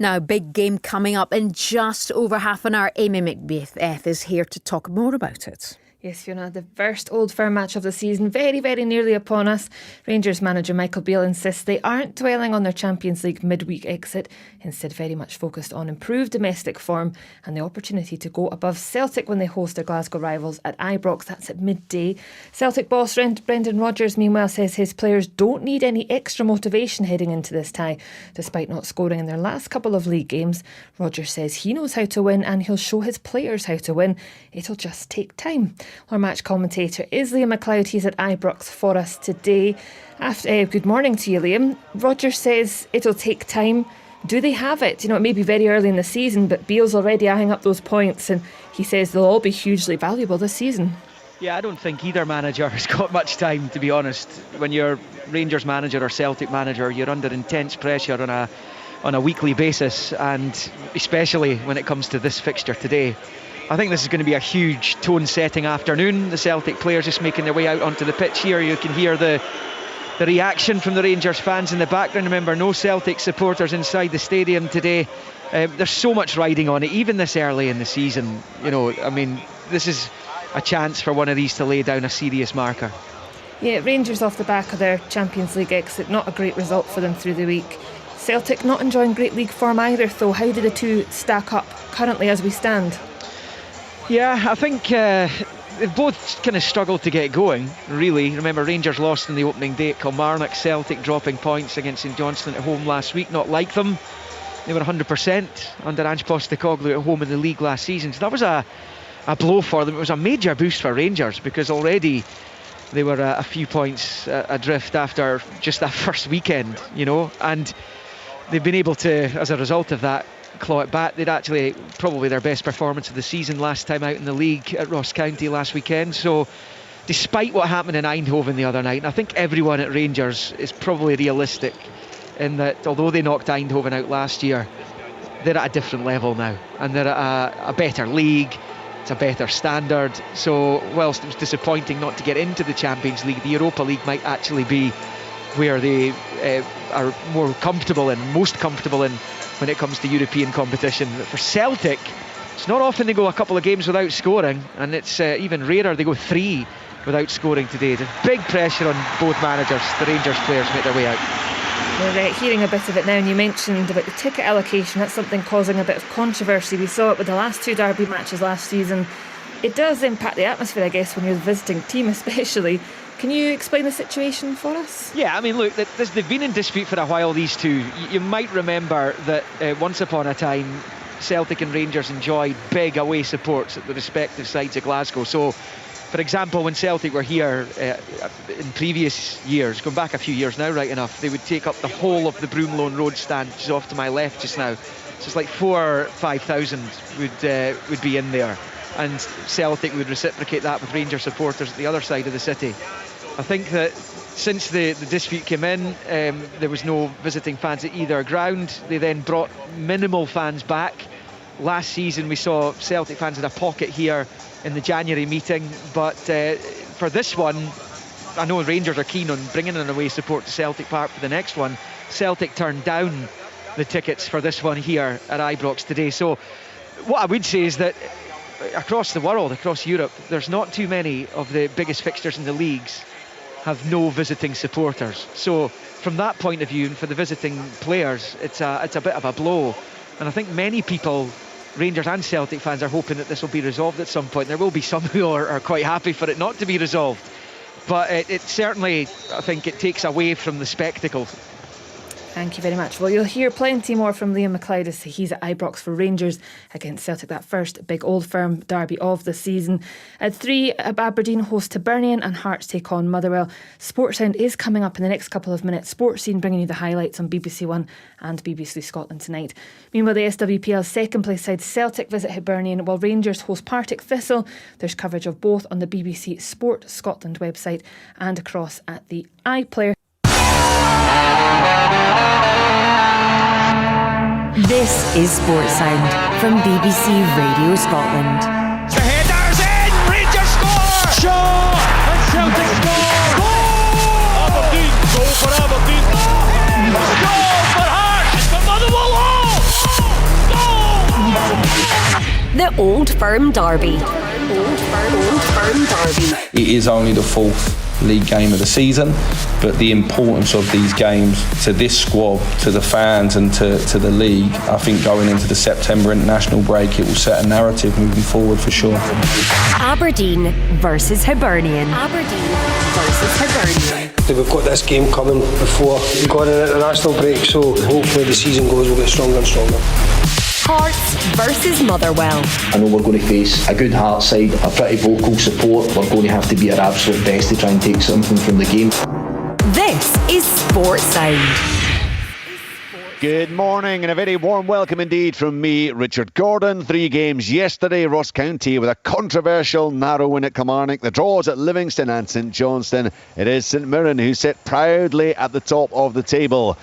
Now, big game coming up in just over half an hour. Amy Macbeth is here to talk more about it. Yes, Fiona, the first Old Firm match of the season, very, very nearly upon us. Rangers manager Michael Beale insists they aren't dwelling on their Champions League midweek exit, instead very much focused on improved domestic form and the opportunity to go above Celtic when they host their Glasgow rivals at Ibrox. That's at midday. Celtic boss Brendan Rodgers, meanwhile, says his players don't need any extra motivation heading into this tie, despite not scoring in their last couple of league games. Rodgers says he knows how to win and he'll show his players how to win. It'll just take time. Our match commentator is Liam McLeod. He's at Ibrox for us today. Good morning to you, Liam. Rodgers says it'll take time. Do they have it? You know, it may be very early in the season, but Beale's already eyeing up those points and he says they'll all be hugely valuable this season. Yeah, I don't think either manager has got much time, to be honest. When you're Rangers manager or Celtic manager, you're under intense pressure on a weekly basis, and especially when it comes to this fixture today. I think this is going to be a huge tone-setting afternoon. The Celtic players just making their way out onto the pitch here. You can hear the reaction from the Rangers fans in the background. Remember, no Celtic supporters inside the stadium today. There's so much riding on it, even this early in the season. You know, I mean, this is a chance for one of these to lay down a serious marker. Yeah, Rangers off the back of their Champions League exit, not a great result for them through the week. Celtic not enjoying great league form either, though. How do the two stack up currently as we stand? Yeah, I think they've both kind of struggled to get going, really. Remember, Rangers lost in the opening day at Kilmarnock. Celtic dropping points against St Johnstone at home last week. Not like them. They were 100% under Ange Postecoglou at home in the league last season. So that was a blow for them. It was a major boost for Rangers because already they were a few points adrift after just that first weekend, you know. And they've been able to, as a result of that, claw it back. They'd actually probably their best performance of the season last time out in the league at Ross County last weekend. So despite what happened in Eindhoven the other night, and I think everyone at Rangers is probably realistic in that although they knocked Eindhoven out last year, they're at a different level now and they're at a better league. It's a better standard. So whilst it was disappointing not to get into the Champions League, the Europa League might actually be where they are more comfortable and most comfortable in when it comes to European competition. For Celtic, it's not often they go a couple of games without scoring, and it's even rarer they go 3 without scoring today. There's big pressure on both managers. The Rangers players make their way out. We're hearing a bit of it now, and you mentioned about the ticket allocation. That's something causing a bit of controversy. We saw it with the last 2 derby matches last season. It does impact the atmosphere, I guess, when you're the visiting team especially. Can you explain the situation for us? Yeah, I mean, look, they've been in dispute for a while, these two. You might remember that once upon a time, Celtic and Rangers enjoyed big away supports at the respective sides of Glasgow. So, for example, when Celtic were here in previous years, going back a few years now, right enough, they would take up the whole of the Broomloan Road stand, which is off to my left just now. So it's like 4,000 or 5,000 would be in there. And Celtic would reciprocate that with Rangers supporters at the other side of the city. I think that since the dispute came in, there was no visiting fans at either ground. They then brought minimal fans back. Last season we saw Celtic fans in a pocket here in the January meeting, but for this one, I know Rangers are keen on bringing an away support to Celtic Park for the next one. Celtic turned down the tickets for this one here at Ibrox today. So what I would say is that across the world, across Europe, there's not too many of the biggest fixtures in the leagues have no visiting supporters. So from that point of view, and for the visiting players, it's a bit of a blow. And I think many people, Rangers and Celtic fans, are hoping that this will be resolved at some point. There will be some who are quite happy for it not to be resolved. But it certainly, I think it takes away from the spectacle. Thank you very much. Well, you'll hear plenty more from Liam McLeod as he's at Ibrox for Rangers against Celtic, that first big Old Firm derby of the season. At 3, Aberdeen host Hibernian and Hearts take on Motherwell. Sportsound is coming up in the next couple of minutes. Sports Scene bringing you the highlights on BBC One and BBC Scotland tonight. Meanwhile, the SWPL's second place side Celtic visit Hibernian while Rangers host Partick Thistle. There's coverage of both on the BBC Sport Scotland website and across at the iPlayer. This is Sportsound from BBC Radio Scotland. The header's in! Rangers score! Shaw! And Celtic score! Goal! Aberdeen! Goal for Aberdeen! Goal for Hearts! It's for Motherwell! the Old Firm Derby. Old Firm Derby. It is only the fourth league game of the season, but the importance of these games to this squad, to the fans and to the league, I think going into the September international break, it will set a narrative moving forward for sure. Aberdeen versus Hibernian. Aberdeen versus Hibernian. We've got this game coming before we go on an international break, so hopefully the season goes, we'll get stronger and stronger. Hearts versus Motherwell. I know we're going to face a good Hearts side, a pretty vocal support. We're going to have to be our absolute best to try and take something from the game. This is Sports Sound. Good morning and a very warm welcome indeed from me, Richard Gordon. 3 games yesterday, Ross County with a controversial narrow win at Kilmarnock. The draws at Livingston and St Johnstone. It is St Mirren who sit proudly at the top of the table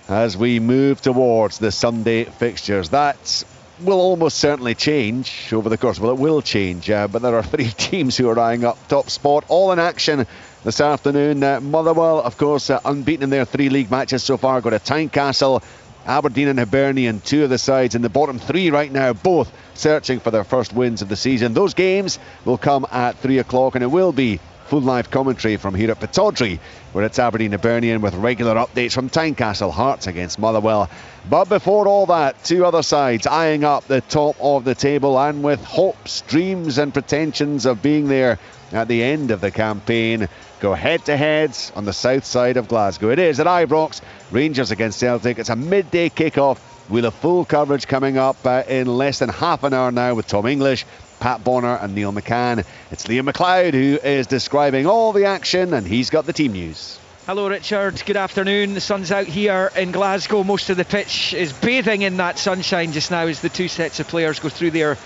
as we move towards the Sunday fixtures. That will almost certainly change over the course. Well, it will change, but there are 3 teams who are eyeing up top spot, all in action this afternoon. Motherwell, of course, unbeaten in their 3 league matches so far, go to Tynecastle. Aberdeen and Hibernian, 2 of the sides in the bottom 3 right now, both searching for their first wins of the season. Those games will come at 3 o'clock, and it will be full live commentary from here at Pittodrie, where it's Aberdeen Hibernian with regular updates from Tynecastle, Hearts against Motherwell. But before all that, 2 other sides eyeing up the top of the table and with hopes, dreams and pretensions of being there at the end of the campaign, go head to head on the south side of Glasgow. It is at Ibrox, Rangers against Celtic. It's a midday kick-off. We'll have full coverage coming up in less than half an hour now with Tom English, Pat Bonner and Neil McCann. It's Liam McLeod who is describing all the action, and he's got the team news. Hello Richard, good afternoon. The sun's out here in Glasgow. Most of the pitch is bathing in that sunshine just now as the 2 sets of players go through their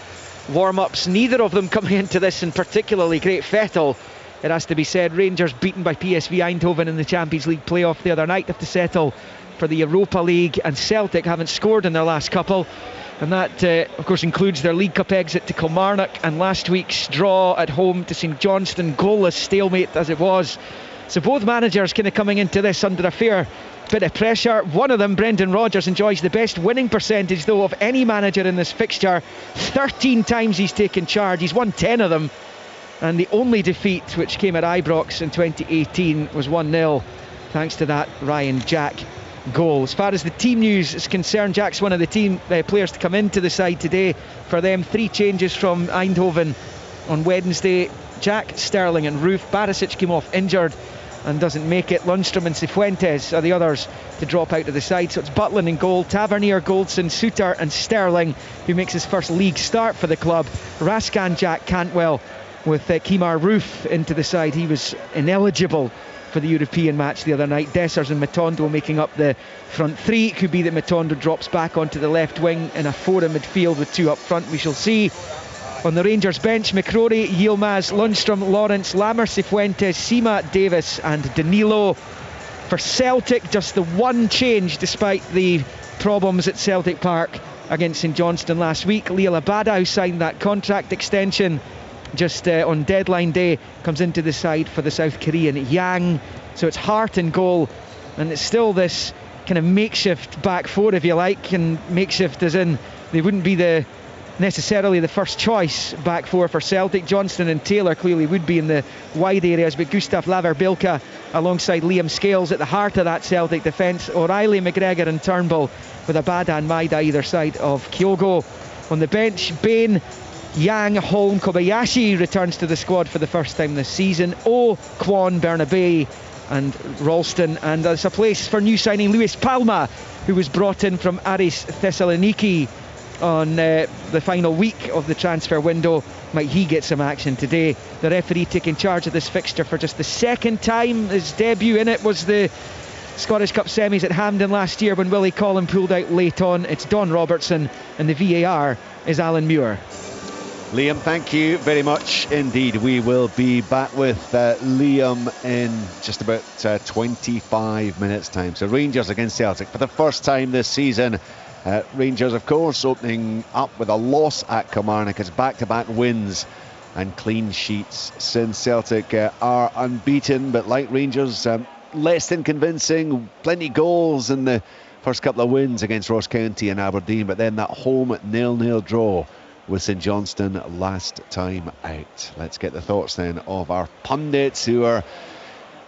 warm-ups. Neither of them coming into this in particularly great fettle, it has to be said. Rangers beaten by PSV Eindhoven in the Champions League playoff the other night, have to settle for the Europa League, and Celtic haven't scored in their last couple, and that of course includes their League Cup exit to Kilmarnock and last week's draw at home to St Johnstone, goalless stalemate as it was. So both managers kind of coming into this under a fair bit of pressure. One of them, Brendan Rodgers, enjoys the best winning percentage though of any manager in this fixture. 13 times he's taken charge, he's won 10 of them, and the only defeat, which came at Ibrox in 2018, was 1-0 thanks to that Ryan Jack goal. As far as the team news is concerned, Jack's one of the team players to come into the side today. For them, 3 changes from Eindhoven on Wednesday. Jack, Sterling and Roof. Barisic came off injured and doesn't make it. Lundstrom and Cifuentes are the others to drop out of the side. So it's Butland in goal, Tavernier, Goldson, Suter and Sterling, who makes his first league start for the club. Rascan, Jack, Cantwell, with Kemar Roof into the side. He was ineligible for the European match the other night. Dessers and Matondo making up the front 3. It could be that Matondo drops back onto the left wing in a 4 in midfield with 2 up front. We shall see. On the Rangers bench, McCrory, Yilmaz, Lundstrom, Lawrence, Lammer, Cifuentes, Sima, Davis and Danilo. For Celtic, just the one change despite the problems at Celtic Park against St Johnstone last week. Liel Abada, who signed that contract extension just on deadline day, comes into the side for the South Korean Yang. So it's Hart in goal, and it's still this kind of makeshift back 4, if you like, and makeshift as in they wouldn't be necessarily the first choice back 4 for Celtic. Johnston and Taylor clearly would be in the wide areas, but Gustav Laver-Bilka alongside Liam Scales at the heart of that Celtic defence. O'Reilly, McGregor and Turnbull with Abada and Maida either side of Kyogo. On the bench, Bain, Yang, Holm, Kobayashi returns to the squad for the first time this season. Kwon, Bernabe and Ralston, and there's a place for new signing Luis Palma, who was brought in from Aris Thessaloniki on the final week of the transfer window. Might he get some action today? The referee taking charge of this fixture for just the 2nd time. His debut in it was the Scottish Cup semis at Hampden last year when Willie Collin pulled out late on. It's Don Robertson, and the VAR is Alan Muir. Liam, thank you very much indeed. We will be back with Liam in just about 25 minutes time. So Rangers against Celtic for the first time this season. Rangers, of course, opening up with a loss at Kilmarnock. It's back-to-back wins and clean sheets since Celtic are unbeaten, but like Rangers, less than convincing. Plenty goals in the first couple of wins against Ross County and Aberdeen, but then that home 0-0 draw with St Johnstone last time out. Let's get the thoughts then of our pundits, who are,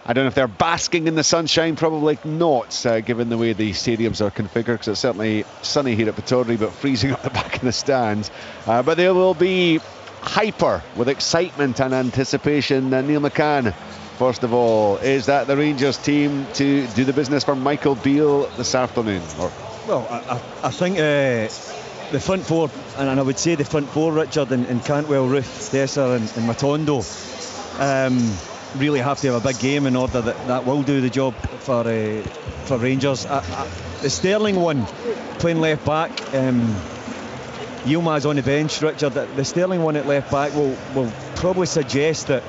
I don't know if they're basking in the sunshine, probably not, given the way the stadiums are configured, because it's certainly sunny here at Pittodrie, but freezing up the back of the stands. But they will be hyper with excitement and anticipation. Neil McCann, first of all, is that the Rangers team to do the business for Michael Beale this afternoon? Well, I think the front four, and I would say the front four, Richard, and Cantwell, Ruth, Dessers and Matondo, really have to have a big game in order that will do the job for Rangers. The Sterling one, playing left back, Yilmaz on the bench, Richard. The Sterling one at left back will probably suggest that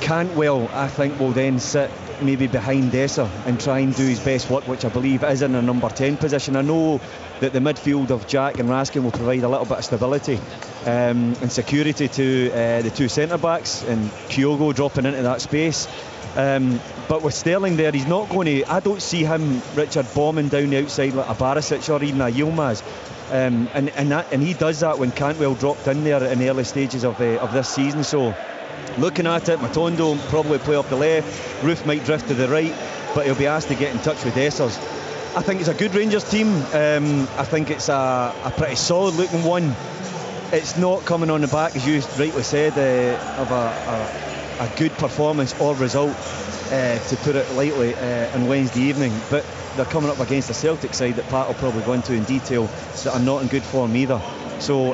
Cantwell, I think, will then sit maybe behind Dessers and try and do his best work, which I believe is in a number 10 position. I know that the midfield of Jack and Raskin will provide a little bit of stability and security to the two centre-backs, and Kyogo dropping into that space. But with Sterling there, he's not going to... I don't see him, Richard, bombing down the outside like a Barisic or even a Yilmaz. And he does that when Cantwell dropped in there in the early stages of this season. So looking at it, Matondo will probably play off the left, Roof might drift to the right, but he'll be asked to get in touch with Dessers. I think it's a good Rangers team. I think it's a pretty solid looking one. It's not coming on the back, as you rightly said, of a good performance or result, to put it lightly, on Wednesday evening. But they're coming up against a Celtic side that Pat will probably go into in detail, that are not in good form either. So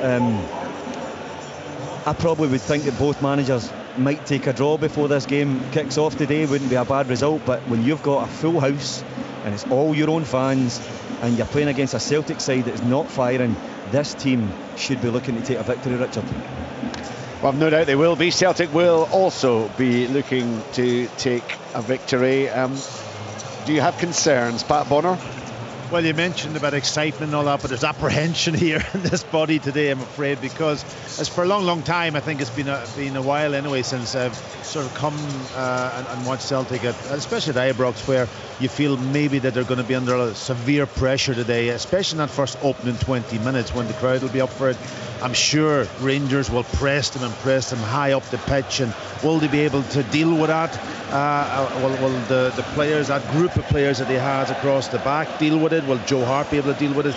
I probably would think that both managers might take a draw before this game kicks off today. Wouldn't be a bad result, but when you've got a full house and it's all your own fans and you're playing against a Celtic side that's not firing, this team should be looking to take a victory, Richard. Well, no doubt they will be. Celtic will also be looking to take a victory. Do you have concerns, Pat Bonner? Well, you mentioned about excitement and all that, but there's apprehension here in this body today, I'm afraid, because as for a long time, I think it's been a while anyway since I've sort of come and watched Celtic, especially at Ibrox, where you feel maybe that they're going to be under a severe pressure today, especially in that first opening 20 minutes when the crowd will be up for it. I'm sure Rangers will press them high up the pitch, and will they be able to deal with that? Will the players, that group of players that he has across the back, deal with it? Will Joe Hart be able to deal with it?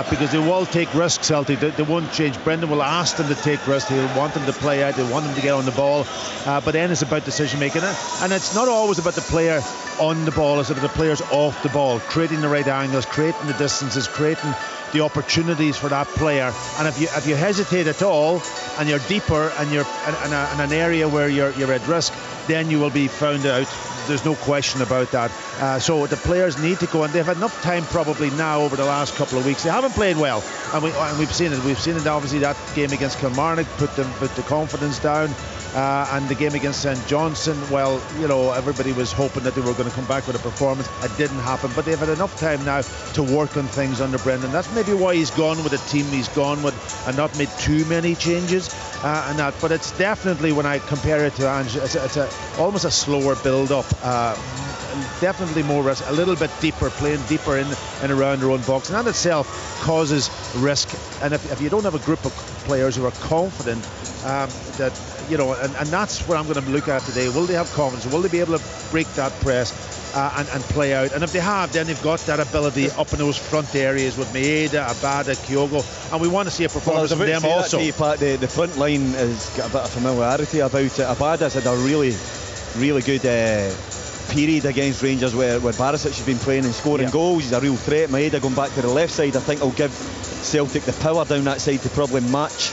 Because they will take risks, Celtic. They won't change. Brendan will ask them to take risks. He'll want them to play out. He'll want them to get on the ball. But then it's about decision making. And it's not always about the player on the ball. It's about the players off the ball, creating the right angles, creating the distances, creating the opportunities for that player. And if you hesitate at all, and you're deeper, and you're in an area where you're at risk, then you will be found out. There's no question about that. So the players need to go, and they've had enough time probably now over the last couple of weeks. They haven't played well, and we've seen it. We've seen it, obviously, that game against Kilmarnock put the confidence down. And the game against St Johnstone, well, you know, everybody was hoping that they were going to come back with a performance. It didn't happen, but they've had enough time now to work on things under Brendan. That's maybe why he's gone with the team he's gone with and not made too many changes and that. But it's definitely, when I compare it to Ange, it's almost a slower build-up. Definitely more risk, a little bit deeper, playing deeper in and around their own box, and that itself causes risk. And if you don't have a group of players who are confident, that, you know, and that's what I'm going to look at today. Will they have confidence? Will they be able to break that press and play out? And if they have, then they've got that ability up in those front areas with Maeda, Abada, Kyogo, and we want to see a performance from them also. The front line has got a bit of familiarity about it. Abada's had a really good period against Rangers where Barisic has been playing and scoring goals. He's a real threat. Maeda going back to the left side, I think, will give Celtic the power down that side to probably match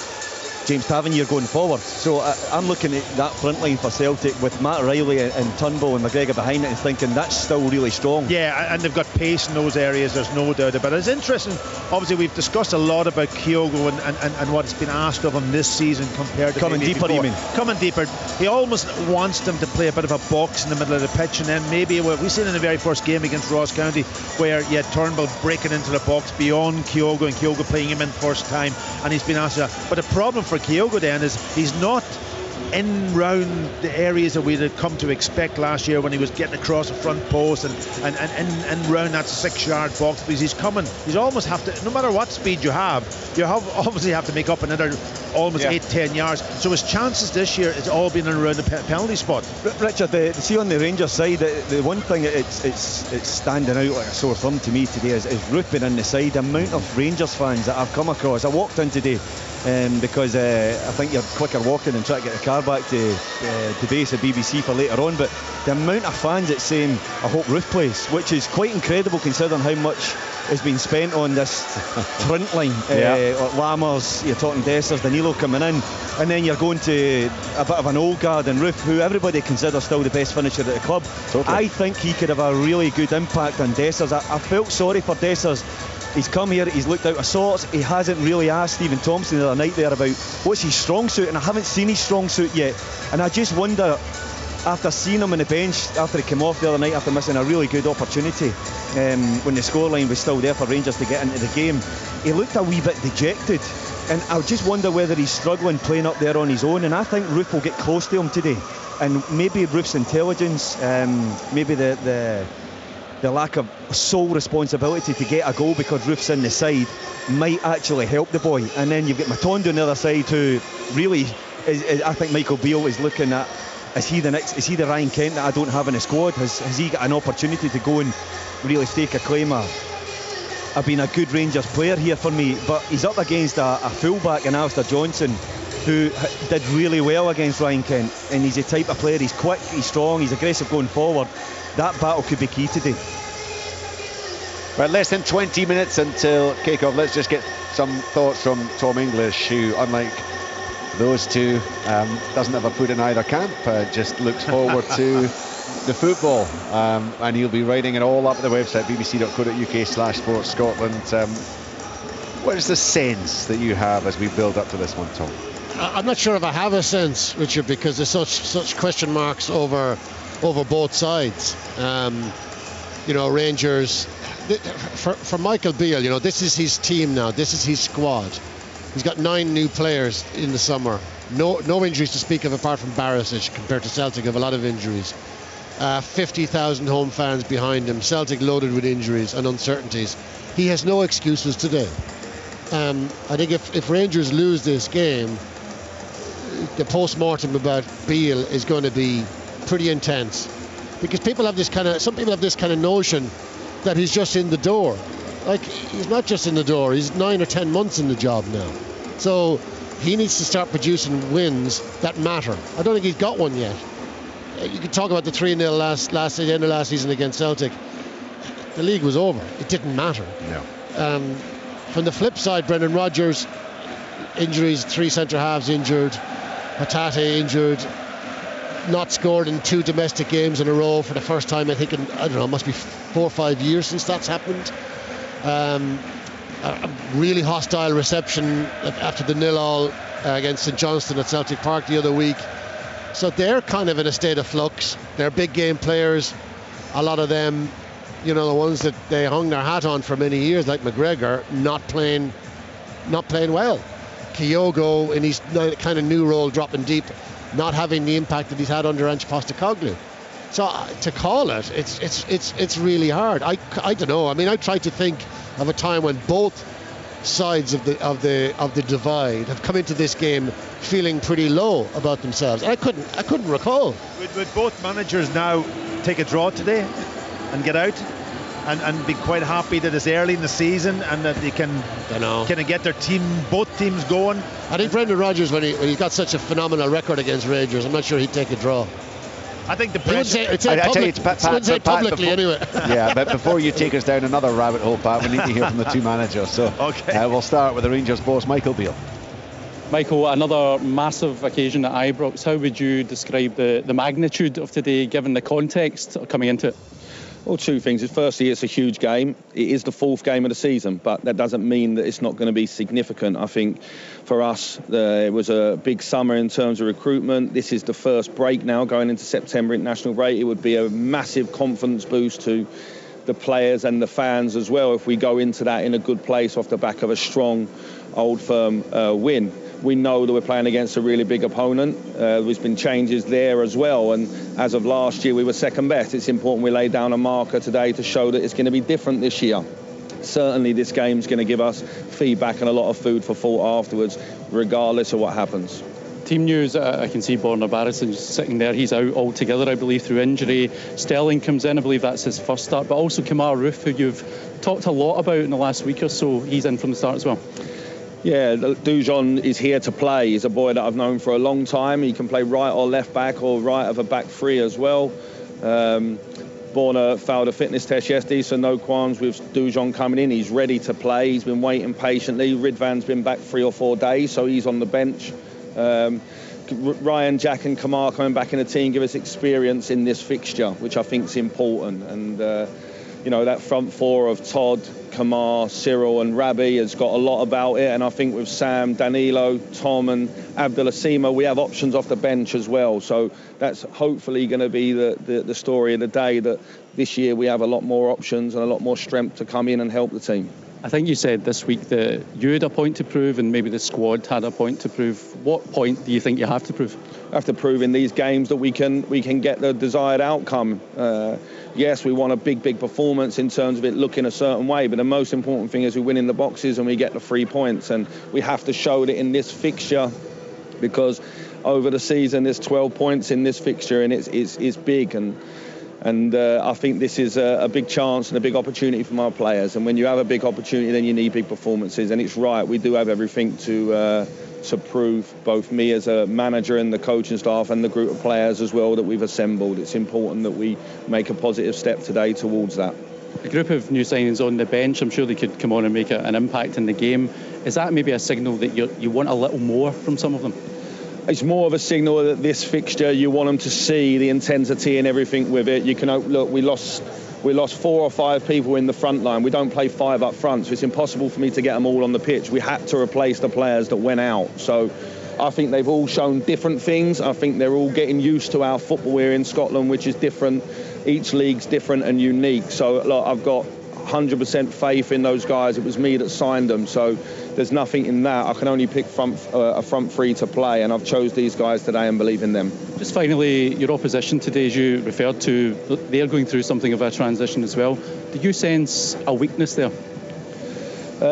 James Tavernier going forward. So I'm looking at that front line for Celtic with Matt Riley and Turnbull and McGregor behind it and thinking that's still really strong. Yeah, and they've got pace in those areas, there's no doubt about it. It's interesting, obviously we've discussed a lot about Kyogo and what's been asked of him this season compared to coming deeper before. You mean? Coming deeper. He almost wants them to play a bit of a box in the middle of the pitch, and then maybe we've seen in the very first game against Ross County where you had Turnbull breaking into the box beyond Kyogo and Kyogo playing him in first time, and he's been asked that. But the problem for Kyogo then is he's not in round the areas that we'd have come to expect last year when he was getting across the front post and round that 6-yard box, because he's almost have to, no matter what speed you obviously have to make up another almost 8-10 yards. So his chances this year, it's all been around the penalty spot. Richard, see on the Rangers side, the one thing it's standing out like a sore thumb to me today is Ruth being in the side. The amount of Rangers fans that I've come across. I walked in today because I think you're quicker walking and trying to get the car back to the base of BBC for later on, but the amount of fans that's saying I hope Ruth plays, which is quite incredible considering how much has been spent on this front line. Lammers, you're talking Dessers, Danilo coming in, and then you're going to a bit of an old guard in Ruth, who everybody considers still the best finisher at the club. Totally. I think he could have a really good impact on Dessers. I felt sorry for Dessers. He's come here, he's looked out of sorts. He hasn't really asked Stephen Thompson the other night there about what's his strong suit, and I haven't seen his strong suit yet. And I just wonder, after seeing him on the bench after he came off the other night after missing a really good opportunity, when the scoreline was still there for Rangers to get into the game, he looked a wee bit dejected. And I just wonder whether he's struggling playing up there on his own. And I think Ruth will get close to him today. And maybe Ruth's intelligence, maybe the lack of sole responsibility to get a goal because Ruth's in the side might actually help the boy. And then you've got Matondo on the other side, who really is, I think Michael Beale is looking at, is he the Ryan Kent that I don't have in the squad? Has he got an opportunity to go and really stake a claim of being a good Rangers player here for me? But he's up against a fullback in Alistair Johnson, who did really well against Ryan Kent, and he's the type of player, he's quick, he's strong, he's aggressive going forward. That battle could be key today. Well, less than 20 minutes until kick-off. Let's just get some thoughts from Tom English, who, unlike those two, doesn't have a foot in either camp, just looks forward to the football, and he'll be writing it all up at the website bbc.co.uk/Sports Scotland. What is the sense that you have as we build up to this one, Tom? I'm not sure if I have a sense, Richard, because there's such question marks over both sides. Rangers, for Michael Beale, this is his team now, this is his squad. He's got 9 new players in the summer. No injuries to speak of apart from Barisic, compared to Celtic have a lot of injuries. 50,000 home fans behind him. Celtic loaded with injuries and uncertainties. He has no excuses today. I think if Rangers lose this game, the post-mortem about Beale is going to be pretty intense, because some people have this kind of notion that he's just in the door. Like, he's not just in the door, he's 9 or 10 months in the job now. So he needs to start producing wins that matter. I don't think he's got one yet. You could talk about the 3-0 last at the end of last season against Celtic. The league was over. It didn't matter. No. From the flip side, Brendan Rodgers, injuries, 3 centre-halves injured, Hatate injured, not scored in 2 domestic games in a row for the first time, I think, it must be 4 or 5 years since that's happened. A really hostile reception after the 0-0 against St Johnstone at Celtic Park the other week. So they're kind of in a state of flux. They're big game players, a lot of them, the ones that they hung their hat on for many years, like McGregor, not playing well. Kyogo in his kind of new role, dropping deep, not having the impact that he's had under Ange Postecoglou. So to call it's really hard. I don't know. I mean, I tried to think of a time when both sides of the divide have come into this game feeling pretty low about themselves. And I couldn't recall. Would both managers now take a draw today and get out and be quite happy that it's early in the season and that they can get their both teams going? I think Brendan Rodgers, when he's got such a phenomenal record against Rangers, I'm not sure he'd take a draw. I think the pressure. Publicly anyway. Yeah, but before you take us down another rabbit hole, Pat, we need to hear from the two managers. So we'll start with the Rangers boss, Michael Beale. Michael, another massive occasion at Ibrox. How would you describe the magnitude of today, given the context coming into it? Well, 2 things. Firstly, it's a huge game. It is the 4th game of the season, but that doesn't mean that it's not going to be significant. I think for us, it was a big summer in terms of recruitment. This is the first break now going into September international break. It would be a massive confidence boost to the players and the fans as well if we go into that in a good place off the back of a strong Old Firm win. We know that we're playing against a really big opponent. There's been changes there as well, and as of last year we were second best. It's important we lay down a marker today to show that it's going to be different this year. Certainly this game's going to give us feedback and a lot of food for thought afterwards, regardless of what happens. Team news, I can see Borna Barrison sitting there. He's out altogether, I believe, through injury. Sterling comes in, I believe that's his first start, but also Kamar Roof, who you've talked a lot about in the last week or so, he's in from the start as well. Yeah, Dujon is here to play. He's a boy that I've known for a long time. He can play right or left back or right of a back three as well. Borna failed a fitness test yesterday, so no qualms with Dujon coming in. He's ready to play. He's been waiting patiently. Ridvan's been back 3 or 4 days, so he's on the bench. Ryan, Jack and Kamar coming back in the team give us experience in this fixture, which I think is important. And, that front four of Todd, Kamar, Cyril and Rabi has got a lot about it. And I think with Sam, Danilo, Tom and Abdullah, we have options off the bench as well. So that's hopefully going to be the story of the day, that this year we have a lot more options and a lot more strength to come in and help the team. I think you said this week that you had a point to prove and maybe the squad had a point to prove. What point do you think you have to prove? I have to prove in these games that we can get the desired outcome. Yes, we want a big performance in terms of it looking a certain way, but the most important thing is we win in the boxes and we get the 3 points, and we have to show that in this fixture, because over the season there's 12 points in this fixture and it's big, and I think this is a big chance and a big opportunity for my players. And when you have a big opportunity, then you need big performances. And it's right, we do have everything to prove, both me as a manager and the coaching staff and the group of players as well that we've assembled. It's important that we make a positive step today towards that. A group of new signings on the bench, I'm sure they could come on and make an impact in the game. Is that maybe a signal that you want a little more from some of them? It's more of a signal that this fixture, you want them to see the intensity and everything with it. You can look, we lost 4 or 5 people in the front line. We don't play 5 up front, so it's impossible for me to get them all on the pitch. We had to replace the players that went out. So I think they've all shown different things. I think they're all getting used to our football here in Scotland, which is different. Each league's different and unique. So look, I've got 100% faith in those guys. It was me that signed them, so there's nothing in that. I can only pick a front three to play, and I've chose these guys today and believe in them. Just finally, your opposition today, as you referred to, they're going through something of a transition as well. Do you sense a weakness there?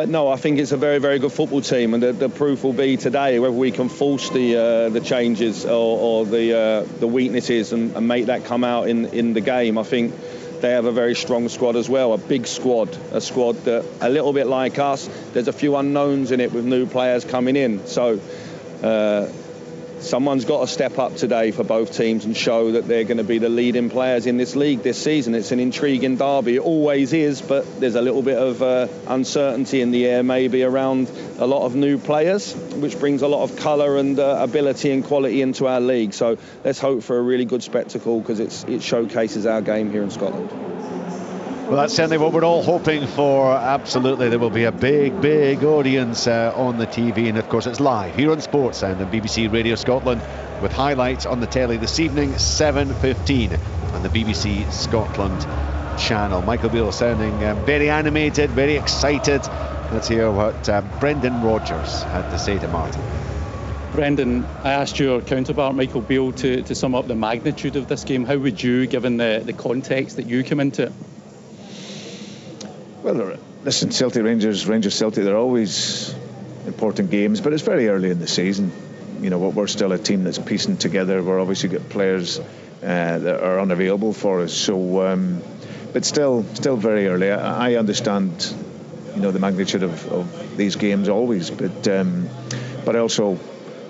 No, I think it's a very, very good football team, and the proof will be today whether we can force the changes or the weaknesses and make that come out in the game. I think they have a very strong squad as well, a big squad, a squad that, a little bit like us, there's a few unknowns in it with new players coming in. So someone's got to step up today for both teams and show that they're going to be the leading players in this league this season. It's an intriguing derby, it always is, but there's a little bit of uncertainty in the air maybe around a lot of new players, which brings a lot of colour and ability and quality into our league. So let's hope for a really good spectacle, because it showcases our game here in Scotland. Well, that's certainly what we're all hoping for. Absolutely, there will be a big audience on the TV, and of course it's live here on Sportsound and BBC Radio Scotland, with highlights on the telly this evening, 7:15 on the BBC Scotland channel. Michael Beale sounding very animated, very excited. Let's hear what Brendan Rodgers had to say to Martin. Brendan, I asked your counterpart Michael Beale to sum up the magnitude of this game. How would you, given the context that you come into it? Well, listen, Celtic Rangers Celtic, they're always important games, but it's very early in the season. You know, we're still a team that's piecing together. We're obviously got players that are unavailable for us. So, but still very early. I understand, you know, the magnitude of these games always, but also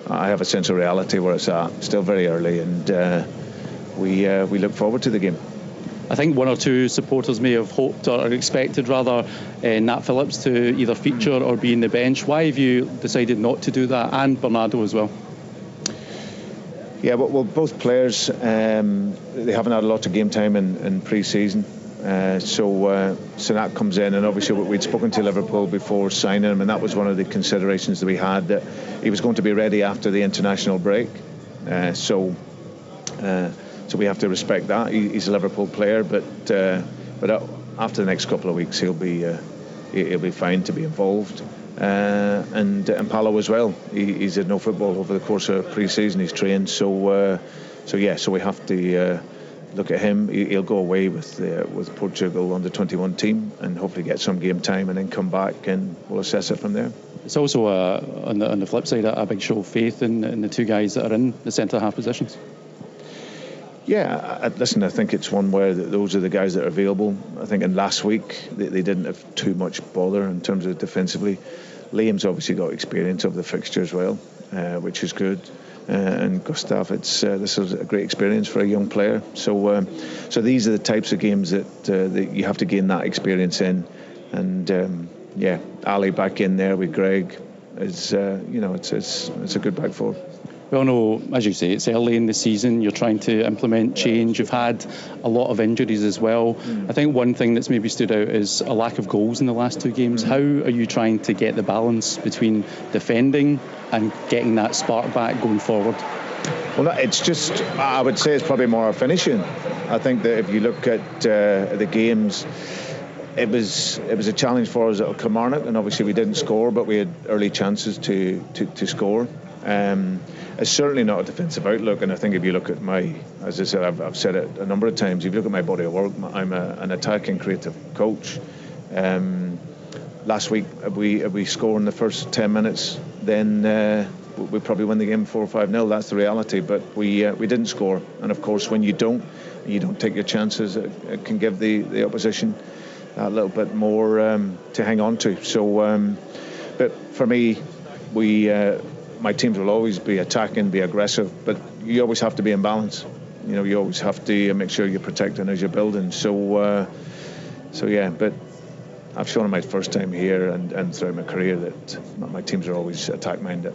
I have a sense of reality where it's at. Still very early, and we look forward to the game. I think one or two supporters may have hoped or expected rather Nat Phillips to either feature or be in the bench. Why have you decided not to do that, and Bernardo as well? Yeah, well, both players, they haven't had a lot of game time in pre-season. So that comes in, and obviously we'd spoken to Liverpool before signing him, and that was one of the considerations that we had, that he was going to be ready after the international break. So we have to respect that. He's a Liverpool player, but after the next couple of weeks, he'll be fine to be involved. And Paolo as well. He's had no football over the course of pre-season. He's trained, so we have to look at him. He'll go away with Portugal under 21 team and hopefully get some game time, and then come back and we'll assess it from there. It's also on the flip side a big show of faith in the two guys that are in the centre half positions. Yeah, listen, I think it's one where those are the guys that are available. I think in last week they didn't have too much bother in terms of defensively. Liam's obviously got experience of the fixture as well, which is good. And Gustav, this is a great experience for a young player. So these are the types of games that you have to gain that experience in. And Ali back in there with Greg is it's a good back four. Well, no, as you say, it's early in the season. You're trying to implement change. You've had a lot of injuries as well. I think one thing that's maybe stood out is a lack of goals in the last two games. How are you trying to get the balance between defending and getting that spark back going forward? Well, it's just, I would say it's probably more finishing. I think that if you look at the games, it was a challenge for us at Kilmarnock, and obviously we didn't score, but we had early chances to score. It's certainly not a defensive outlook, and I think if you look at as I said, I've said it a number of times, if you look at my body of work, I'm an attacking creative coach. Last week, if we score in the first 10 minutes, then we probably win the game 4 or 5-0. That's the reality, but we didn't score, and of course when you don't take your chances, it can give the opposition a little bit more to hang on to. So, but for me, my teams will always be attacking, be aggressive, but you always have to be in balance. You always have to make sure you're protecting as you're building. So yeah, but I've shown in my first time here and throughout my career that my teams are always attack-minded.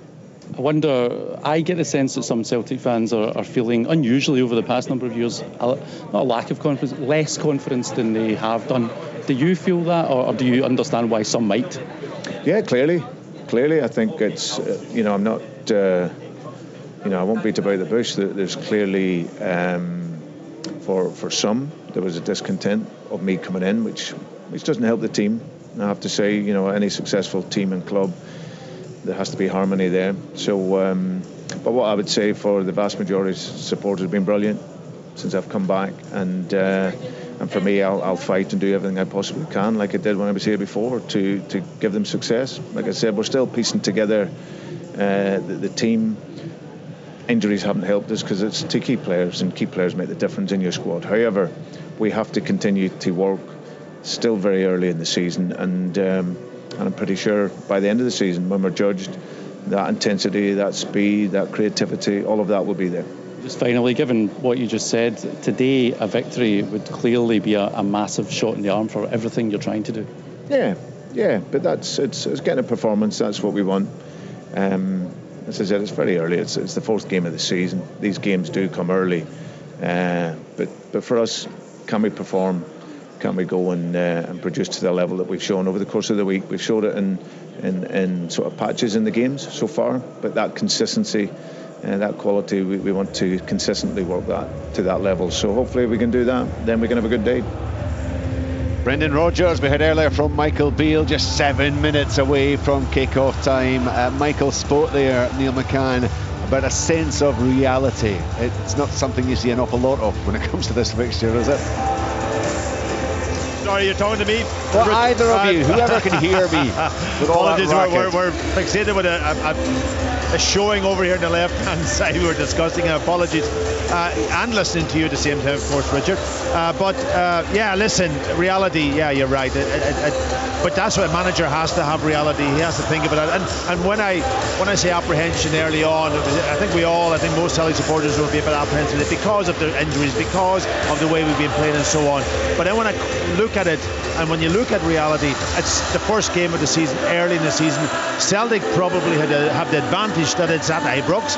I wonder, I get the sense that some Celtic fans are feeling unusually over the past number of years, not a lack of confidence, less confidence than they have done. Do you feel that, or do you understand why some might? Yeah, clearly, I think it's, I'm not, I won't beat about the bush. There's clearly, for some, there was a discontent of me coming in, which doesn't help the team. I have to say, any successful team and club, there has to be harmony there. So, but what I would say for the vast majority of support has been brilliant since I've come back, and for me, I'll fight and do everything I possibly can, like I did when I was here before, to give them success. Like I said, we're still piecing together the team. Injuries haven't helped us because it's two key players, and key players make the difference in your squad. However, we have to continue to work. Still very early in the season, and I'm pretty sure by the end of the season, when we're judged, that intensity, that speed, that creativity, all of that will be there. Just finally, given what you just said, today a victory would clearly be a massive shot in the arm for everything you're trying to do. Yeah, but it's getting a performance. That's what we want. As I said, it's very early. It's the fourth game of the season. These games do come early, but for us, can we perform? Can we go and produce to the level that we've shown over the course of the week? We've showed it in sort of patches in the games so far, but that consistency and that quality, we want to consistently work that to that level. So hopefully we can do that, then we can have a good day. Brendan Rodgers, we heard earlier from Michael Beale, just 7 minutes away from kick-off time. Michael spoke there, Neil McCann, about a sense of reality. It's not something you see an awful lot of when it comes to this fixture, is it? Sorry, you're talking to me? Well, either of you, whoever can hear me. Apologies, we're fixated with a showing over here on the left-hand side. We were discussing, apologies, and listening to you at the same time, of course, Richard. Listen, reality, yeah, you're right. But that's what a manager has to have, reality. He has to think about it. And when I say apprehension early on, I think most Celtic supporters will be a bit apprehensive because of the injuries, because of the way we've been playing and so on. But then when I look at it, and when you look at reality, it's the first game of the season, early in the season. Celtic probably have the advantage that it's at Ibrox.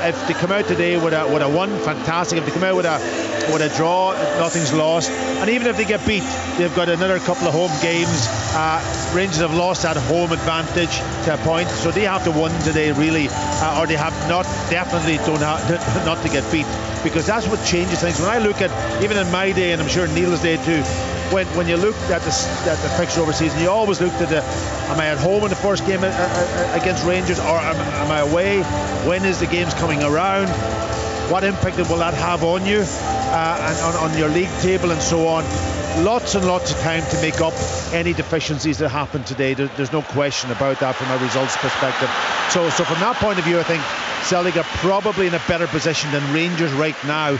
If they come out today with a win, fantastic. If they come out with a draw, nothing's lost. And even if they get beat, they've got another couple of home games. Rangers have lost that home advantage to a point, so they have to win today, really, or they have definitely don't have not to get beat, because that's what changes things. When I look at, even in my day, and I'm sure Neil's day too, when you look at the fixture over season, you always looked at am I at home in the first game against Rangers, or am I away? When is the games coming around? What impact will that have on you and on your league table and so on? Lots and lots of time to make up any deficiencies that happened today. There's no question about that from a results perspective. So from that point of view, I think Celtic are probably in a better position than Rangers right now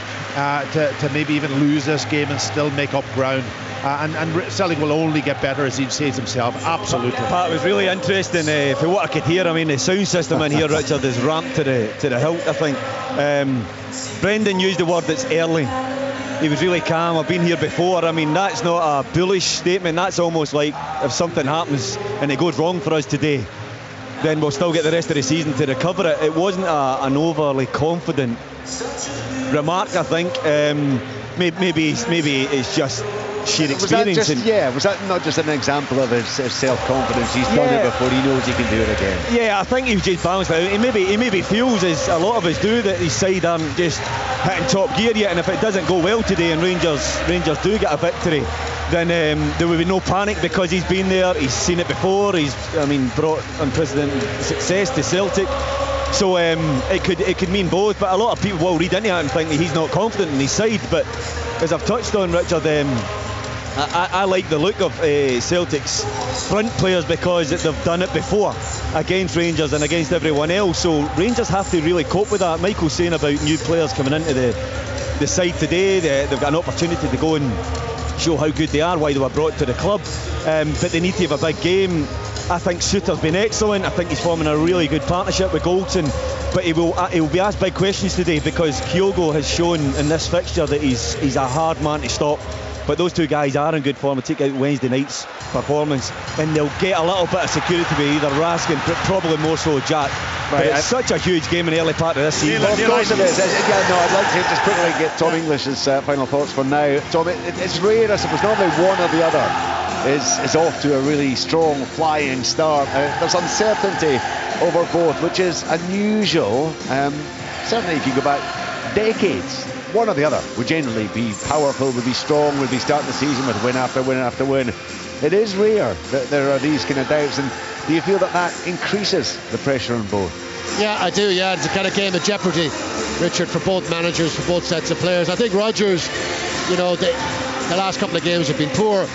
to maybe even lose this game and still make up ground. And Celtic will only get better, as he says himself. Absolutely. Pat, it was really interesting for what I could hear. I mean, the sound system in here, Richard, is ramped to the hilt, I think. Brendan used the word that's early. He was really calm. I've been here before. I mean, that's not a bullish statement. That's almost like if something happens and it goes wrong for us today, then we'll still get the rest of the season to recover it. It wasn't an overly confident remark, I think. Maybe it's just sheer experience. Was that not just an example of his self-confidence? He's done it before, he knows he can do it again. Yeah, I think he was just balanced out. He maybe feels, as a lot of us do, that his side aren't just hitting top gear yet, and if it doesn't go well today and Rangers do get a victory, then there will be no panic, because he's been there, he's seen it before, he's brought unprecedented success to Celtic. So it could mean both, but a lot of people will read into that and think that he's not confident in his side. But as I've touched on, Richard, I like the look of Celtic's front players, because they've done it before against Rangers and against everyone else. So Rangers have to really cope with that. Michael's saying about new players coming into the side today. They've got an opportunity to go and show how good they are, why they were brought to the club. But they need to have a big game. I think Suter's been excellent. I think he's forming a really good partnership with Goldson. But he will be asked big questions today, because Kyogo has shown in this fixture that he's a hard man to stop. But those two guys are in good form. Take out Wednesday night's performance, and they'll get a little bit of security with either Raskin, but probably more so Jack. Right, but it's such a huge game in the early part of this season. Of course it is. I'd like to just quickly get Tom English's final thoughts for now. Tom, it's rare, I suppose, normally one or the other is off to a really strong flying start. There's uncertainty over both, which is unusual. Certainly if you go back decades, one or the other would generally be powerful, would be strong, would be starting the season with win after win after win. It is rare that there are these kind of doubts, and do you feel that increases the pressure on both? Yeah, I do, yeah. It's a kind of game of jeopardy, Richard, for both managers, for both sets of players. I think Rodgers, the last couple of games have been poor,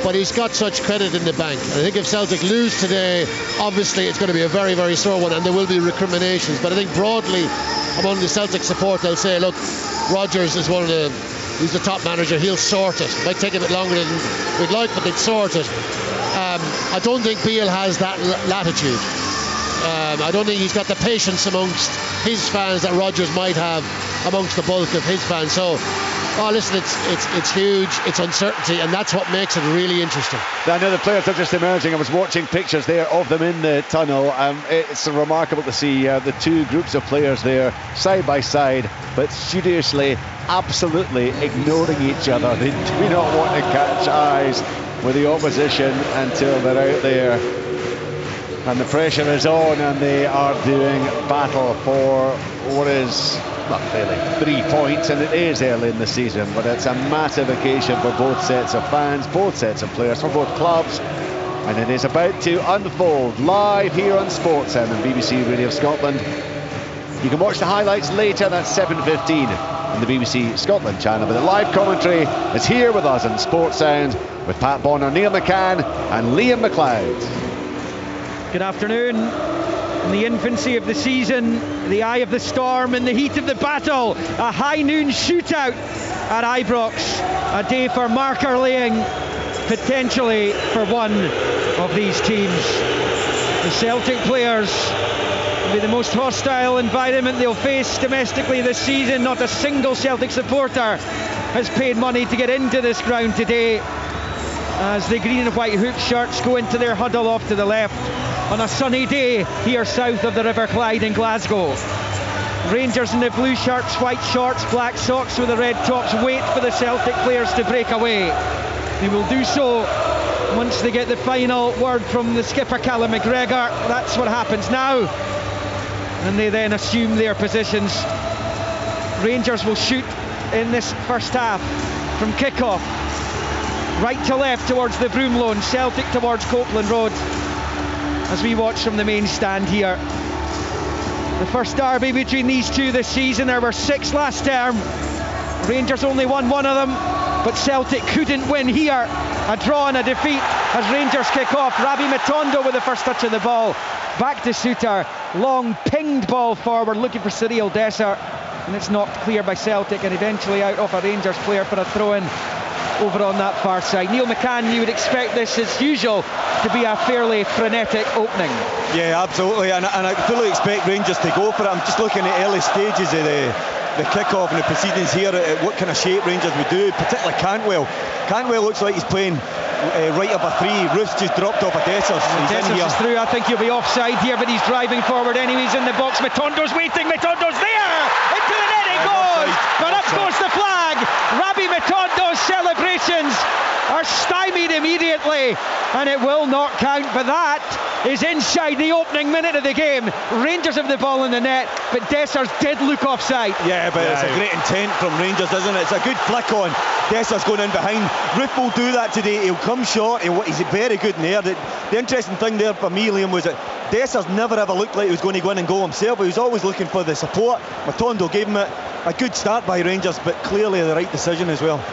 but he's got such credit in the bank. And I think if Celtic lose today, obviously it's going to be a very, very sore one, and there will be recriminations. But I think broadly, among the Celtic support, they'll say, look, Rodgers is he's the top manager, he'll sort it. Might take a bit longer than we'd like, but they'd sort it. I don't think Beale has that latitude. I don't think he's got the patience amongst his fans that Rodgers might have amongst the bulk of his fans. So, listen, it's huge, it's uncertainty, and that's what makes it really interesting. I know the players are just emerging. I was watching pictures there of them in the tunnel. It's remarkable to see the two groups of players there side by side, but studiously, absolutely ignoring each other. They do not want to catch eyes with the opposition until they're out there. And the pressure is on, and they are doing battle for what is, not really, 3 points, and it is early in the season, but it's a massive occasion for both sets of fans, both sets of players, for both clubs, and it is about to unfold live here on Sportsound and BBC Radio Scotland. You can watch the highlights later, that's 7:15 on the BBC Scotland channel, but the live commentary is here with us on Sportsound with Pat Bonner, Neil McCann and Liam McLeod. Good afternoon. In the infancy of the season, the eye of the storm, in the heat of the battle, a high noon shootout at Ibrox. A day for marker laying, potentially for one of these teams. The Celtic players will be the most hostile environment they'll face domestically this season. Not a single Celtic supporter has paid money to get into this ground today, as the green and white hoop shirts go into their huddle off to the left on a sunny day here south of the River Clyde in Glasgow. Rangers in the blue shirts, white shorts, black socks with the red tops wait for the Celtic players to break away. They will do so once they get the final word from the skipper Callum McGregor. That's what happens now, and they then assume their positions. Rangers will shoot in this first half from kick-off. right to left towards the Broom Loan, Celtic towards Copeland Road, as we watch from the main stand here. The first derby between these two this season. There were 6 last term. Rangers only won 1 of them, but Celtic couldn't win here. A draw and a defeat as Rangers kick off. Rabi Matondo with the first touch of the ball. Back to Suter. Long pinged ball forward, looking for Cyril Dessert, and it's knocked clear by Celtic and eventually out off a Rangers player for a throw-in over on that far side. Neil McCann, you would expect this, as usual, to be a fairly frenetic opening. Yeah, absolutely, and I fully expect Rangers to go for it. I'm just looking at early stages of the kick-off and the proceedings here, at what kind of shape Rangers would do, particularly Cantwell. Cantwell looks like he's playing right up a 3. Roof's just dropped off a Dessers. Dessers is through. I think he'll be offside here, but he's driving forward anyways in the box. Matondo's waiting. Matondo's there! Into the net it goes! But up goes the flag! Rabi Matondo's celebrations are stymied immediately, and it will not count. But that is inside the opening minute of the game. Rangers have the ball in the net, but Dessers did look offside. Yeah, but it's a great intent from Rangers, isn't it? It's a good flick on. Dessers going in behind. Roof will do that today. He'll come short. He's very good in there. The interesting thing there for me, Liam, was that Dessers never ever looked like he was going to go in and goal himself. He was always looking for the support. Matondo gave him a good start by Rangers, but clearly the right decision as well.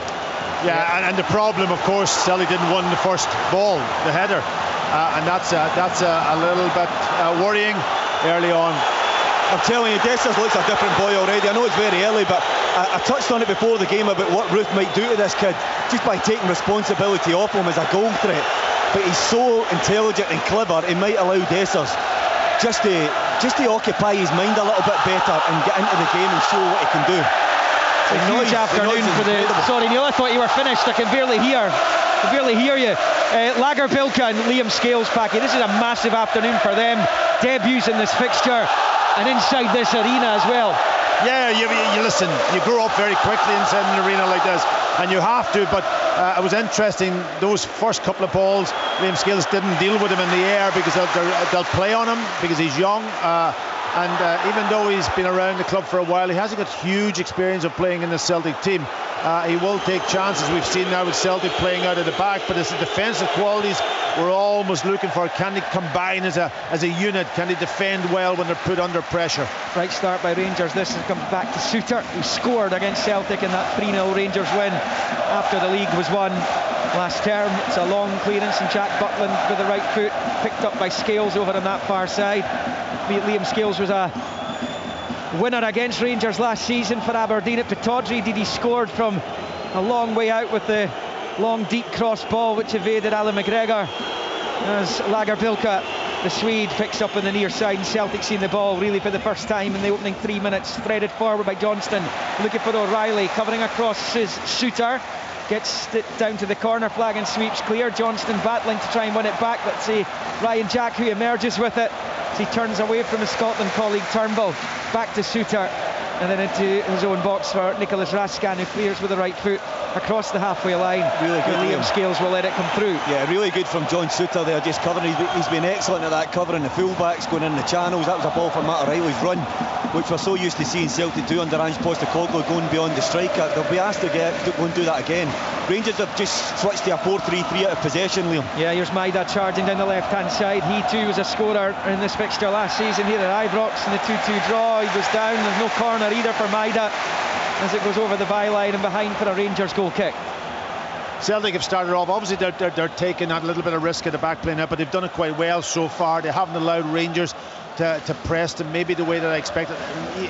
Yeah, and the problem, of course, Celtic didn't win the first ball, the header, and that's a little bit worrying early on. I'm telling you, Dessers looks a different boy already. I know it's very early, but I touched on it before the game about what Ruth might do to this kid just by taking responsibility off him as a goal threat. But he's so intelligent and clever, he might allow Dessers just to occupy his mind a little bit better and get into the game and show what he can do. A huge afternoon for the... Sorry, Neil, I thought you were finished. I can barely hear you. Lagerbilka and Liam Scales, Packy. This is a massive afternoon for them. Debuts in this fixture and inside this arena as well. Yeah, you listen, you grow up very quickly inside an arena like this, and you have to, but it was interesting, those first couple of balls, Liam Scales didn't deal with him in the air because they'll play on him because he's young. And even though he's been around the club for a while, he hasn't got huge experience of playing in the Celtic team. He will take chances. We've seen now with Celtic playing out of the back, but his defensive qualities, we're almost looking for, can they combine as a unit? Can they defend well when they're put under pressure? Right start by Rangers. This has come back to Suter, who scored against Celtic in that 3-0 Rangers win after the league was won last term. It's a long clearance, and Jack Butland with the right foot, picked up by Scales over on that far side. Liam Scales was a winner against Rangers last season for Aberdeen at Pittodrie. He scored from a long way out with the long deep cross ball which evaded Alan McGregor, as Lagerbilka, the Swede, picks up on the near side, and Celtic seen the ball really for the first time in the opening 3 minutes. Threaded forward by Johnston, looking for O'Reilly, covering across his Suter, gets it down to the corner flag and sweeps clear. Johnston battling to try and win it back, but see Ryan Jack, who emerges with it as he turns away from his Scotland colleague Turnbull. Back to Suter, and then into his own box for Nicholas Raskan, who clears with the right foot across the halfway line. Really good. Liam Scales will let it come through. Yeah, really good from John Suter there, just covering. He's been excellent at that, covering the fullbacks, going in the channels. That was a ball for Matt O'Reilly's run, which we're so used to seeing Celtic do under Ange Postecoglou, going beyond the striker. They'll be asked to go and do that again. Rangers have just switched to a 4-3-3 out of possession, Liam. Yeah, here's Maida charging down the left-hand side. He too was a scorer in this fixture last season here at Ibrox in the 2-2 draw. He goes down. There's no corner either for Maida as it goes over the byline and behind for a Rangers goal kick. Celtic have started off, obviously they're taking that little bit of risk at the back play now, but they've done it quite well so far. They haven't allowed Rangers to press them maybe the way that I expected,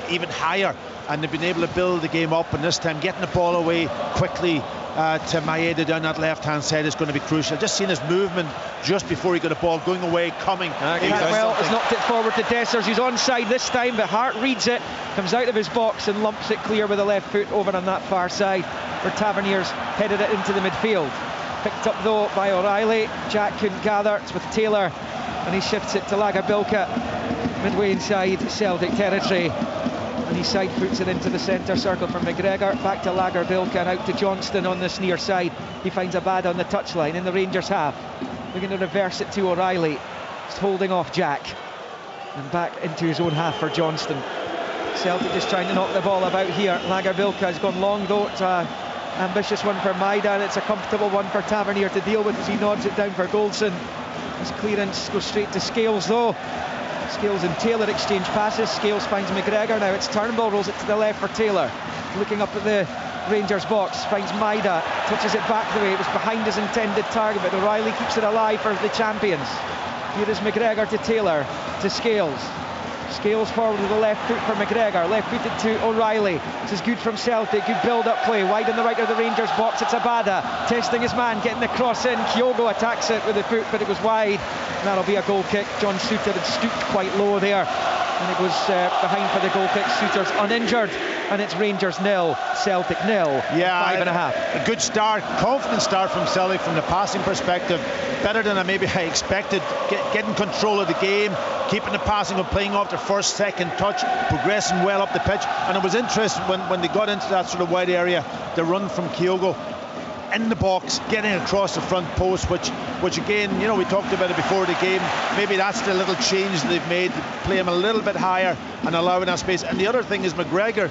even higher, and they've been able to build the game up, and this time getting the ball away quickly to Maeda down that left hand side is going to be crucial. Just seeing his movement just before he got a ball going away, coming. Well, has knocked it forward to Dessers, who's onside this time, but Hart reads it, comes out of his box and lumps it clear with the left foot over on that far side, where Taverniers headed it into the midfield. Picked up though by O'Reilly. Jack couldn't gather. It's with Taylor, and he shifts it to Lagerbilka midway inside Celtic territory, and he side foots it into the centre circle for McGregor. Back to Lagerbilka and out to Johnston on this near side. He finds a bad on the touchline in the Rangers half, looking to reverse it to O'Reilly, just holding off Jack, and back into his own half for Johnston. Celtic just trying to knock the ball about here. Lagerbilka has gone long though. It's a Ambitious one for Maida, and it's a comfortable one for Tavernier to deal with as he nods it down for Goldson. His clearance goes straight to Scales though. Scales and Taylor exchange passes. Scales finds McGregor. Now it's Turnbull, rolls it to the left for Taylor. Looking up at the Rangers box, finds Maida, touches it back the way. It was behind his intended target, but O'Reilly keeps it alive for the champions. Here is McGregor to Taylor, to Scales. Scales forward with the left foot for McGregor, left footed to O'Reilly. This is good from Celtic, good build-up play, wide on the right of the Rangers box. It's Abada testing his man, getting the cross in. Kyogo attacks it with the foot, but it was wide, and that'll be a goal kick. John Souttar had stooped quite low there, and it was behind for the goal kick. Souttar's uninjured, and it's Rangers 0, Celtic 0. Yeah, 5.5. A good start, confident start from Celtic from the passing perspective. Better than I expected. Getting control of the game, keeping the passing up, playing off their first, second touch, progressing well up the pitch. And it was interesting when they got into that sort of wide area, the run from Kyogo in the box, getting across the front post, which again, you know, we talked about it before the game. Maybe that's the little change they've made, play him a little bit higher and allowing that space. And the other thing is McGregor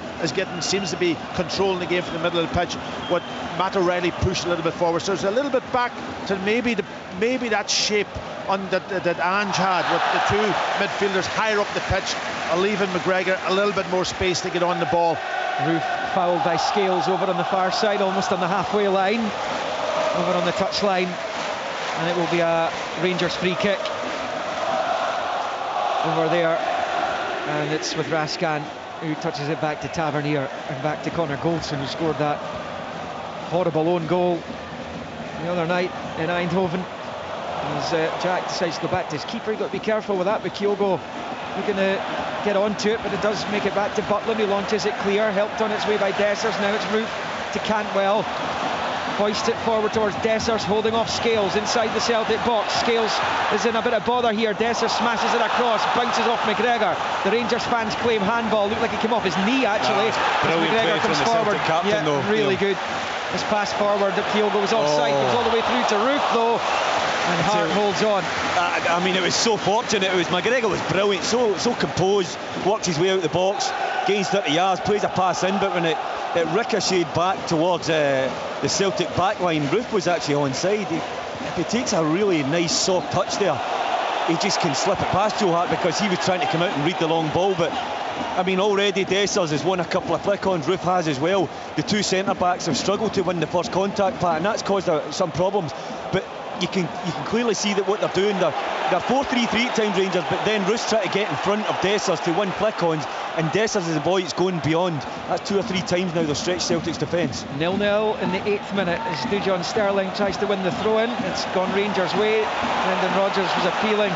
seems to be controlling the game from the middle of the pitch. What Matt O'Reilly pushed a little bit forward, so it's a little bit back to maybe that shape on that Ange had with the two midfielders higher up the pitch, leaving McGregor a little bit more space to get on the ball. Roof fouled by Scales over on the far side, almost on the halfway line, over on the touchline, and it will be a Rangers free kick over there, and it's with Raskan, who touches it back to Tavernier and back to Connor Goldson, who scored that horrible own goal the other night in Eindhoven. As Jack decides to go back to his keeper, you've got to be careful with that, but Kyogo looking to get onto it, but it does make it back to Butland, who launches it clear, helped on its way by Dessers. Now it's Roof to Cantwell, hoist it forward towards Dessers, holding off Scales inside the Celtic box. Scales is in a bit of bother here. Dessers smashes it across, bounces off McGregor. The Rangers fans claim handball, looked like it came off his knee actually. McGregor comes forward, captain, though, really good. This pass forward that Kyogo was offside, goes all the way through to Roof though, and Hart holds on. I mean, it was so fortunate. It was McGregor was brilliant, so composed, worked his way out the box, gains 30 yards, plays a pass in, but when it ricocheted back towards the Celtic backline, Roof was actually onside. If he takes a really nice soft touch there, he just can slip it past Joe Hart, because he was trying to come out and read the long ball. But I mean, already Dessers has won a couple of flick-ons, Roof has as well. The two centre-backs have struggled to win the first contact part, and that's caused some problems. But you can clearly see that what they're doing, they're 4-3-3 at times, Rangers, but then Roos try to get in front of Dessers to win flick-ons, and Dessers is the boy that's going beyond. That's 2 or 3 times now they've stretched Celtic's defence. 0-0 in the 8th minute as Dujon Sterling tries to win the throw-in. It's gone Rangers' way. Brendan Rodgers was appealing.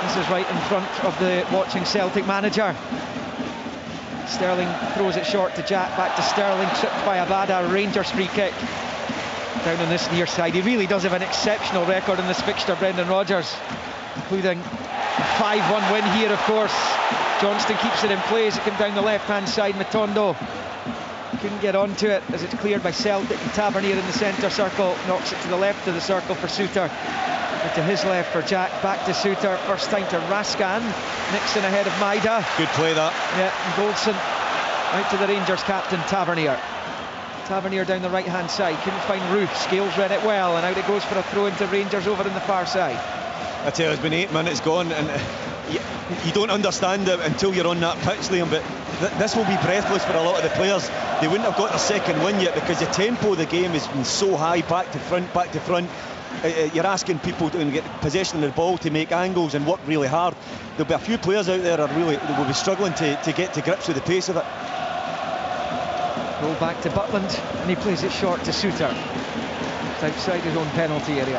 This is right in front of the watching Celtic manager. Sterling throws it short to Jack, back to Sterling, tripped by Abada. Rangers free kick down on this near side. He really does have an exceptional record in this fixture, Brendan Rodgers, including a 5-1 win here, of course. Johnston keeps it in play as it came down the left-hand side. Matondo couldn't get onto it as it's cleared by Celtic. Tavernier in the centre circle knocks it to the left of the circle for Souttar, and to his left for Jack, back to Souttar, first time to Raskan, Nixon ahead of Maida. Good play that. Yeah, and Goldson out to the Rangers captain Tavernier. Tavernier down the right hand side, couldn't find Roof. Scales read it well, and out it goes for a throw into Rangers over on the far side. I tell you, it's been 8 minutes gone, and you don't understand it until you're on that pitch, Liam, but this will be breathless for a lot of the players. They wouldn't have got their second win yet, because the tempo of the game has been so high, back to front. You're asking people to get possession of the ball, to make angles and work really hard. There'll be a few players out there that will be struggling to get to grips with the pace of it. Roll back to Butland, and he plays it short to Souttar. It's outside his own penalty area.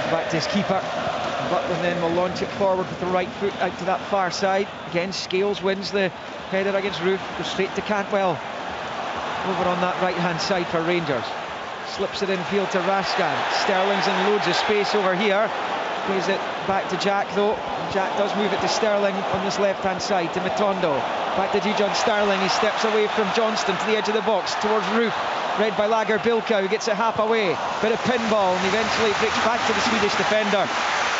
Back to his keeper. Butland then will launch it forward with the right foot out to that far side. Again, Scales wins the header against Roof, goes straight to Cantwell. Over on that right hand side for Rangers. Slips it infield to Raskan. Sterling's in loads of space over here. Plays it back to Jack though. Jack does move it to Sterling on this left hand side to Matondo. Back to Dujon Sterling. He steps away from Johnston to the edge of the box towards Roof. Read by Lager Bilka, who gets it half away. Bit of pinball, and eventually it breaks back to the Swedish defender,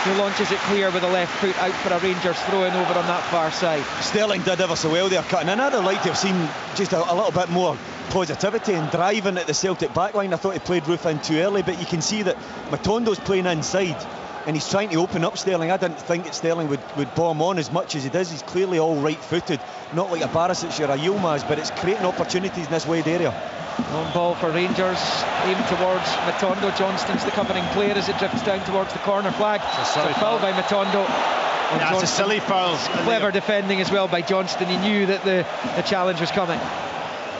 who launches it clear with the left foot out for a Rangers throw-in over on that far side. Sterling did ever so well there, cutting in. I'd have liked to have seen just a little bit more positivity and driving at the Celtic backline. I thought he played Roofe in too early, but you can see that Matondo's playing inside and he's trying to open up Sterling. I didn't think that Sterling would bomb on as much as he does. He's clearly all right-footed, not like a Barisic or a Yilmaz, but it's creating opportunities in this wide area. Long ball for Rangers, aimed towards Matondo. Johnston's the covering player as it drifts down towards the corner flag. It's a foul by Matondo. Yeah, it's a silly foul. Clever defending as well by Johnston. He knew that the challenge was coming.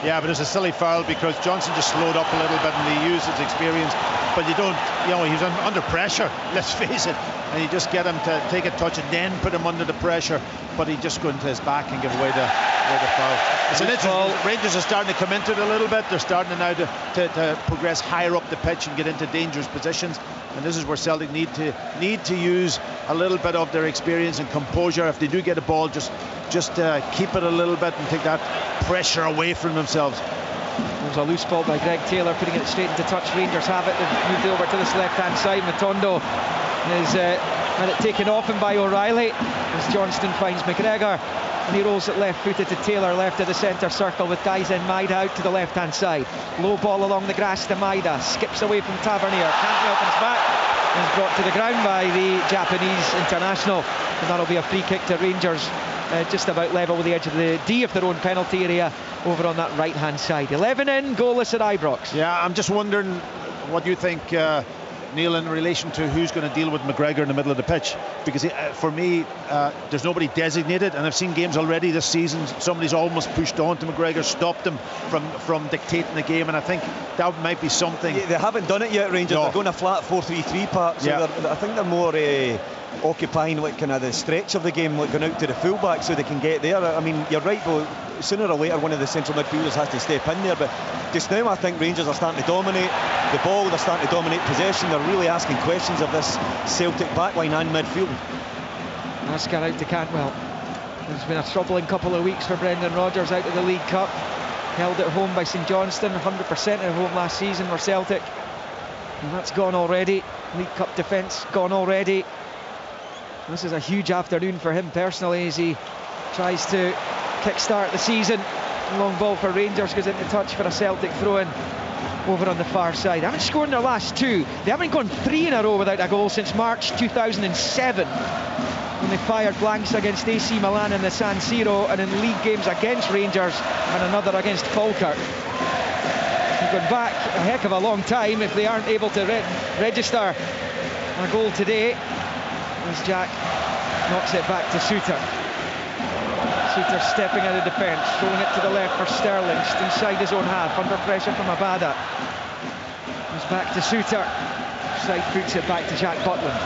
Yeah, but it's a silly foul because Johnson just slowed up a little bit and he used his experience. But you don't, he was under pressure, let's face it. And you just get him to take a touch and then put him under the pressure. But he just go into his back and give away the foul. It's an interesting. Rangers are starting to come into it a little bit. They're starting now to progress higher up the pitch and get into dangerous positions. And this is where Celtic need to use a little bit of their experience and composure. If they do get a ball, just keep it a little bit and take that pressure away from themselves. There's a loose ball by Greg Taylor, putting it straight into touch. Rangers have it. They've moved over to this left-hand side. Matondo is had it taken off him by O'Reilly as Johnston finds McGregor, and he rolls it left-footed to Taylor, left of the centre circle with guys in. Maida out to the left-hand side. Low ball along the grass to Maida. Skips away from Tavernier. Cantwell comes back and is brought to the ground by the Japanese international, and that'll be a free kick to Rangers. Just about level with the edge of the D of their own penalty area over on that right hand side. 11 in, goalless at Ibrox. Yeah, I'm just wondering what you think, Neil, in relation to who's going to deal with McGregor in the middle of the pitch, because for me there's nobody designated, and I've seen games already this season somebody's almost pushed on to McGregor, stopped him from dictating the game, and I think that might be something. They haven't done it yet, Rangers. No. They're going a flat 4-3-3 part, so yeah. I think they're more occupying like kind of the stretch of the game, like going out to the fullback so they can get there. I mean, you're right though, sooner or later one of the central midfielders has to step in there, but just now I think Rangers are starting to dominate the ball, they're starting to dominate possession, they're really asking questions of this Celtic backline and midfield. Oscar out to Cantwell. It's been a troubling couple of weeks for Brendan Rodgers out of the League Cup, held at home by St Johnstone, 100% at home last season for Celtic, and that's gone already. League Cup defence gone already. This is a huge afternoon for him personally as he tries to kick-start the season. Long ball for Rangers, goes into touch for a Celtic throw-in over on the far side. They haven't scored in their last two. They haven't gone 3 in a row without a goal since March 2007 when they fired blanks against AC Milan in the San Siro, and in league games against Rangers and another against Falkirk. They've gone back a heck of a long time if they aren't able to register a goal today. As Jack knocks it back to Suter. Suter stepping out of defence, throwing it to the left for Sterling, just inside his own half, under pressure from Abada. Goes back to Suter, side foots it back to Jack Butland.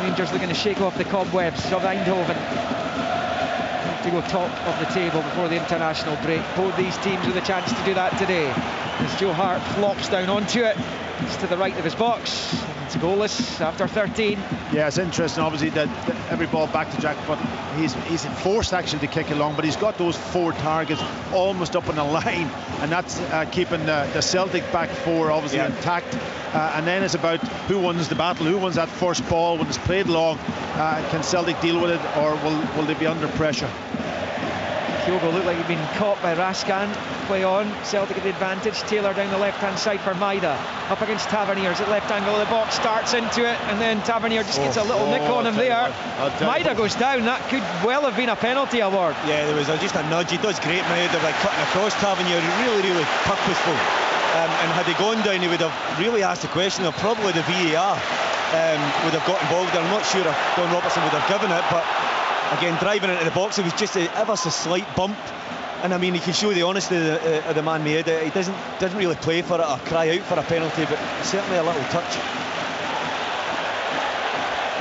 Rangers looking to shake off the cobwebs of Eindhoven. To go top of the table before the international break. Both these teams with a chance to do that today. As Joe Hart flops down onto it, it's to the right of his box. It's goalless after 13. Yeah, it's interesting obviously that every ball back to Jack, but he's forced actually to kick along, but he's got those 4 targets almost up on the line, and that's keeping the Celtic back 4 obviously intact, and then it's about who wins the battle, who wins that first ball when it's played long. Can Celtic deal with it, or will they be under pressure? Kyogo looked like he'd been caught by Raskan. Play on, Celtic at the advantage. Taylor down the left-hand side for Maida. Up against Tavernier at left angle of the box, starts into it, and then Tavernier just gets a little nick on him there. Maida goes down. That could well have been a penalty award. Yeah, there was just a nudge. He does great, Maida, like cutting across Tavernier. Really purposeful. And had he gone down, he would have really asked the question of probably the VAR would have got involved. I'm not sure if Don Robertson would have given it, but again, driving into the box, it was just ever so slight bump, and I mean, you can show the honesty of the man made it. He doesn't really play for it or cry out for a penalty, but certainly a little touch.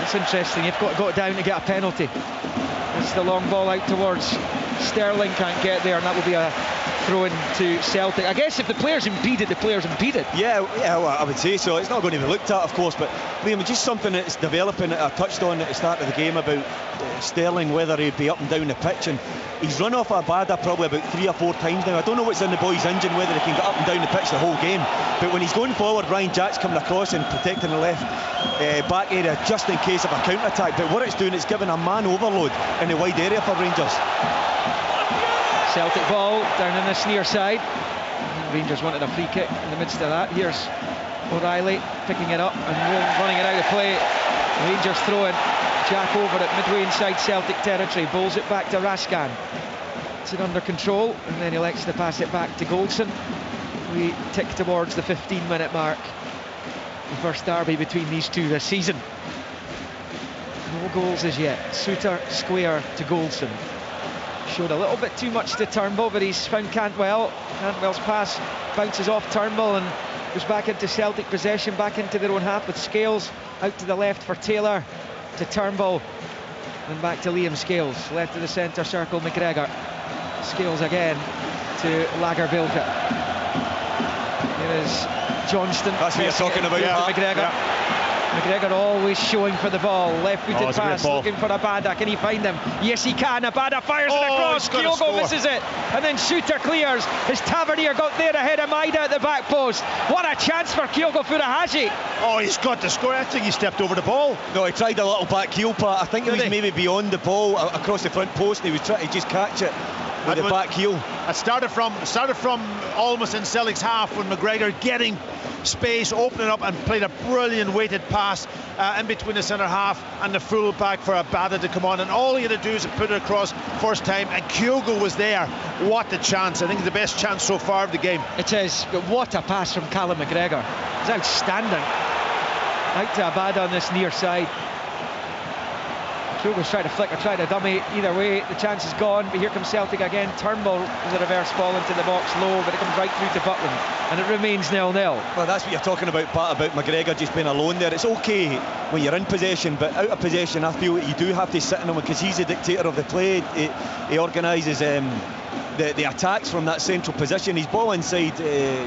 It's interesting, you've got down to get a penalty. It's the long ball out towards Sterling, can't get there, and that will be a throw-in to Celtic. I guess if the player's impeded, the player's impeded. Yeah, well, I would say so. It's not going to be looked at, of course, but Liam, just something that's developing that I touched on at the start of the game about Sterling, whether he'd be up and down the pitch, and he's run off Abada probably about 3 or 4 times now. I don't know what's in the boy's engine, whether he can get up and down the pitch the whole game, but when he's going forward, Ryan Jack's coming across and protecting the left back area just in case of a counter-attack, but what it's doing, it's giving a man overload in the wide area for Rangers. Celtic ball down on this near side. Rangers wanted a free kick in the midst of that. Here's O'Reilly picking it up and running it out of play. Rangers throwing. Jack over it midway inside Celtic territory. Bowls it back to Raskan. It's it under control, and then he elects to pass it back to Goldson. We tick towards the 15-minute mark. The first derby between these two this season. No goals as yet. Suter square to Goldson. Showed a little bit too much to Turnbull, but he's found Cantwell. Cantwell's pass bounces off Turnbull and goes back into Celtic possession, back into their own half with Scales out to the left for Taylor, to Turnbull, and back to Liam Scales, left of the centre circle, McGregor. Scales again to Lagerbilke. Here is Johnston. That's what you're talking about, McGregor. Yeah. McGregor always showing for the ball. Left-footed pass, looking for Abada. Can he find him? Yes, he can. Abada fires it across. Kyogo misses it. And then Suter clears. As Tavernier got there ahead of Maida at the back post. What a chance for Kyogo Furuhashi. Oh, he's got to score. I think he stepped over the ball. No, he tried a little back heel part. I think he was maybe beyond the ball across the front post. He was trying to just catch it with the back heel. It started from almost in Celtic's half when McGregor getting space, opening up and played a brilliant weighted pass in between the centre half and the full back for Abada to come on, and all he had to do is put it across first time, and Kyogo was there. What a chance. I think the best chance so far of the game. It is, but what a pass from Callum McGregor. It's outstanding. Out to Abada on this near side. Kyogo's trying to flick or try to dummy. Either way, the chance is gone, but here comes Celtic again. Turnbull with a reverse ball into the box low, but it comes right through to Butland, and it remains 0-0. Well, that's what you're talking about, Pat, about McGregor just being alone there. It's okay when you're in possession, but out of possession, I feel you do have to sit in him because he's the dictator of the play. He organises the attacks from that central position. His ball inside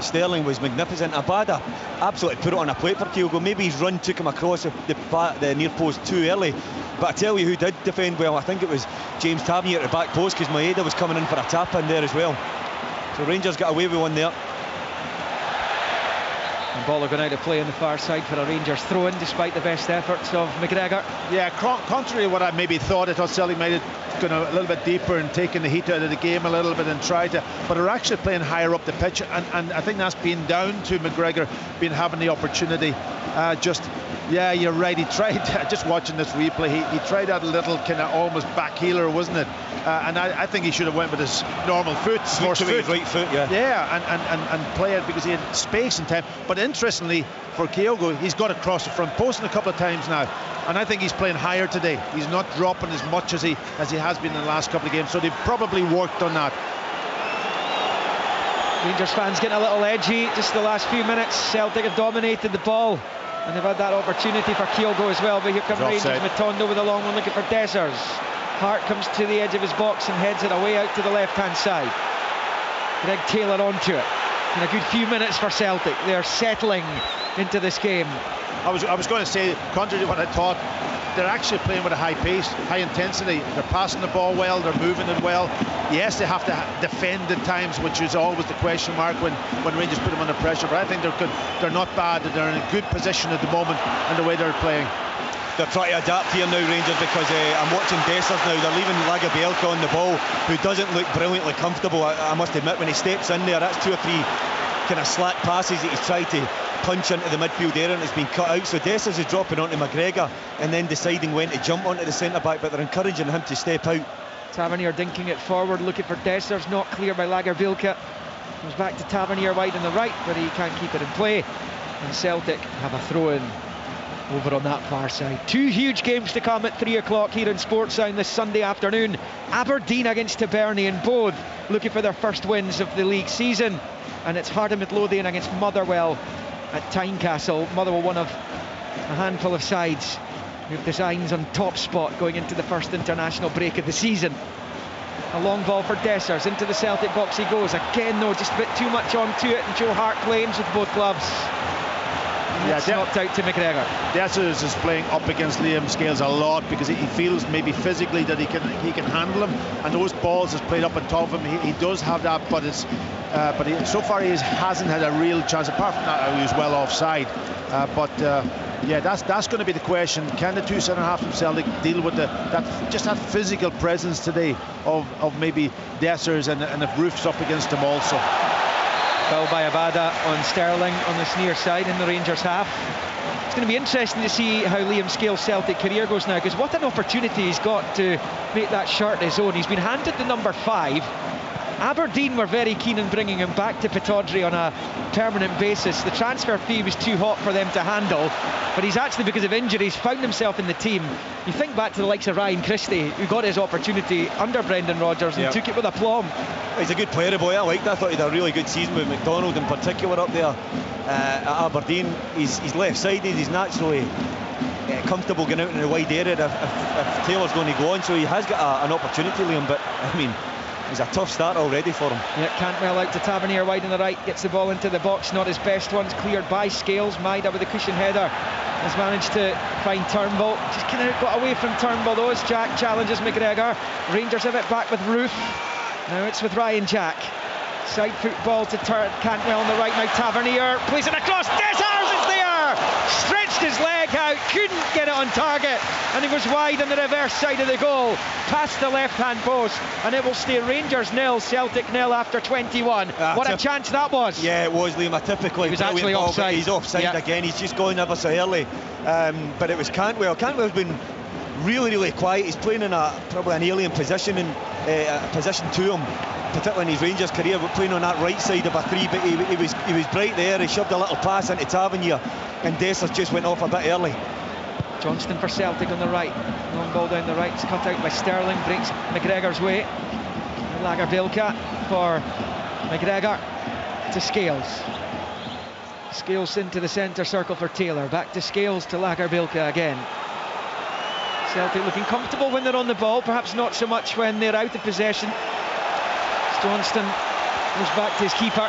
Sterling was magnificent. Abada absolutely put it on a plate for Kyogo. Maybe his run took him across the near post too early. But I tell you who did defend well, I think it was James Tavernier at the back post, because Maeda was coming in for a tap in there as well. So Rangers got away with one there. And ball are going out of play on the far side for a Rangers throw-in, despite the best efforts of McGregor. Yeah, contrary to what I maybe thought, I thought Celtic might have gone a little bit deeper and taken the heat out of the game a little bit and tried to, but they're actually playing higher up the pitch, and I think that's been down to McGregor being having the opportunity. Yeah, you're right. He tried, just watching this replay, he tried that little kind of almost back heeler, wasn't it? And I think he should have went with his normal foot, right foot, yeah. Yeah, and play it because he had space and time. But interestingly, for Kyogo, he's got across the front post a couple of times now, and I think he's playing higher today. He's not dropping as much as he has been in the last couple of games, so they've probably worked on that. Rangers fans getting a little edgy just the last few minutes. Celtic have dominated the ball, and they've had that opportunity for Kyogo as well, but here come Rangers. Matondo with a long one looking for Dessers. Hart comes to the edge of his box and heads it away out to the left-hand side. Greg Taylor onto it. In a good few minutes for Celtic. They're settling into this game. I was going to say, contrary to what I thought, they're actually playing with a high pace, high intensity. They're passing the ball well, they're moving it well. Yes, they have to defend at times, which is always the question mark when Rangers put them under pressure, but I think they're good. They're not bad, they're in a good position at the moment and the way they're playing. They're trying to adapt here now, Rangers, because I'm watching Dessers now. They're leaving Lagerbielke on the ball, who doesn't look brilliantly comfortable. I must admit, when he steps in there, that's 2 or 3 kind of slack passes that he's tried to punch into the midfield area, and it's been cut out. So Dessers is dropping onto McGregor and then deciding when to jump onto the centre-back, but they're encouraging him to step out. Tavernier dinking it forward, looking for Dessers, not clear by Lagerbielke. Comes back to Tavernier wide on the right, but he can't keep it in play. And Celtic have a throw-in over on that far side. 2 huge games to come at 3 o'clock here in Sportsound this Sunday afternoon. Aberdeen against Hibernian, both looking for their first wins of the league season. And it's Harden Midlothian against Motherwell at Tynecastle. Motherwell, one of a handful of sides with designs on top spot going into the first international break of the season. A long ball for Dessers, into the Celtic box he goes. Again though, just a bit too much onto it, and Joe Hart claims with both gloves. It's knocked out to McGregor. Dessers is playing up against Liam Scales a lot because he feels maybe physically that he can handle him, and those balls is played up on top of him. He does have that, but so far he hasn't had a real chance. Apart from that, he was well offside. Yeah, that's going to be the question. Can the 2 centre halves from Celtic deal with that physical presence today of maybe Dessers, and if Roof's up against him also? Foul by Abada on Sterling on this near side in the Rangers half. It's going to be interesting to see how Liam Scales' Celtic career goes now, because what an opportunity he's got to make that shirt his own. He's been handed the number 5. Aberdeen were very keen on bringing him back to Pittodrie on a permanent basis. The transfer fee was too hot for them to handle, but he's actually, because of injuries, found himself in the team. You think back to the likes of Ryan Christie, who got his opportunity under Brendan Rodgers and took it with aplomb. He's a good player, boy. I liked. I thought he had a really good season with McDonald in particular up there at Aberdeen. He's left-sided. He's naturally comfortable going out in the wide area if Taylor's going to go on. So he has got an opportunity, Liam. But I mean, it's a tough start already for him. Yeah, Cantwell out to Tavernier wide on the right, gets the ball into the box, not his best ones, cleared by Scales. Maida with the cushion header has managed to find Turnbull. Just kind of got away from Turnbull though as Jack challenges McGregor. Rangers have it back with Roof. Now it's with Ryan Jack. Side foot ball to Cantwell on the right. Now Tavernier plays it across. Dessers is there! Stretched his leg out, couldn't get it on target, and he was wide on the reverse side of the goal, past the left-hand post, and it will stay Rangers 0, Celtic 0 after 21. What a chance that was! Yeah, it was, Liam. Typically, he was actually offside. He's offside again. He's just going ever so early. But it was Cantwell. Cantwell's been really quiet. He's playing in probably an alien position, and a position to him, particularly in his Rangers career, but playing on that right side of a 3. But he was bright there. He shoved a little pass into Tavernier, and Dessers just went off a bit early. Johnston for Celtic on the right. Long ball down the right. It's cut out by Sterling. Breaks McGregor's way. Lagerbilka for McGregor to Scales. Scales into the centre circle for Taylor. Back to Scales to Lagerbilka again. Celtic looking comfortable when they're on the ball, perhaps not so much when they're out of possession. Johnston goes back to his keeper.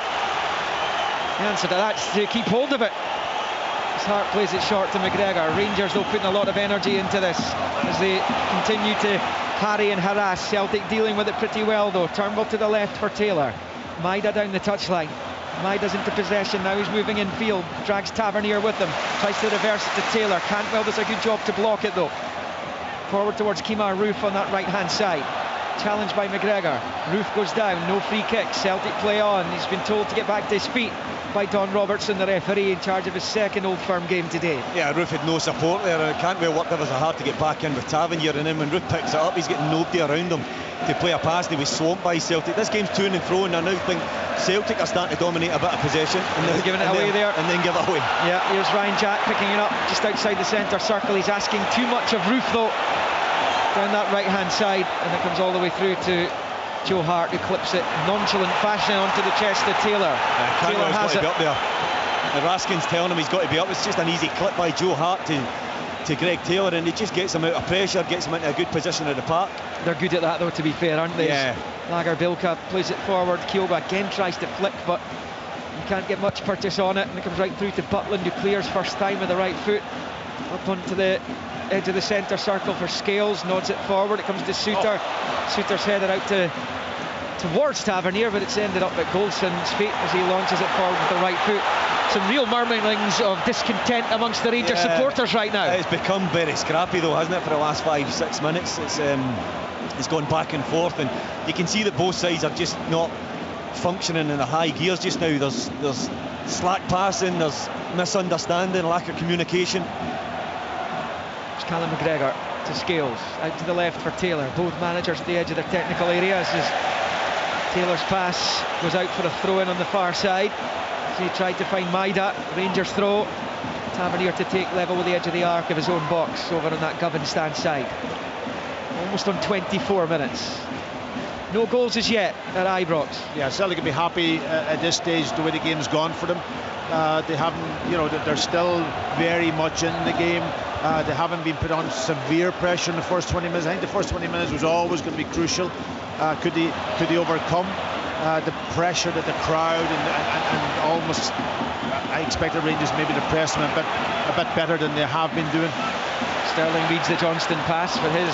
The answer to that is to keep hold of it. His Hart plays it short to McGregor. Rangers though putting a lot of energy into this as they continue to harry and harass. Celtic dealing with it pretty well though. Turnbull to the left for Taylor. Maida down the touchline. Maida's into possession now, he's moving in field, drags Tavernier with him, tries to reverse it to Taylor. Cantwell does a good job to block it though. Forward towards Kemar Roof on that right hand side. Challenged by McGregor. Roof goes down, no free kick. Celtic play on. He's been told to get back to his feet by Don Robertson, the referee, in charge of his second Old Firm game today. Yeah, Roof had no support there, and Cantwell worked ever so hard to get back in with Tavernier, and then when Roof picks it up, he's getting nobody around him to play a pass, and he was swamped by Celtic. This game's to and fro, and I now think Celtic are starting to dominate a bit of possession, and they're giving it away there, and then give it away. Yeah, here's Ryan Jack picking it up just outside the centre circle. He's asking too much of Roof though, down that right hand side, and it comes all the way through to Joe Hart, who clips it nonchalant fashion onto the chest of Taylor. Taylor has it. Be up there. And Raskin's telling him he's got to be up. It's just an easy clip by Joe Hart to Greg Taylor, and he just gets him out of pressure, gets him into a good position at the park. They're good at that though, to be fair, aren't they? Yeah. Lagerbilka plays it forward. Kyogo again tries to flick, but you can't get much purchase on it, and it comes right through to Butland, who clears first time with the right foot up onto the edge of the centre circle for Scales, nods it forward. It comes to Suter. Suter's headed out towards Tavernier, but it's ended up at Goldson's feet as he launches it forward with the right foot. Some real murmurings of discontent amongst the Rangers supporters right now. It's become very scrappy though, hasn't it, for the last 5-6 minutes? It's gone back and forth, and you can see that both sides are just not functioning in the high gears just now. There's slack passing, there's misunderstanding, lack of communication. It's Callum McGregor to Scales, out to the left for Taylor. Both managers at the edge of their technical areas as Taylor's pass goes out for a throw-in on the far side. So he tried to find Maida. Rangers throw. Tavernier to take level with the edge of the arc of his own box over on that Govan stand side. Almost on 24 minutes. No goals as yet at Ibrox. Yeah, Celtic can be happy at this stage the way the game's gone for them. They haven't, they're still very much in the game. They haven't been put on severe pressure in the first 20 minutes. I think the first 20 minutes was always going to be crucial. Could they overcome the pressure that the crowd and almost I expected Rangers maybe to press them a bit better than they have been doing. Sterling reads the Johnston pass, but his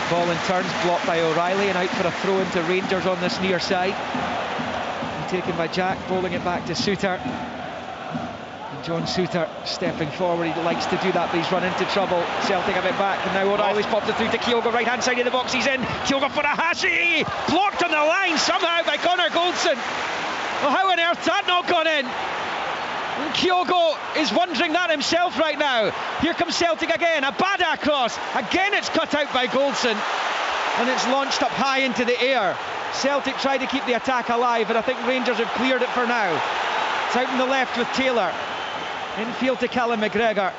ball in turns blocked by O'Reilly and out for a throw into Rangers on this near side. And taken by Jack, bowling it back to Suter. And John Suter stepping forward, he likes to do that, but he's run into trouble. Celtic have it back, and now O'Reilly's popped it through to Kyogo, right hand side of the box, he's in. Kyogo for a Hashi, blocked on the line somehow by Connor Goldson. Well, how on earth's that not gone in? And Kyogo is wondering that himself right now. Here comes Celtic again, a bad cross. Again it's cut out by Goldson, and it's launched up high into the air. Celtic tried to keep the attack alive, and I think Rangers have cleared it for now. It's out on the left with Taylor. Infield to Callum McGregor.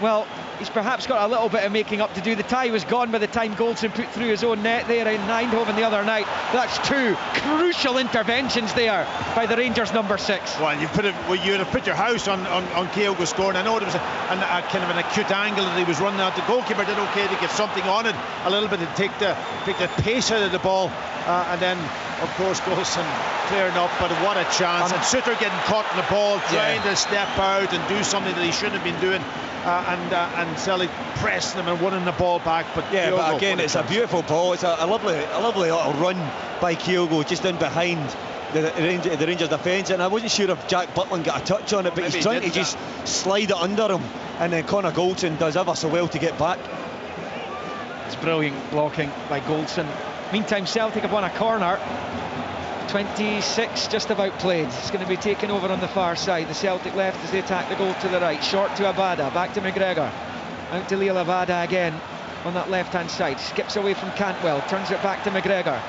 Well, he's perhaps got a little bit of making up to do. The tie was gone by the time Goldson put through his own net there in Eindhoven the other night. That's two crucial interventions there by the Rangers number 6. Well, you'd have put your house on Kyogo scoring. I know there was a kind of an acute angle that he was running out. The goalkeeper did okay to get something on it a little bit to take the pace out of the ball, and then of course Goldson clearing up. But what a chance! And Suter getting caught in the ball, trying to step out and do something that he shouldn't have been doing. And Celtic pressing him and winning the ball back. But Kyogo, but again, it's a beautiful ball. It's a lovely little run by Kyogo just in behind the Rangers defence. And I wasn't sure if Jack Butland got a touch on it, but he's trying to just slide it under him. And then Connor Goldson does ever so well to get back. It's brilliant blocking by Goldson. Meantime, Celtic have won a corner. 26 just about played. It's going to be taken over on the far side. The Celtic left as they attack the goal to the right. Short to Abada, back to McGregor. Out to Leo Abada again on that left hand side. Skips away from Cantwell, turns it back to McGregor.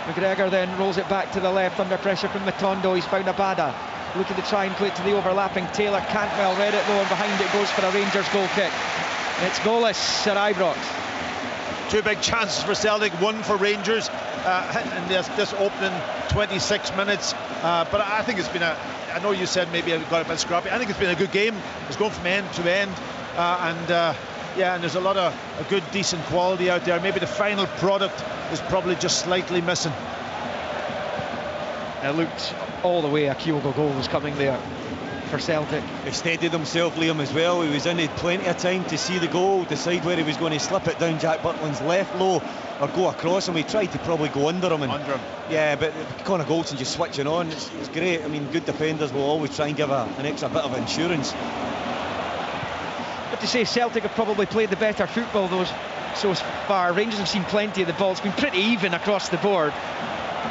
McGregor then rolls it back to the left under pressure from Matondo. He's found Abada, looking to try and play it to the overlapping Taylor. Cantwell read it low, and behind it goes for a Rangers goal kick. It's goalless, Sir Ibrox. Two big chances for Celtic, one for Rangers in this opening 26 minutes. But I think it's been I know you said maybe it got a bit scrappy. I think it's been a good game. It's going from end to end. And there's a lot of a good, decent quality out there. Maybe the final product is probably just slightly missing. It looked all the way a Kyogo goal was coming there for Celtic. He steadied himself, Liam, as well. He was in, he had plenty of time to see the goal, decide where he was going to slip it down Jack Butland's left low or go across him. He tried to probably go under him. Yeah, but Connor Goldson just switching on. It's great. I mean, good defenders will always try and give an extra bit of insurance. But to say Celtic have probably played the better football so far. Rangers have seen plenty of the ball. It's been pretty even across the board.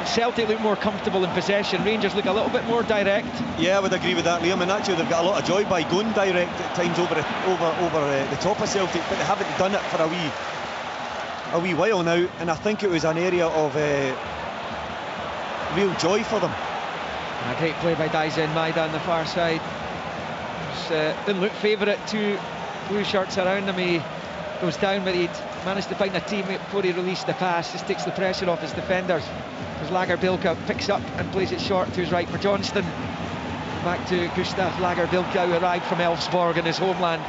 Celtic look more comfortable in possession. Rangers look a little bit more direct. Yeah, I would agree with that, Liam. And actually, they've got a lot of joy by going direct at times over the top of Celtic, but they haven't done it for a wee while now. And I think it was an area of real joy for them. A great play by Daizen Maeda on the far side. Didn't look favourite. Two blue shirts around him. He goes down, but he'd managed to find a teammate before he released the pass. Just takes the pressure off his defenders. As Lagerbilke picks up and plays it short to his right for Johnston. Back to Gustav Lagerbilke, who arrived from Elfsborg in his homeland.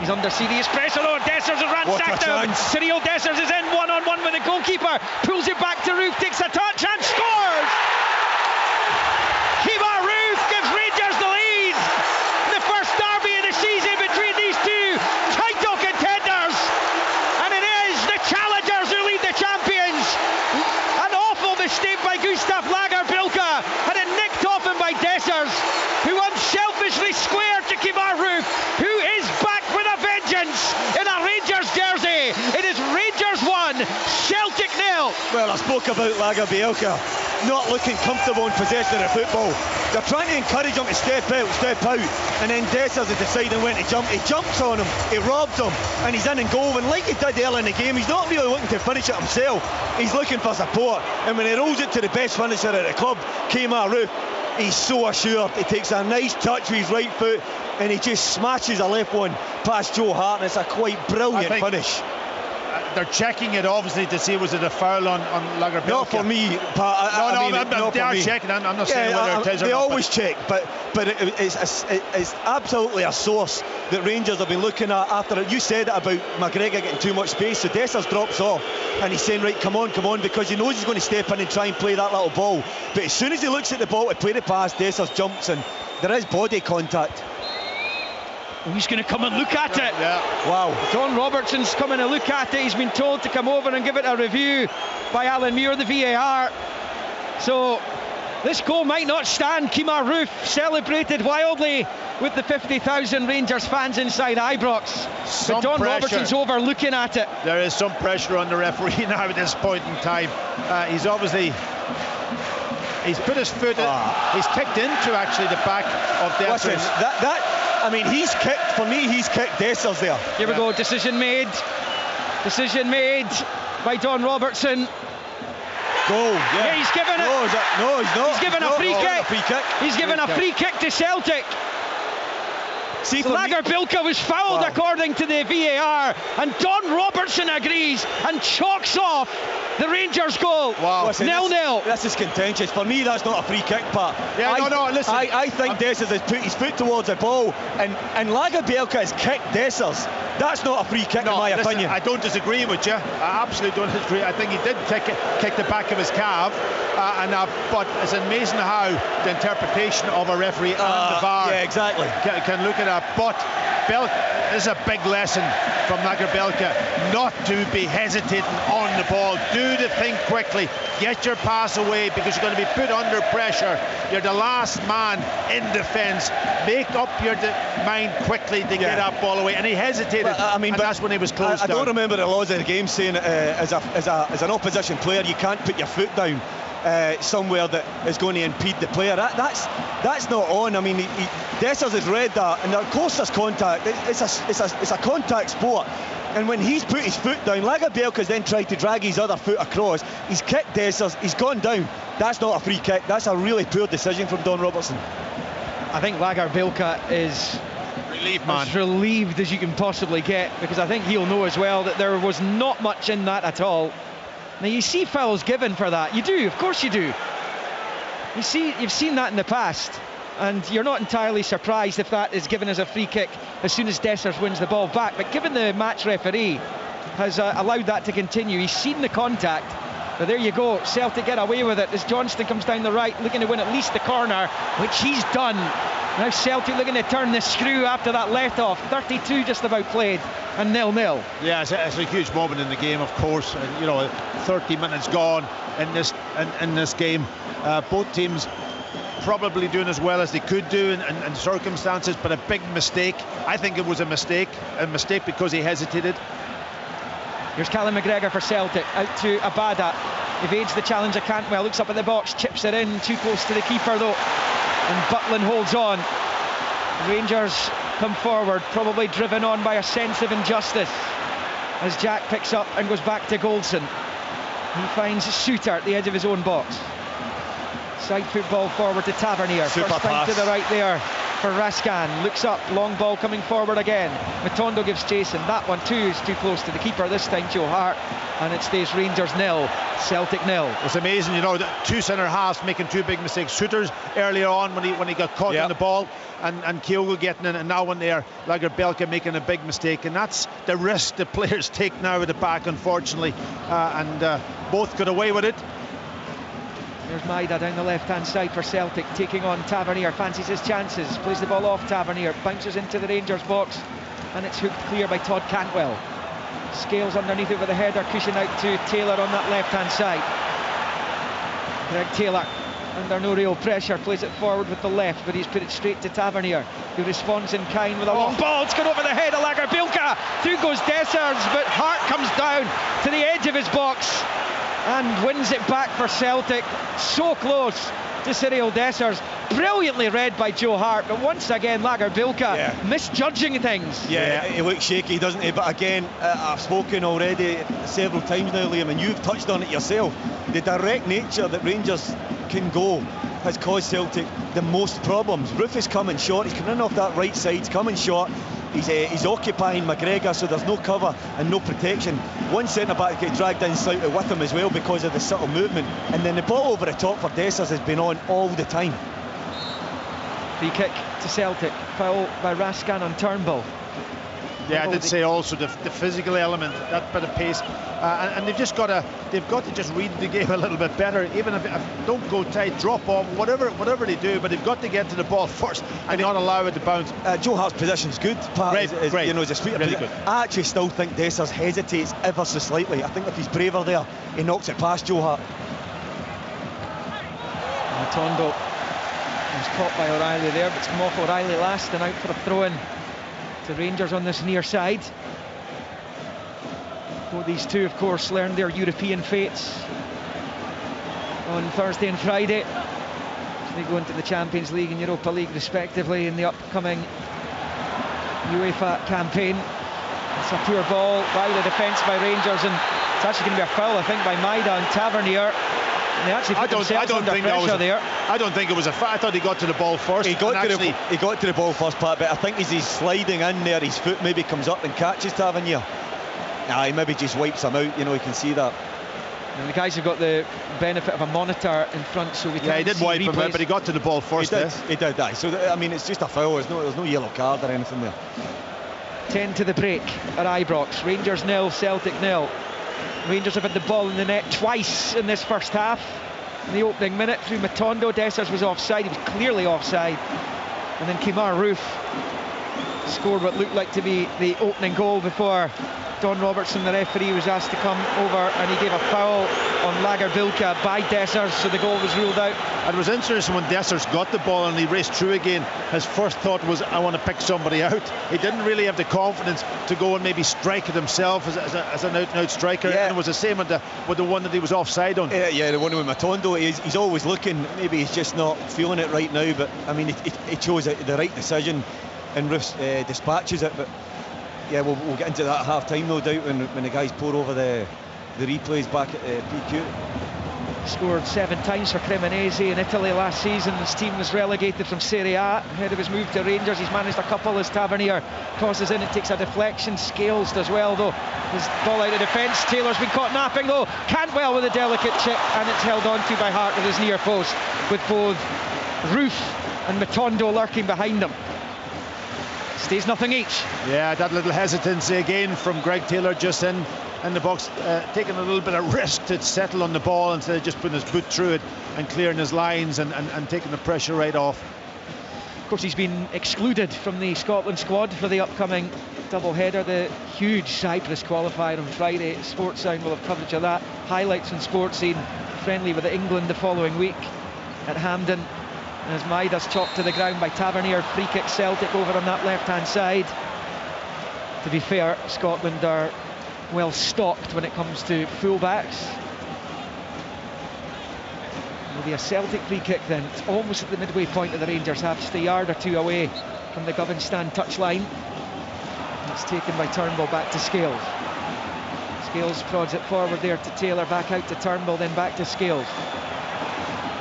He's under serious pressure. Oh, Dessers has ransacked him. Cyril Dessers is in one-on-one with the goalkeeper. Pulls it back to Roof, takes a touch and scores! Kemar Roof gives Rangers the lead. The first derby of the season between these two title contenders. And it is the challengers who lead the champions. An awful mistake by Gustav Lagerbilke. Had it nicked off him by Dessers, who unselfishly squared to Kemar Roof, who is back with a vengeance in a Rangers jersey. It is Rangers 1, Celtic 0. Well, I spoke about Lagerbilke not looking comfortable in possession of the football. They're trying to encourage him to step out, and then Dessers is deciding when to jump. He jumps on him, he robs him, and he's in and goal. And like he did earlier in the game, he's not really looking to finish it himself. He's looking for support, and when he rolls it to the best finisher at the club, Kemar Roof, he's so assured. He takes a nice touch with his right foot, and he just smashes a left one past Joe Hart, and it's a quite brilliant finish. They're checking it obviously to see was it a foul on Lagerbilke. Not for me, but they are checking. I'm not saying whether it is or they not. They always check, but it's absolutely a source that Rangers have been looking at after it. You said it about McGregor getting too much space, so Dessers drops off and he's saying, right, come on, because he knows he's going to step in and try and play that little ball. But as soon as he looks at the ball to play the pass, Dessers jumps and there is body contact. He's going to come and look at it. Yeah. Wow. Don Robertson's coming to look at it. He's been told to come over and give it a review by Alan Muir, the VAR. So This goal might not stand. Kemar Roof celebrated wildly with the 50,000 Rangers fans inside Ibrox. But Don Robertson's over looking at it. There is some pressure on the referee now at this point in time. He's obviously... He's put his foot in, he's kicked into actually the back of Dessers. Listen, I mean, he's kicked Dessers there. Here we go, decision made by Don Robertson. Goal, yeah, he's given it. No, he's not. He's given a free kick. He's given a free kick to Celtic. See, Lagerbilka was fouled according to the VAR, and Don Robertson agrees and chalks off the Rangers goal. Wow. 0-0. This is contentious. For me, that's not a free kick, Pat. Listen. I think Dessers has put his foot towards the ball, and Lagerbilka has kicked Dessers. That's not a free kick in my opinion. I don't disagree with you. I absolutely don't disagree. I think he did kick the back of his calf, but it's amazing how the interpretation of a referee and the VAR can look at that. But this is a big lesson from Lagerbilka not to be hesitating on the ball. Do the thing quickly. Get your pass away because you're going to be put under pressure. You're the last man in defence. Make up your mind quickly to get that ball away. And he hesitated. But that's when he was closed down. I don't remember the laws of the game saying as an opposition player you can't put your foot down somewhere that is going to impede the player. That's not on. I mean, Dessers has read that, and of course there's contact. It's a contact sport. And when he's put his foot down, Lagerbilka's then tried to drag his other foot across. He's kicked Dessers. He's gone down. That's not a free kick. That's a really poor decision from Don Robertson. I think Lagerbilka is as relieved as you can possibly get, because I think he'll know as well that there was not much in that at all. Now you see fouls given for that. You do, of course you do. You've seen that in the past, and you're not entirely surprised if that is given as a free kick as soon as Dessers wins the ball back. But given the match referee has allowed that to continue, he's seen the contact. But there you go, Celtic get away with it as Johnston comes down the right, looking to win at least the corner, which he's done. Now Celtic looking to turn the screw after that let off. 32 just about played, and 0-0. Yeah, it's a huge moment in the game, of course. 30 minutes gone in this game. Both teams probably doing as well as they could do in circumstances, but a big mistake. I think it was a mistake because he hesitated. Here's Callum McGregor for Celtic, out to Abada, evades the challenge of Cantwell, looks up at the box, chips it in, too close to the keeper though, and Butland holds on. Rangers come forward, probably driven on by a sense of injustice, as Jack picks up and goes back to Goldson. He finds Suter at the edge of his own box. Side football forward to Tavernier. Super First time pass. to the right there for Raskan. Looks up, long ball coming forward again. Matondo gives chase, and that one too is too close to the keeper. This time Joe Hart, and it stays Rangers 0, Celtic 0. It's amazing, the two centre halves making two big mistakes. Suter's earlier on when he got caught in the ball, and Kyogo getting in, and now when they're Lagerbilka making a big mistake, and that's the risk the players take now at the back, unfortunately, and both got away with it. There's Maida down the left-hand side for Celtic, taking on Tavernier, fancies his chances, plays the ball off Tavernier, bounces into the Rangers box, and it's hooked clear by Todd Cantwell. Scales underneath it with a header cushion out to Taylor on that left-hand side. Greg Taylor, under no real pressure, plays it forward with the left, but he's put it straight to Tavernier, who responds in kind with a long ball. It's gone over the head of Lagerbilka. Through goes Dessers, but Hart comes down to the edge of his box and wins it back for Celtic. So close to Cyril Dessers. Brilliantly read by Joe Hart, but once again Lagerbilka misjudging things. Yeah, he looks shaky, doesn't he? But again, I've spoken already several times now, Liam, and you've touched on it yourself. The direct nature that Rangers can go has caused Celtic the most problems. Roof is coming short, he's coming in off that right side, he's coming short. He's occupying McGregor, so there's no cover and no protection. One centre-back gets dragged in slightly with him as well because of the subtle movement, and then the ball over the top for Dessers has been on all the time. Free kick to Celtic, foul by Raskan on Turnbull. Yeah, I did say also the physical element, that bit of pace, and they've got to just read the game a little bit better. Even if don't go tight, drop off, whatever they do, but they've got to get to the ball first and not allow it to bounce. Joe Hart's position's good. Great. Is a sweet, really good. I actually still think Dessers hesitates ever so slightly. I think if he's braver there, he knocks it past Joe Hart. Matondo was caught by O'Reilly there, but it's come off O'Reilly last and out for a throw-in to Rangers on this near side. Both these two, of course, learned their European fates on Thursday and Friday. So they go into the Champions League and Europa League respectively in the upcoming UEFA campaign. It's a poor ball by the defence by Rangers, and it's actually going to be a foul, I think, by Maida and Tavernier. And they actually put themselves under pressure there. I don't think it was a foul. I thought he got to the ball first. He got to the ball first, Pat, but I think as he's sliding in there, his foot maybe comes up and catches Tavernier. He maybe just wipes him out, you can see that. And the guys have got the benefit of a monitor in front, so we can see replays. He did wipe him out, but he got to the ball first. He did that. So, it's just a foul. There's no yellow card or anything there. 10 to the break at Ibrox. Rangers 0, Celtic 0. Rangers have had the ball in the net twice in this first half. In the opening minute through Matondo, Dessers was offside. He was clearly offside. And then Kemar Roof scored what looked like to be the opening goal before Don Robertson, the referee, was asked to come over, and he gave a foul on Lagerbilka by Dessers, so the goal was ruled out. And it was interesting when Dessers got the ball and he raced through again. His first thought was, I want to pick somebody out. He didn't really have the confidence to go and maybe strike it himself as an out-and-out striker. And it was the same with the one that he was offside on. Yeah, the one with Matondo. He's always looking. Maybe he's just not feeling it right now, but he chose the right decision and Roofs dispatches it. But yeah, we'll get into that at half-time, no doubt, when the guys pour over the replays back at PQ. Scored 7 times for Cremonese in Italy last season. His team was relegated from Serie A ahead of his move to Rangers. He's managed a couple as Tavernier crosses in. It takes a deflection. Scales does well, though. His ball out of defence. Taylor's been caught napping, though. Cantwell with a delicate chip, and it's held on to by Hart at his near post, with both Roof and Matondo lurking behind him. Stays nothing each. Yeah, that little hesitancy again from Greg Taylor just in the box, taking a little bit of risk to settle on the ball instead of just putting his boot through it and clearing his lines and taking the pressure right off. Of course, he's been excluded from the Scotland squad for the upcoming double-header, the huge Cyprus qualifier on Friday. Sportsound will have coverage of that. Highlights on Sportscene. Friendly with England the following week at Hampden. As Maida's chopped to the ground by Tavernier. Free kick Celtic over on that left-hand side. To be fair, Scotland are well stocked when it comes to full-backs. Will be a Celtic free kick then. It's almost at the midway point of the Rangers half, just a yard or two away from the Govan stand touchline. It's taken by Turnbull, back to Scales. Scales prods it forward there to Taylor, back out to Turnbull, then back to Scales.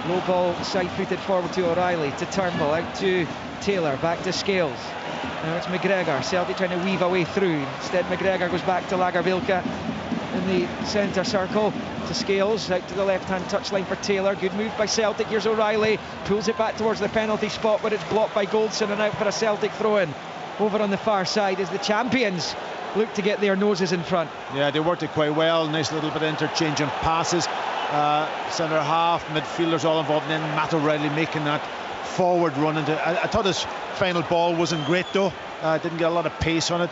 Low ball, side-footed forward to O'Reilly, to Turnbull, out to Taylor, back to Scales. Now it's McGregor. Celtic trying to weave a way through. Instead, McGregor goes back to Lagerbilka in the centre circle. To Scales, out to the left-hand touchline for Taylor. Good move by Celtic. Here's O'Reilly. Pulls it back towards the penalty spot, but it's blocked by Goldson and out for a Celtic throw-in. Over on the far side as the champions look to get their noses in front. Yeah, they worked it quite well. Nice little bit of interchanging passes. Centre half, midfielders all involved, and then Matt O'Reilly making that forward run into. I thought his final ball wasn't great though. Didn't get a lot of pace on it.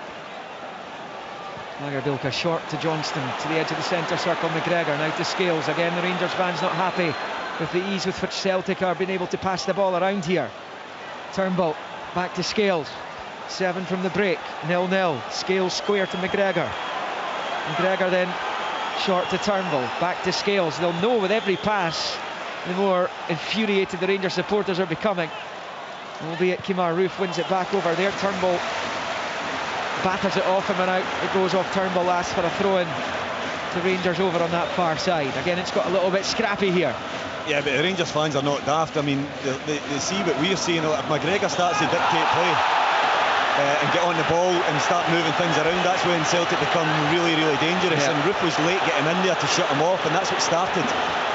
Lagerbilka short to Johnston, to the edge of the centre circle. McGregor now to Scales. Again, the Rangers fans not happy with the ease with which Celtic are being able to pass the ball around here. Turnbull back to Scales. 7 from the break, 0-0. Scales square to McGregor. McGregor then short to Turnbull, back to Scales. They'll know with every pass the more infuriated the Rangers supporters are becoming. Albeit Kemar Roof wins it back over there. Turnbull batters it off him and out. It goes off Turnbull last for a throw-in to Rangers over on that far side. Again, it's got a little bit scrappy here. Yeah, but the Rangers fans are not daft. I mean, they see what we're seeing. If McGregor starts to dictate play and get on the ball and start moving things around, that's when Celtic become really, really dangerous. Yeah. And Roof was late getting in there to shut him off, and that's what started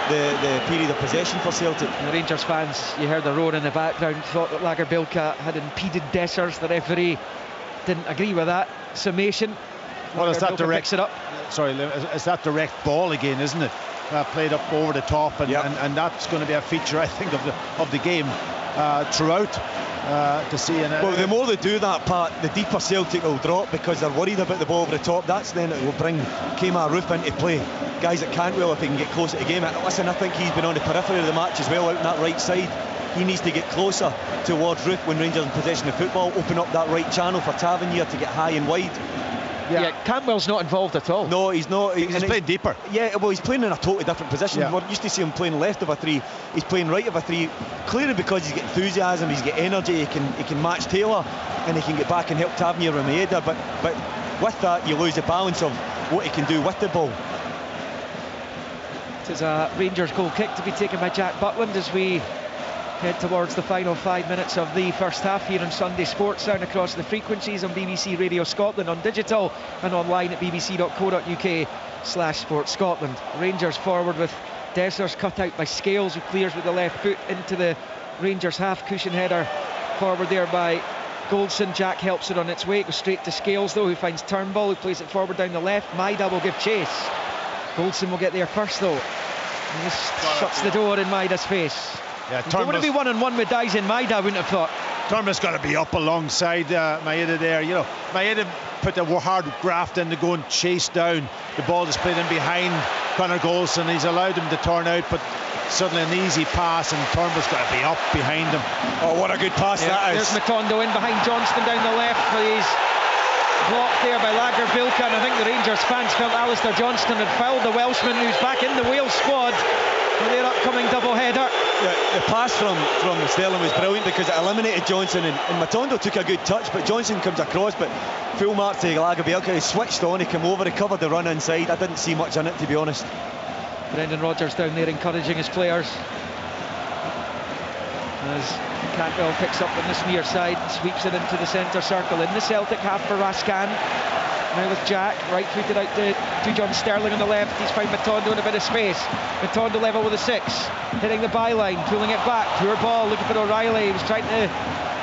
the period of possession for Celtic. And the Rangers fans, you heard the roar in the background, thought that Lagerbilka had impeded Dessers. The referee didn't agree with that summation. Well, it's that direct. Picks it up. Sorry, it's that direct ball again, isn't it? played up over the top, and that's going to be a feature, I think, of the game throughout. To see. Well, the more they do that, Pat, the deeper Celtic will drop because they're worried about the ball over the top. That's then it will bring Kemar Roofe into play. Guys at Cantwell, if he can get closer to the game. Listen, I think he's been on the periphery of the match as well, out on that right side. He needs to get closer towards Roofe when Rangers in possession of football, open up that right channel for Tavernier to get high and wide. Yeah, Cantwell's not involved at all. No, he's not. He's playing deeper. Yeah, well, he's playing in a totally different position. Yeah. We're used to see him playing left of a 3. He's playing right of a 3, clearly because he's got enthusiasm, he's got energy, he can match Taylor, and he can get back and help Tavernier and Maeda. But with that, you lose the balance of what he can do with the ball. It is a Rangers goal kick to be taken by Jack Butland as we head towards the final 5 minutes of the first half here on Sunday Sports Sound across the frequencies on BBC Radio Scotland, on digital and online at bbc.co.uk/Sports Scotland. Rangers forward with Dessers cut out by Scales, who clears with the left foot into the Rangers half. Cushion header forward there by Goldson. Jack helps it on its way. It goes straight to Scales though, who finds Turnbull, who plays it forward down the left. Maeda will give chase. Goldson will get there first though. And this shuts the door in Maeda's face. Yeah, would it be 1-on-1 with Dyson Maeda? I wouldn't have thought. Turnbull's got to be up alongside Maeda there. You know, Maeda put a hard graft in to go and chase down the ball that's played in behind Conor Goldson. He's allowed him to turn out, but suddenly an easy pass, and Turnbull's got to be up behind him. Oh, what a good pass that is. There's Matondo in behind Johnston down the left, but he's blocked there by Lagerbilke, and I think the Rangers fans felt Alistair Johnston had fouled the Welshman, who's back in the Wales squad for their upcoming double-header. The pass from Sterling was brilliant because it eliminated Johnson, and Matondo took a good touch, but Johnson comes across, but full mark to Lagerbilke. He switched on, he came over, he covered the run inside. I didn't see much in it, to be honest. Brendan Rodgers down there encouraging his players as Cantwell picks up on this near side and sweeps it into the centre circle in the Celtic half for Rascan. Now with Jack, right-footed out to John Sterling on the left. He's found Matondo in a bit of space. Matondo level with a 6, hitting the byline, pulling it back. Poor ball, looking for O'Reilly. He was trying to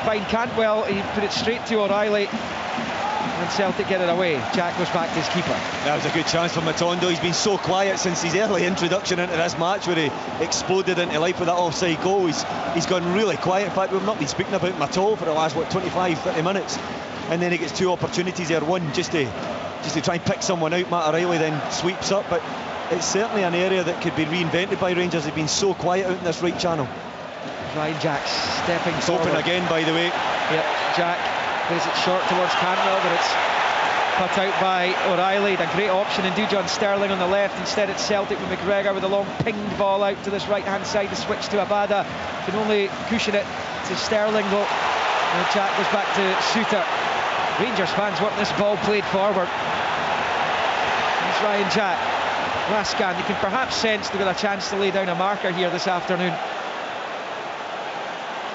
find Cantwell. He put it straight to O'Reilly, and Celtic get it away. Jack goes back to his keeper. That was a good chance for Matondo. He's been so quiet since his early introduction into this match, where he exploded into life with that offside goal. He's gone really quiet. In fact, we've not been speaking about him at all for the last 25-30 minutes. And then he gets 2 opportunities there, one just to try and pick someone out. Matt O'Reilly then sweeps up, but it's certainly an area that could be reinvented by Rangers. They've been so quiet out in this right channel. Ryan Jack stepping forward. Open again, by the way. Yep, Jack plays it short towards Cantwell, but it's cut out by O'Reilly. A great option, and John Sterling on the left. Instead it's Celtic with McGregor with a long pinged ball out to this right hand side. The switch to Abada, can only cushion it to Sterling though, and Jack goes back to Suter. Rangers fans want this ball played forward. It's Ryan Jack. Rascan, you can perhaps sense they've got a chance to lay down a marker here this afternoon.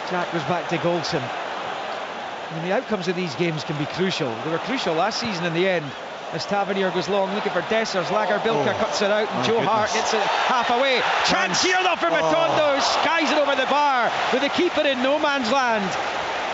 Jack goes back to Goldson. I mean, the outcomes of these games can be crucial. They were crucial last season in the end, as Tavernier goes long looking for Dessers. Lagerbilke cuts it out, and Joe Hart gets it half away. Chance here though for Matondo, skies it over the bar with the keeper in no man's land.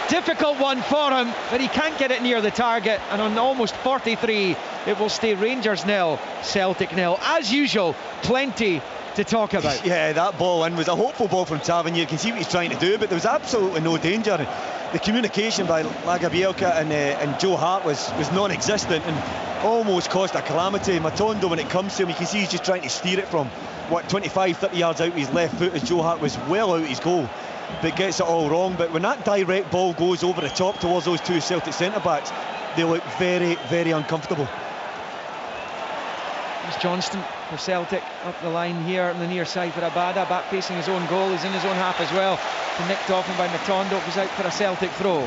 Difficult one for him, but he can't get it near the target, and on almost 43 it will stay Rangers 0, Celtic 0. As usual, plenty to talk about. Yeah, that ball in was a hopeful ball from Tavernier. You can see what he's trying to do, but there was absolutely no danger. The communication by Lagerbilke and Joe Hart was non-existent and almost caused a calamity. Matondo, when it comes to him, you can see he's just trying to steer it from 25-30 yards out with his left foot, as Joe Hart was well out his goal, but gets it all wrong. But when that direct ball goes over the top towards those 2 Celtic centre-backs, they look very, very uncomfortable. There's Johnston for Celtic up the line here on the near side for Abada, back facing his own goal. He's in his own half as well. Nicked off him by Matondo, goes out for a Celtic throw.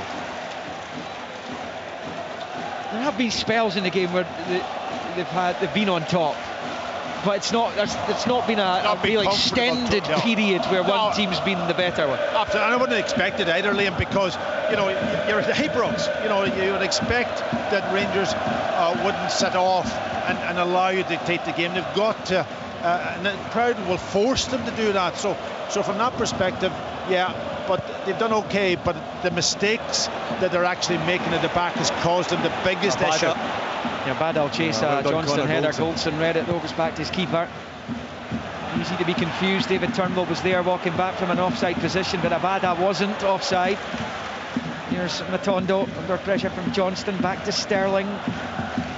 There have been spells in the game where they've been on top, but it's not been a real extended period where one team's been the better one. Absolutely, and I wouldn't expect it either, Liam, because you're at the Ibrox. You would expect that Rangers wouldn't set off and allow you to dictate the game. They've got to, and the crowd will force them to do that. So from that perspective, yeah, but they've done okay. But the mistakes that they're actually making at the back has caused them the biggest issue. Yeah, Badal chase Johnston header. Goldson read it though, goes back to his keeper. Easy to be confused. David Turnbull was there walking back from an offside position, but Abada wasn't offside. Here's Matondo under pressure from Johnston, back to Sterling.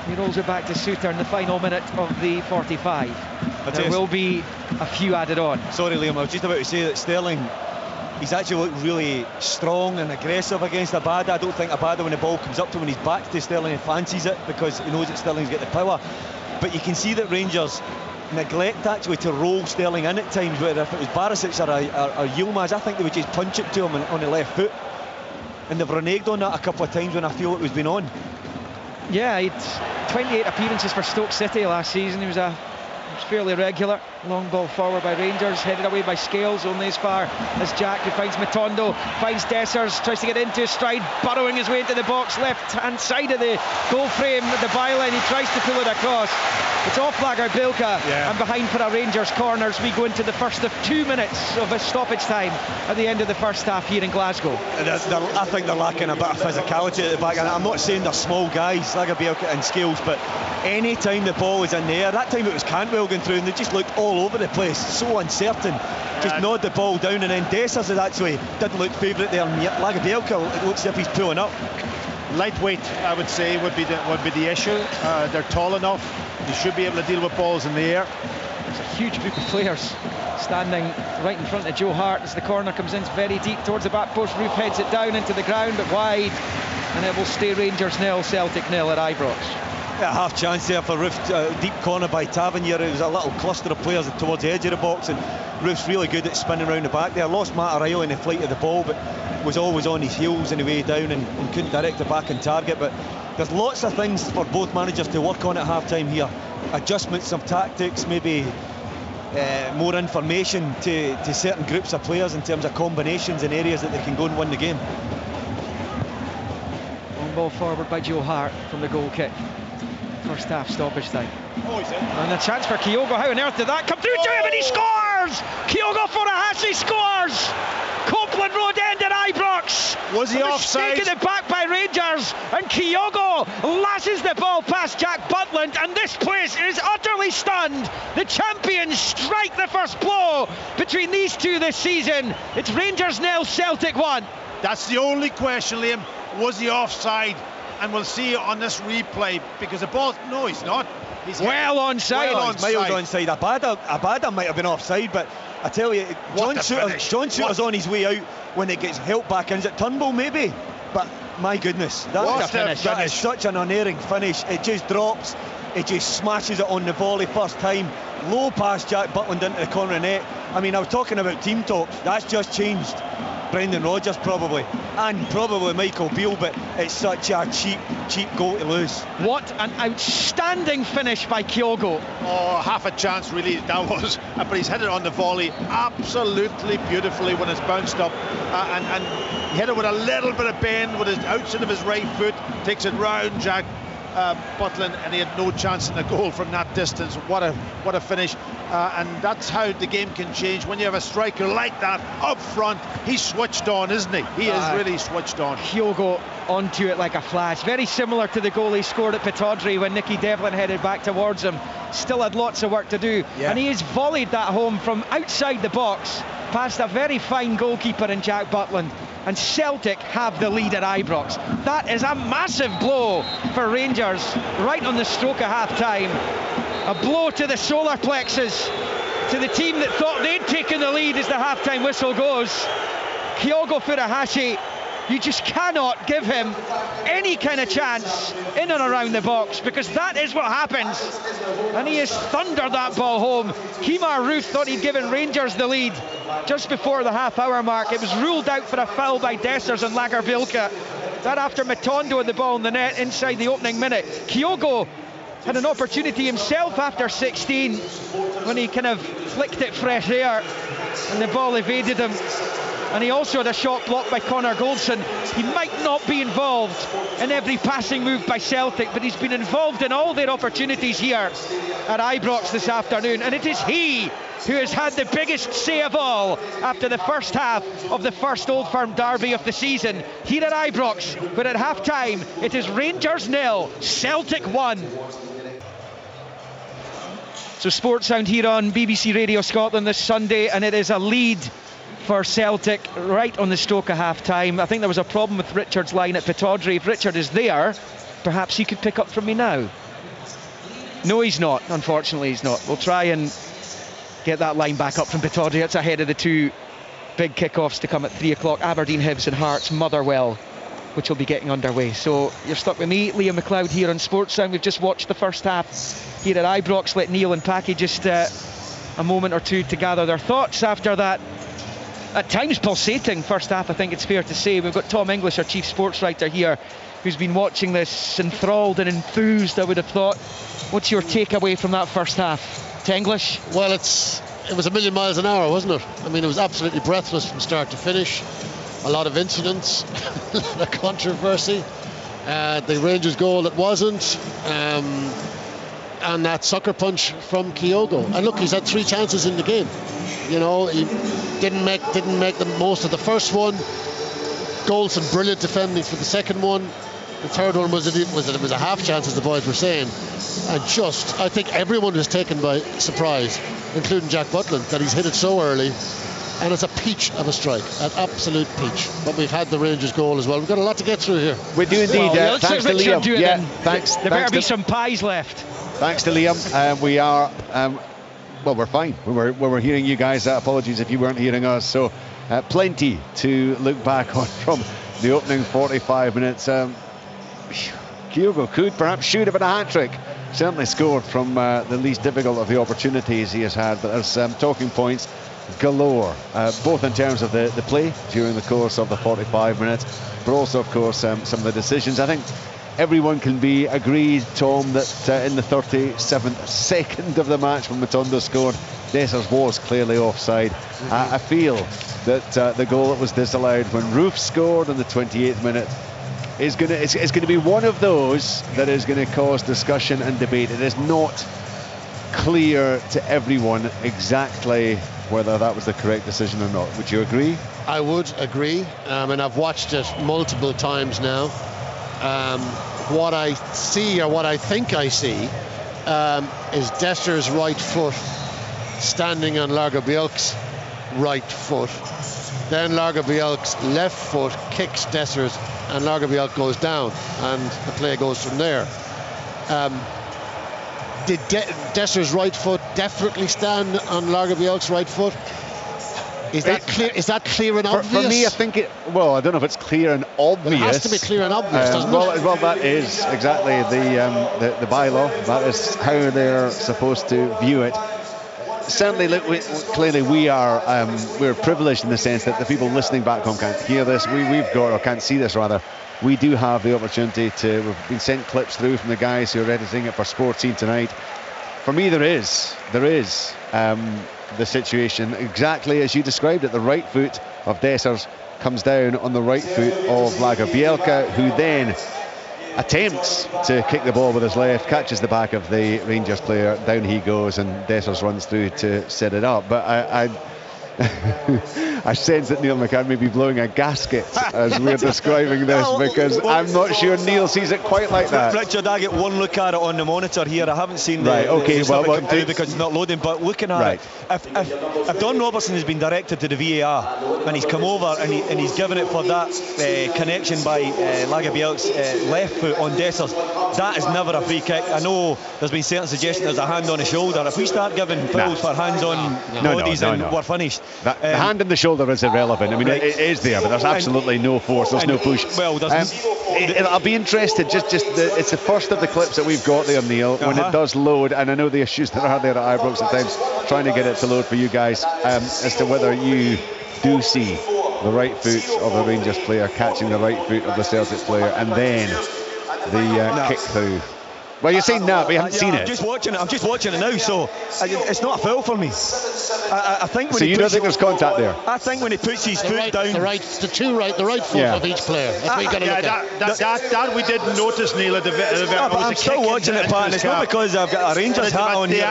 He rolls it back to Suter in the final minute of the 45. There will be a few added on. Sorry, Liam, I was just about to say that Sterling, he's actually looked really strong and aggressive against Abada. I don't think Abada, when the ball comes up to him, when he's back to Sterling, and fancies it because he knows that Sterling's got the power. But you can see that Rangers neglect actually to roll Sterling in at times, where if it was Barisic or Yilmaz, I think they would just punch it to him on the left foot. And they've reneged on that a couple of times when I feel it was been on. Yeah, he'd 28 appearances for Stoke City last season. He was fairly regular. Long ball forward by Rangers, headed away by Scales, only as far as Jack, who finds Matondo, finds Dessers, tries to get into his stride, burrowing his way into the box, left hand side of the goal frame, the byline. He tries to pull it across. It's off Lagerbilka, and behind for a Rangers corner as we go into the first of 2 minutes of a stoppage time at the end of the first half here in Glasgow. I think they're lacking a bit of physicality at the back, and I'm not saying they're small guys, Lagerbilka and Scales, but any time the ball was in the air, that time it was Cantwell going through, and they just looked all over the place, so uncertain. Just nod the ball down, and then Dessers has actually didn't look favourite there, and Lagerbilka, it looks as if he's pulling up. Lightweight, I would say, would be the issue. They're tall enough. They should be able to deal with balls in the air. There's a huge group of players standing right in front of Joe Hart as the corner comes in very deep towards the back post. Roof heads it down into the ground, but wide, and it will stay Rangers 0, Celtic 0 at Ibrox. Yeah, half chance there for Roof, deep corner by Tavernier. It was a little cluster of players towards the edge of the box, and Roof's really good at spinning around the back there. Lost Mattarello in the flight of the ball, but was always on his heels on the way down and couldn't direct it back on target. But there's lots of things for both managers to work on at half-time here. Adjustments of tactics, maybe more information to certain groups of players in terms of combinations and areas that they can go and win the game. Long ball forward by Joe Hart from the goal kick. First half stoppage time. And a chance for Kyogo. How on earth did that come through to him, and he scores! Kyogo Furuhashi scores! Copeland Road End at Ibrox. Was he offside? Taken it back by Rangers, and Kyogo lashes the ball past Jack Butland, and this place is utterly stunned. The champions strike the first blow between these two this season. It's Rangers 0, Celtic 1. That's the only question, Liam. Was he offside? And we'll see on this replay, because the ball, no, he's not. He's well onside. Miles onside. Abada might have been offside, but I tell you, John Suter's on his way out when it gets helped back in. Is it Turnbull maybe? But my goodness, that is such an unerring finish. It just drops, it just smashes it on the volley first time, low past Jack Butland into the corner of the net. I mean, I was talking about team talk, that's just changed Brendan Rodgers probably, and probably Michael Beale, but it's such a cheap goal to lose. What an outstanding finish by Kyogo. Oh, half a chance really that was, but he's hit it on the volley absolutely beautifully when it's bounced up, and he hit it with a little bit of bend with his outside of his right foot, takes it round Jack Butland, and he had no chance in the goal from that distance. What a finish, and that's how the game can change when you have a striker like that up front. He's switched on, isn't he? He is really switched on. Kyogo onto it like a flash, very similar to the goal he scored at Pittodrie when Nicky Devlin headed back towards him. Still had lots of work to do, and he has volleyed that home from outside the box past a very fine goalkeeper in Jack Butland, and Celtic have the lead at Ibrox. That is a massive blow for Rangers right on the stroke of half-time. A blow to the solar plexus, to the team that thought they'd taken the lead as the half-time whistle goes. Kyogo Furuhashi, you just cannot give him any kind of chance in and around the box, because that is what happens. And he has thundered that ball home. Kemar Roof thought he'd given Rangers the lead just before the half-hour mark. It was ruled out for a foul by Dessers and Lagerbilka. That after Matondo had the ball in the net inside the opening minute. Kyogo had an opportunity himself after 16 when he kind of flicked it fresh air and the ball evaded him. And he also had a shot blocked by Connor Goldson. He might not be involved in every passing move by Celtic, but he's been involved in all their opportunities here at Ibrox this afternoon. And it is he who has had the biggest say of all after the first half of the first Old Firm derby of the season here at Ibrox. But at half-time, it is Rangers 0, Celtic 1. So Sports Sound here on BBC Radio Scotland this Sunday, and it is a lead for Celtic right on the stroke of half-time. I think there was a problem with Richard's line at Pittodrie. If Richard is there, perhaps he could pick up from me now. No, he's not. Unfortunately, he's not. We'll try and get that line back up from Pittodrie. It's ahead of the two big kickoffs to come at 3 o'clock. Aberdeen, Hibs and Hearts, Motherwell, which will be getting underway. So you're stuck with me, Liam McLeod, here on Sports Sound. We've just watched the first half here at Ibrox. Let Neil and Packy just a moment or two to gather their thoughts after that at times pulsating first half, I think it's fair to say. We've got Tom English, our chief sports writer here, who's been watching this enthralled and enthused, I would have thought. What's your takeaway from that first half? To English? Well, it was a million miles an hour, wasn't it? I mean, it was absolutely breathless from start to finish. A lot of incidents, a lot of controversy. The Rangers goal that wasn't, and that sucker punch from Kyogo. And look, he's had 3 chances in the game. You know, he didn't make the most of the first one. Goldson brilliant defending for the second one. The third one was a half chance, as the boys were saying. And I think everyone was taken by surprise, including Jack Butland, that he's hit it so early. And it's a peach of a strike, an absolute peach. But we've had the Rangers goal as well. We've got a lot to get through here. We do indeed. Thanks to Liam. Thanks. There better be some pies left. Thanks to Liam. We are, well, we're fine. We're hearing you guys. Apologies if you weren't hearing us. So plenty to look back on from the opening 45 minutes. Kyogo could perhaps shoot a bit of a hat-trick. Certainly scored from the least difficult of the opportunities he has had. But there's talking points galore, both in terms of the play during the course of the 45 minutes, but also, of course, some of the decisions. I think everyone can be agreed, Tom, that in the 37th second of the match when Matondo scored, Dessers was clearly offside. I feel that the goal that was disallowed when Roof scored in the 28th minute is going to be one of those that is going to cause discussion and debate. It is not clear to everyone exactly whether that was the correct decision or not. Would you agree? I would agree, and I've watched it multiple times now. What I see, or what I think I see, is Dester's right foot standing on Lagerbielke's right foot. Then Lagerbielke's left foot kicks Dessers, and Lagerbielke goes down, and the play goes from there. Did Desser's right foot definitely stand on Lagerbielke's right foot? Is that clear? Is that clear and obvious? For me, I think well, I don't know if it's clear and obvious. It has to be clear and obvious, doesn't it? Well, that is exactly the bylaw. That is how they're supposed to view it. Certainly, clearly we're privileged in the sense that the people listening back home can't hear this. Can't see this rather. We do have the opportunity we've been sent clips through from the guys who are editing it for Sports Scene tonight. For me, there is the situation exactly as you described it. The right foot of Dessers comes down on the right foot of Lagerbielke, who then attempts to kick the ball with his left, catches the back of the Rangers player, down he goes, and Dessers runs through to set it up. But I sense that Neil McCann may be blowing a gasket as we're describing this, because I'm not sure Neil sees it quite like that. Richard, I get one look at it on the monitor here. I haven't seen the stuff come through because it's not loading, but looking at it, if Don Robertson has been directed to the VAR and he's come over and he's given it for that connection by Lagerbielke's left foot on Dessers, that is never a free kick. I know there's been certain suggestions there's a hand on the shoulder. If we start giving fouls for hands on bodies, then we're finished. The hand on the shoulder is irrelevant. I mean, it is there, but there's absolutely no force, there's no push. Well, I'll be interested, it's the first of the clips that we've got there, Neil, when it does load, and I know the issues that are there at Ibrox at times, trying to get it to load for you guys, as to whether you do see the right foot of the Rangers player catching the right foot of the Celtic player, and then the kick through. Well, you're saying no, but you haven't seen it. I'm just watching it now, so it's not a foul for me. I think. So you don't think there's contact there? I think when he puts his foot down, the right foot of each player. That's what you got to look at. That we didn't notice, Neil. I'm still watching it, Pat. It's not because I've got a Rangers hat on here.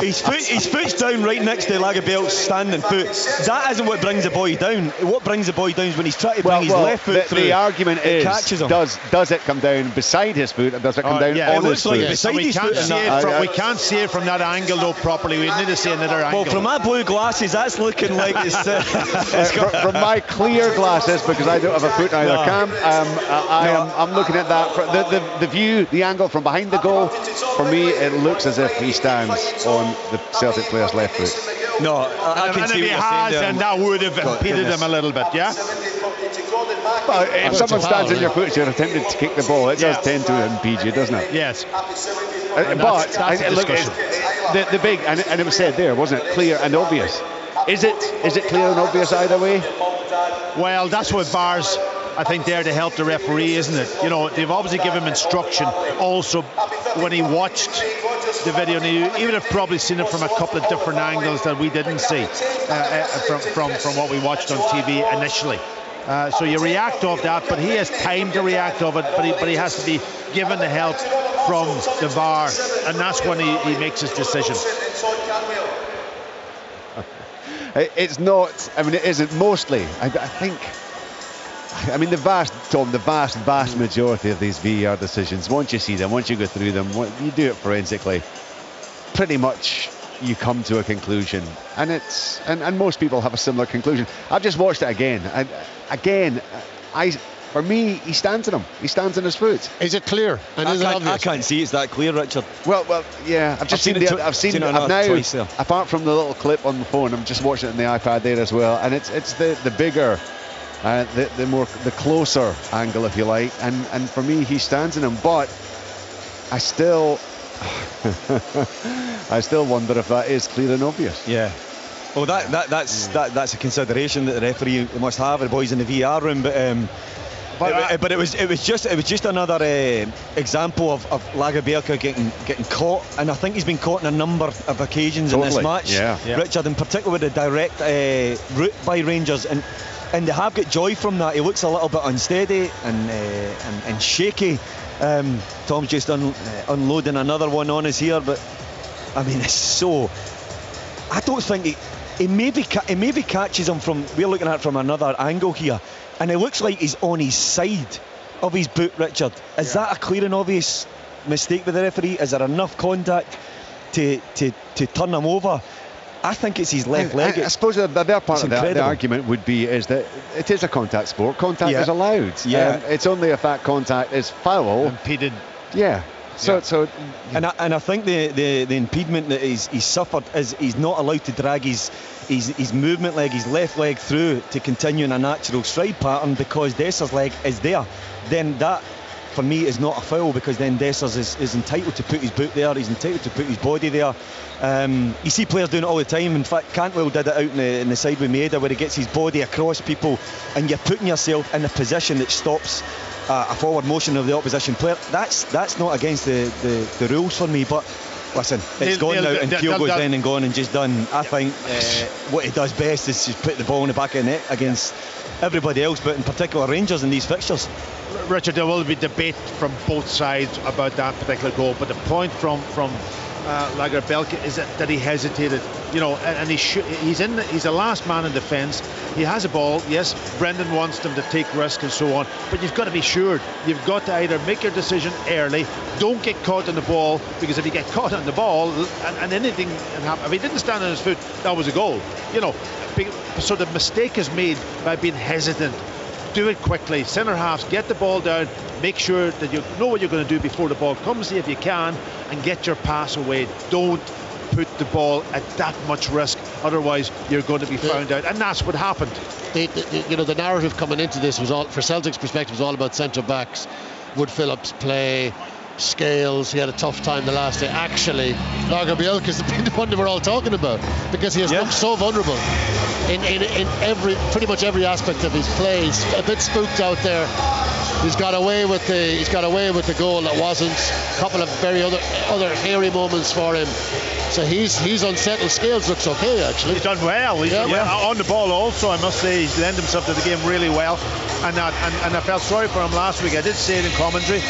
His foot's down right next to Lagerbielke's standing foot. That isn't what brings the boy down. What brings the boy down is when he's trying to bring his left foot through. The argument is, catches him. Does it come down beside his foot, or does it come down down on his foot. We can't see it from that angle though properly. We need to see another angle. Well, from my blue glasses, that's looking like it's from my clear glasses, because I don't have a foot in either camp. I'm looking at that. The view, the angle from behind the goal. For me, it looks as if he stands on the Celtic player's left foot. No, I can see what you're saying there. And that would have impeded him a little bit, yeah? Well, if someone stands on your foot as you're attempting to kick the ball, it does tend to impede you, doesn't it? Yes. But look, the big, and it was said there, wasn't it? Clear and obvious. Is it clear and obvious either way? Well, that's what VAR's, I think, there to help the referee, isn't it? You know, they've obviously given him instruction. Also, when he watched the video, and he would have probably seen it from a couple of different angles that we didn't see from what we watched on TV initially. So you react off that, but he has time to react off it, but he has to be given the help from the VAR, and that's when he makes his decision. It's not, I mean, it isn't mostly. I think, I mean, the vast majority of these VAR decisions, once you see them, once you go through them, you do it forensically, pretty much you come to a conclusion, and most people have a similar conclusion. I've just watched it again, and for me, he stands on him. He stands on his foot. Is it clear? And is it obvious? I can't see it's that clear, Richard. Well, yeah. I've seen it now. Apart from the little clip on the phone, I'm just watching it on the iPad there as well, and it's the bigger, the closer angle, if you like, and for me, he stands in him. But I still wonder if that is clear and obvious. Yeah. Well, that's a consideration that the referee must have. The boys in the VAR room, but it was just another example of Lagerbielke getting caught, and I think he's been caught on a number of occasions in this match. Yeah. Richard, in particular with the direct route by Rangers, and they have got joy from that. He looks a little bit unsteady and shaky. Tom's just unloading another one on us here, but I mean, it's so. I don't think he maybe catches him from. We're looking at it from another angle here, and it looks like he's on his side of his boot, Richard. Is that a clear and obvious mistake with the referee? Is there enough contact to turn him over? I think it's his left leg. I suppose the other part of the argument would be is that it is a contact sport. Contact is allowed. Yeah. It's only if that contact is foul. Impeded. Yeah. So and I think the impediment that he's suffered is he's not allowed to drag his movement leg, his left leg through to continue in a natural stride pattern, because Dessers' leg is there. Then that, for me, is not a foul, because then Dessers is entitled to put his boot there, he's entitled to put his body there. You see players doing it all the time. In fact, Cantwell did it out in the side with Maeda, where he gets his body across people, and you're putting yourself in a position that stops a forward motion of the opposition player. That's not against the rules for me, but listen, it's gone now, and Kyogo's then and gone and just done. I think what he does best is just put the ball in the back of the net against everybody else, but in particular Rangers in these fixtures. Richard, there will be debate from both sides about that particular goal, but the point from Lagerbielke is that he hesitated, you know, and he's the last man in defence. He has a ball. Yes, Brendan wants them to take risk and so on, but you've got to be sure. You've got to either make your decision early, don't get caught on the ball, because if you get caught on the ball and anything can happen. If he didn't stand on his foot, that was a goal, you know. So the mistake is made by being hesitant. Do it quickly. Centre halves, get the ball down, make sure that you know what you're going to do before the ball comes if you can, and get your pass away. Don't put the ball at that much risk, otherwise you're going to be found out, and that's what happened. The narrative coming into this was all, for Celtic's perspective, was all about centre backs. Would Phillips play? Scales, he had a tough time the last day. Actually, Lagerbielke is the one that we're all talking about, because he has looked so vulnerable in pretty much every aspect of his play. He's a bit spooked out there. He's got away with the goal that wasn't. A couple of very other hairy moments for him. So he's on settled scales, looks okay actually. He's done well. He's done well. On the ball also, I must say, he's lent himself to the game really well. And I felt sorry for him last week. I did say it in commentary.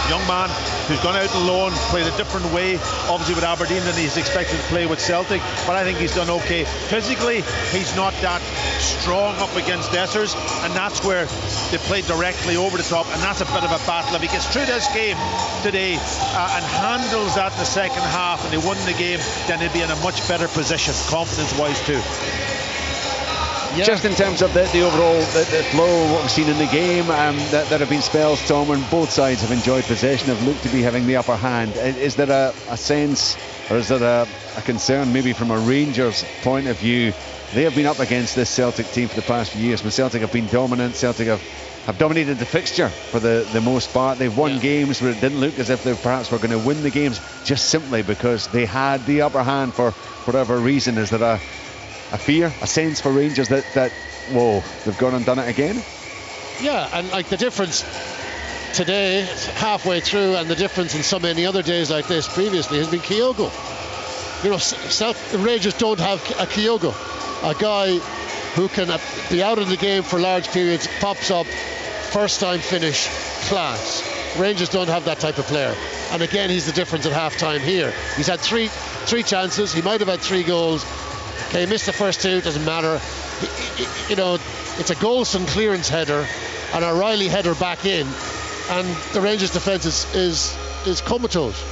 Young man who's gone out on loan, played a different way, obviously with Aberdeen, than he's expected to play with Celtic. But I think he's done okay. Physically, he's not that strong up against Dessers, and that's where they played directly over the top, and that's a bit of a battle. If he gets through this game today and handles that in the second half and they win the game, then he'll be in a much better position, confidence-wise too. Yeah. Just in terms of the overall the flow, what we've seen in the game, there have been spells, Tom, when both sides have enjoyed possession, have looked to be having the upper hand. Is there a sense, or is there a concern maybe from a Rangers point of view? They have been up against this Celtic team for the past few years. When Celtic have been dominant, Celtic have dominated the fixture for the most part. They've won games where it didn't look as if they perhaps were going to win the games, just simply because they had the upper hand for whatever reason. Is there a fear, a sense for Rangers that whoa, they've gone and done it again? Yeah, and like the difference today, halfway through, and the difference in so many other days like this previously has been Kyogo. You know, the Rangers don't have a Kyogo, a guy who can be out of the game for large periods, pops up, first time finish, class. Rangers don't have that type of player. And again, he's the difference at half-time here. He's had three chances, he might have had 3 goals. Okay, he missed the first 2, doesn't matter. You know, it's a Golson clearance header and a Riley header back in, and the Rangers defence is comatose.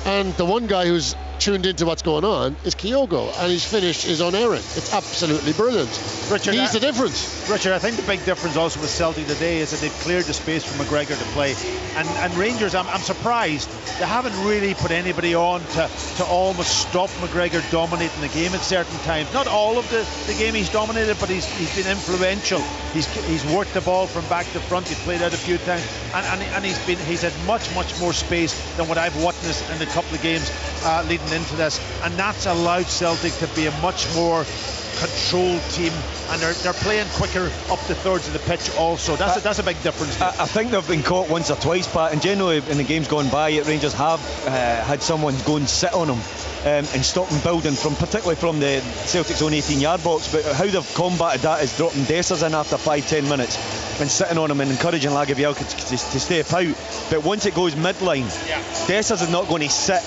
And the one guy who's tuned into what's going on is Kyogo, and his finish is unerring. It's absolutely brilliant. Richard, he's the difference. Richard, I think the big difference also with Celtic today is that they've cleared the space for McGregor to play. And Rangers, I'm surprised they haven't really put anybody on to almost stop McGregor dominating the game at certain times. Not all of the game he's dominated, but he's been influential. He's worked the ball from back to front. He's played out a few times, and he's had much more space than what I've witnessed in a couple of games leading into this, and that's allowed Celtic to be a much more controlled team, and they're playing quicker up the thirds of the pitch also. That's a big difference. I think they've been caught once or twice, Pat, and generally in the games gone by, Rangers have had someone go and sit on them and stop them building, particularly from the Celtic's own 18-yard box. But how they've combated that is dropping Dessers in after 5-10 minutes and sitting on him and encouraging Lagerbielke to step out. But once it goes midline, Dessers is not going to sit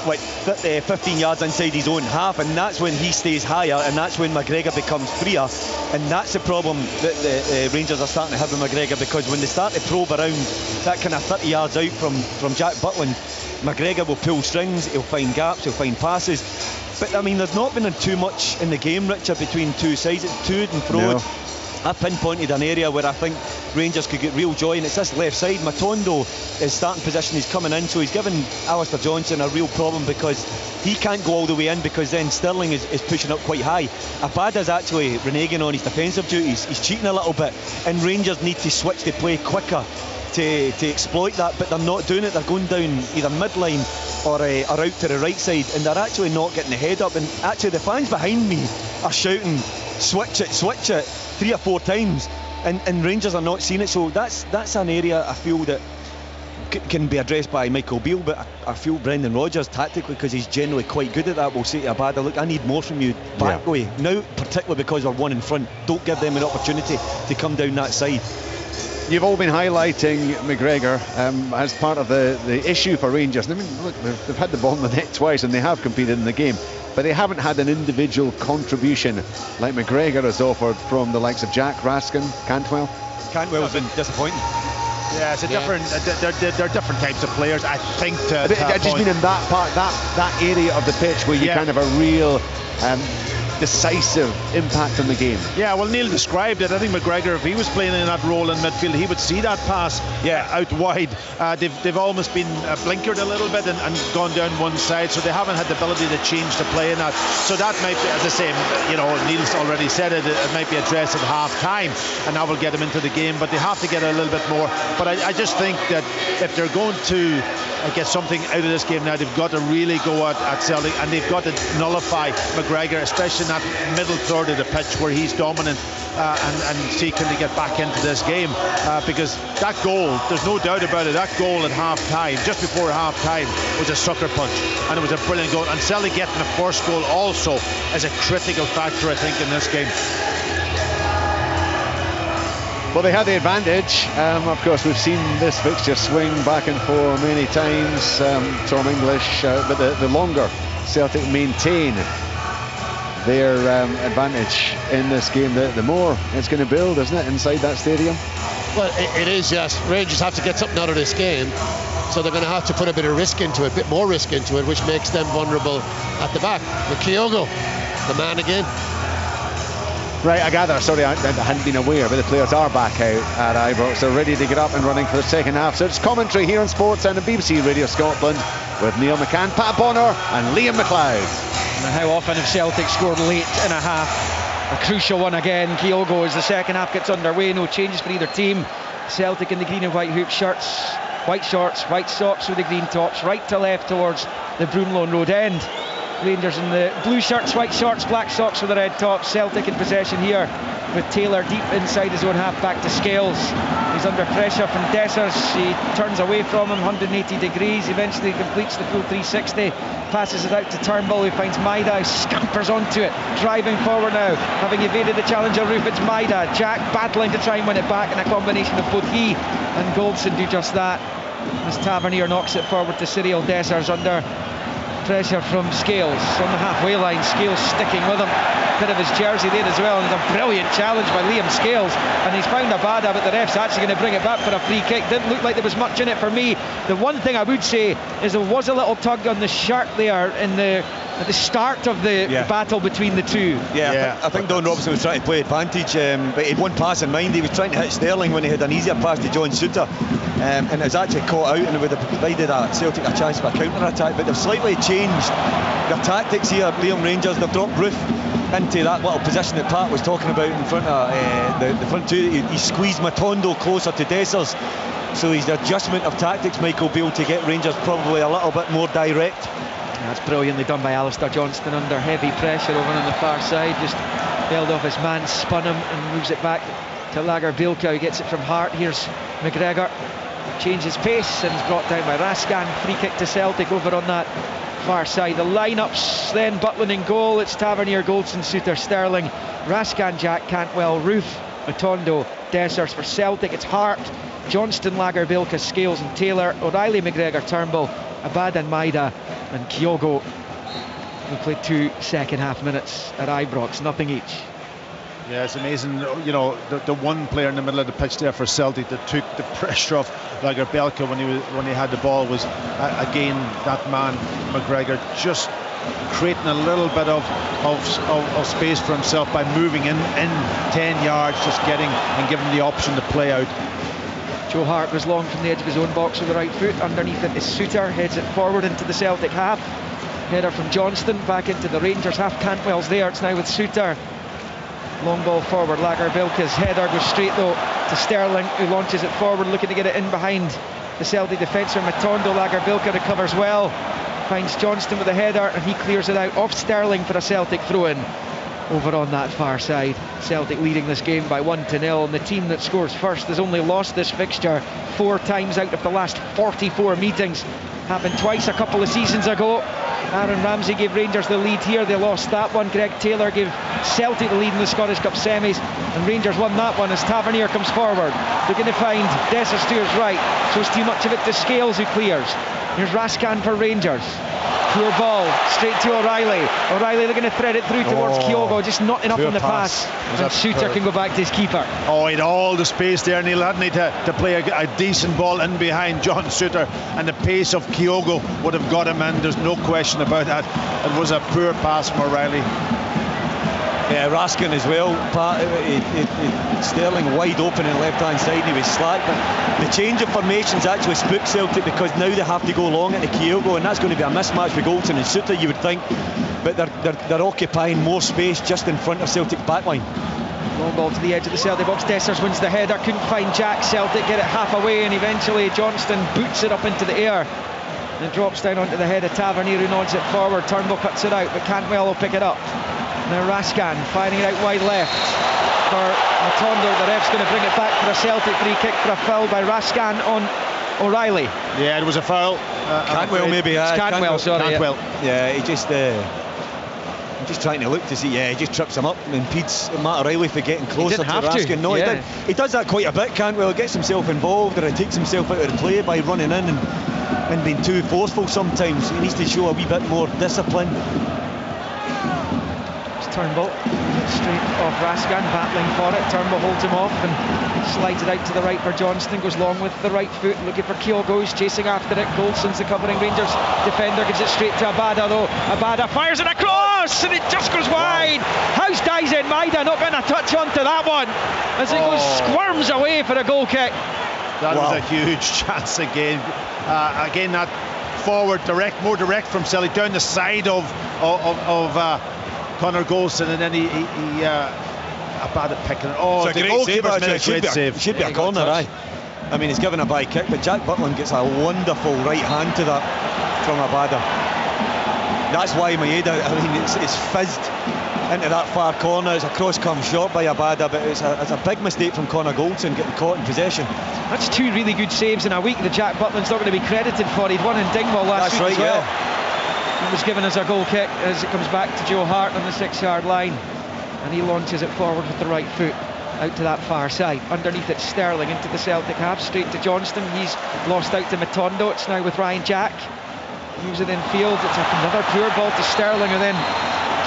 like 15 yards inside his own half, and that's when he stays higher, and that's when McGregor becomes freer. And that's the problem that the Rangers are starting to have with McGregor, because when they start to probe around that kind of 30 yards out from Jack Butland, McGregor will pull strings, he'll find gaps, he'll find passes. But I mean, there's not been too much in the game, Richard, between two sides. It's to and fro. No. I pinpointed an area where I think Rangers could get real joy, and it's this left side. Matondo is starting position, he's coming in, so he's given Alistair Johnson a real problem, because he can't go all the way in, because then Sterling is pushing up quite high. Abada's actually reneging on his defensive duties, he's cheating a little bit, and Rangers need to switch the play quicker to exploit that, but they're not doing it. They're going down either midline or out to the right side, and they're actually not getting the head up. And actually the fans behind me are shouting, switch it 3 or 4 times, and Rangers are not seeing it. So that's an area I feel that can be addressed by Michael Beale, but I feel Brendan Rodgers tactically, because he's generally quite good at that, will say to Abada, look, I need more from you back way now, particularly because we're one in front. Don't give them an opportunity to come down that side. You've all been highlighting McGregor as part of the issue for Rangers. I mean, look, they've had the ball in the net twice and they have competed in the game, but they haven't had an individual contribution like McGregor has offered from the likes of Jack, Raskin, Cantwell. Cantwell's been disappointing. Yeah, it's a different. They're different types of players, I think. I just mean in that part, that area of the pitch where you kind of a real decisive impact on the game. Yeah, well, Neil described it. I think McGregor, if he was playing in that role in midfield, he would see that pass out wide. They've almost been blinkered a little bit and gone down one side, so they haven't had the ability to change to play in that. So that might be, as I say, Neil's already said it might be addressed at half time, and that will get them into the game, but they have to get a little bit more. But I just think that if they're going to get something out of this game now. They've got to really go at Celtic, and they've got to nullify McGregor, especially in that middle third of the pitch where he's dominant, and see can they get back into this game, because that goal, there's no doubt about it, that goal at half time, just before half time, was a sucker punch, and it was a brilliant goal. And Celtic getting the first goal also is a critical factor, I think, in this game. Well, they had the advantage. Of course, we've seen this fixture swing back and forth many times. Tom English, but the longer Celtic maintain their advantage in this game, the more it's going to build, isn't it, inside that stadium? Well, it is, yes. Rangers have to get something out of this game, so they're going to have to put a bit of risk into it, a bit more risk into it, which makes them vulnerable at the back. But Kyogo, the man again. Right, I gather, sorry, I hadn't been aware, but the players are back out at Ibrox. They're ready to get up and running for the second half. So it's commentary here on Sports and BBC Radio Scotland with Neil McCann, Pat Bonner and Liam McLeod. And how often have Celtic scored late in a half? A crucial one again. Kyogo, as the second half gets underway, no changes for either team. Celtic in the green and white hoop shirts, white shorts, white socks with the green tops, right to left towards the Broomloan Road end. Rangers in the blue shirts, white shorts, black socks with the red tops. Celtic in possession here with Taylor deep inside his own half, back to Scales. He's under pressure from Dessers. He turns away from him 180 degrees, eventually completes the full 360, passes it out to Turnbull, who finds Maida, scampers onto it, driving forward now, having evaded the challenger roof. It's Maida, Jack battling to try and win it back, and a combination of both he and Goldson do just that as Tavernier knocks it forward to Cyril Dessers under pressure from Scales on the halfway line. Scales sticking with him, bit of his jersey there as well, and a brilliant challenge by Liam Scales, and he's found Abada, but the ref's actually going to bring it back for a free kick. Didn't look like there was much in it for me. The one thing I would say is there was a little tug on the shirt there at the start of the battle between the two. I think Don Robson was trying to play advantage, but he had one pass in mind. He was trying to hit Sterling when he had an easier pass to John Souttar, and it was actually caught out, and it would have provided Celtic a chance for a counter-attack. But they've slightly changed their tactics here, Liam Rangers. They've dropped Roof into that little position that Pat was talking about in front of the front two. He squeezed Matondo closer to Dessers, so his adjustment of tactics, Michael, will be able to get Rangers probably a little bit more direct. That's brilliantly done by Alistair Johnston under heavy pressure over on the far side. Just held off his man, spun him and moves it back to Lagerbielke, who gets it from Hart. Here's McGregor, changes pace and is brought down by Raskan. Free kick to Celtic over on that far side. The lineups then: Butland in goal, it's Tavernier, Goldson, Souttar, Sterling, Raskan, Jack, Cantwell, Roof, Matondo, Dessers. For Celtic, it's Hart, Johnston, Lagerbielke, Scales and Taylor, O'Reilly, McGregor, Turnbull, Abad and Maida, and Kyogo, who played 2 second half minutes at Ibrox, nothing each. Yeah, it's amazing, you know, the one player in the middle of the pitch there for Celtic that took the pressure off Lagerbielke when he had the ball was again that man McGregor, just creating a little bit of space for himself by moving in 10 yards, just getting and giving the option to play out. Joe Hart was long from the edge of his own box with the right foot. Underneath it is Souttar, heads it forward into the Celtic half. Header from Johnston back into the Rangers half. Cantwell's there, it's now with Souttar. Long ball forward, Lagerbielke's header goes straight though to Sterling, who launches it forward, looking to get it in behind the Celtic defender Matondo. Lagerbielke recovers well, finds Johnston with a header, and he clears it out off Sterling for a Celtic throw-in over on that far side. Celtic leading this game by 1-0, and the team that scores first has only lost this fixture 4 times out of the last 44 meetings. Happened twice a couple of seasons ago. Aaron Ramsey gave Rangers the lead here, they lost that one. Greg Taylor gave Celtic the lead in the Scottish Cup semis, and Rangers won that one as Tavernier comes forward. They're going to find Dessers to his right, shows too much of it to Scales, who clears. Here's Raskan for Rangers. Poor ball, straight to O'Reilly. O'Reilly, they're going to thread it through towards Kyogo, just not enough on the pass. And Souttar can go back to his keeper. Oh, he had all the space there, Neil, hadn't he, to play a decent ball in behind John Souttar, and the pace of Kyogo would have got him in, there's no question about that. It was a poor pass from O'Reilly. Yeah, Raskin as well, Pat. Sterling wide open on the left-hand side, he was slack, but the change of formations actually spooked Celtic, because now they have to go long into Kyogo, and that's going to be a mismatch for Goldson and Souttar, you would think, but they're occupying more space just in front of Celtic's backline. Long ball to the edge of the Celtic box. Dessers wins the header, couldn't find Jack. Celtic get it half away, and eventually Johnston boots it up into the air And it drops down onto the head of Tavernier, who nods it forward. Turnbull cuts it out, but Cantwell will pick it up. Now Raskin firing it out wide left for Matondo. The ref's going to bring it back for a Celtic free kick for a foul by Raskin on O'Reilly. Yeah, it was a foul. Cantwell maybe. Cantwell, sorry. Cantwell. Yeah, he just trying to look to see. Yeah, he just trips him up and impedes Matt O'Reilly for getting closer to Raskin. No, yeah. he does that quite a bit. Cantwell gets himself involved, or he takes himself out of the play by running in and being too forceful sometimes. He needs to show a wee bit more discipline. It's Turnbull straight off Raskin, battling for it. Turnbull holds him off and slides it out to the right for Johnston. Goes long with the right foot, looking for Kyogo, who's chasing after it. Golson's the covering Rangers defender, gives it straight to Abada though. Abada fires it across and it just goes wide. How's Daisen Maida not getting a touch onto that one as it goes squirms away for a goal kick? That was a huge chance again. Again, that forward more direct from Celtic down the side of Connor Golson, and then he Abada picking it. Oh, it's a great save, save. It should be a corner, aye. I mean, he's given a bad kick, but Jack Butland gets a wonderful right hand to that from Abada. That's why Maeda, I mean, it's fizzed into that far corner. It's a cross-come shot by Abada, but it's a big mistake from Connor Goldson getting caught in possession. That's two really good saves in a week that Jack Butland's not going to be credited for. He'd won in Dingwall last week as well. It was given as a goal kick as it comes back to Joe Hart on the 6-yard line, and he launches it forward with the right foot out to that far side. Underneath it, Sterling into the Celtic half, straight to Johnston. He's lost out to Matondo. It's now with Ryan Jack. Moves it in field. It's another poor ball to Sterling, who then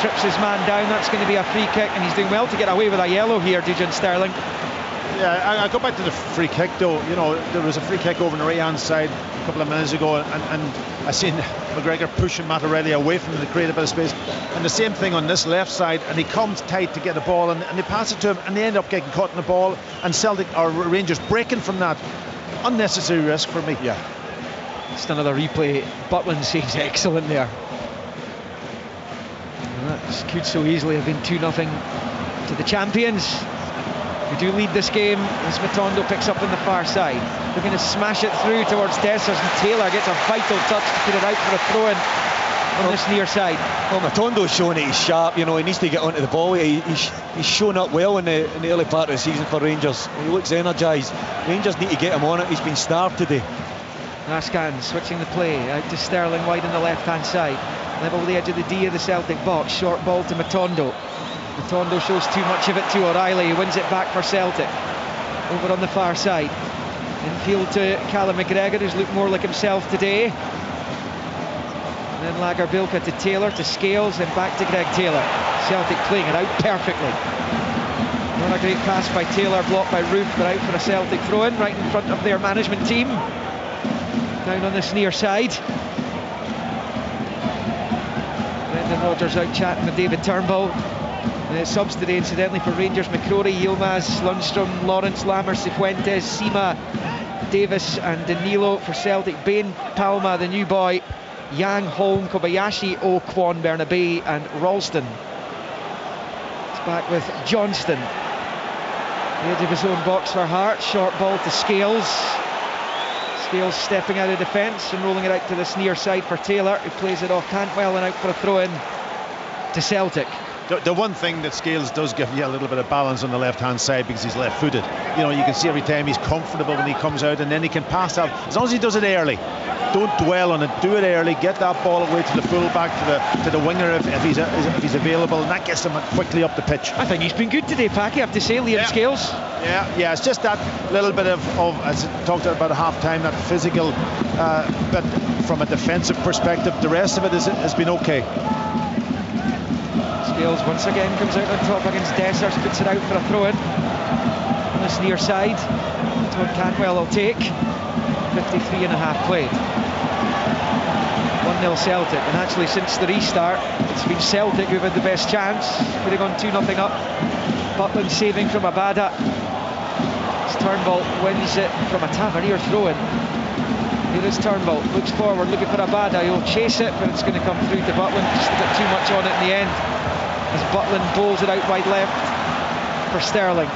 trips his man down. That's going to be a free kick, and he's doing well to get away with a yellow here, Dejan Sterling. Yeah, I go back to the free kick though. You know, there was a free kick over on the right hand side a couple of minutes ago, and I seen McGregor pushing Matt O'Reilly away from him to create a bit of space, and the same thing on this left side, and he comes tight to get the ball, and they pass it to him, and they end up getting caught in the ball, and Celtic or Rangers breaking from that. Unnecessary risk for me. Yeah. Just another replay. Butland seems excellent there. And that could so easily have been 2-0 to the champions. We do lead this game as Matondo picks up on the far side. They're going to smash it through towards Dessers, and Taylor gets a vital touch to put it out for a throw-in on this near side. Well, Matondo's showing that he's sharp. You know, he needs to get onto the ball. He's shown up well in the early part of the season for Rangers. He looks energised. Rangers need to get him on it. He's been starved today. Raskin switching the play out to Sterling wide on the left-hand side. Level with the edge of the D of the Celtic box. Short ball to Matondo. Matondo shows too much of it to O'Reilly, who wins it back for Celtic. Over on the far side. Infield to Callum McGregor, who's looked more like himself today. And then Lagerbilka to Taylor, to Scales, and back to Greg Taylor. Celtic playing it out perfectly. Not a great pass by Taylor, blocked by Roof, but out for a Celtic throw-in right in front of their management team. Down on this near side. Brendan Rodgers out chatting with David Turnbull. Subs today, incidentally, for Rangers: McCrory, Yilmaz, Lundstrom, Lawrence, Lammers, Cifuentes, Sima, Davis and Danilo. For Celtic, Bain, Palma, the new boy, Yang, Holm, Kobayashi, O'Kwon, Bernabe and Ralston. It's back with Johnston. The edge of his own box for Hart. Short ball to Scales. Scales stepping out of defence and rolling it out to this near side for Taylor, who plays it off Cantwell and out for a throw-in to Celtic. The one thing that Scales does give you a little bit of balance on the left-hand side, because he's left-footed. You know, you can see every time he's comfortable when he comes out, and then he can pass out. As long as he does it early, don't dwell on it. Do it early. Get that ball away to the full-back, to the winger if he's available, and that gets him quickly up the pitch. I think he's been good today, Packy, I have to say, Liam Scales. Yeah. It's just that little bit of as I talked about at half-time, that physical bit from a defensive perspective. The rest of it has been okay. Scales once again comes out on top against Dessers, puts it out for a throw-in on this near side. That's what Cantwell will take. 53.5 played. 1-0 Celtic, and actually since the restart it's been Celtic who've had the best chance, putting on 2-0 up. Butland saving from Abada. Turnbull wins it from a Tavernier throw-in. Here is Turnbull, looks forward, looking for Abada. He'll chase it, but it's going to come through to Butland. Just a bit too much on it in the end, as Butland bowls it out wide left for Sterling.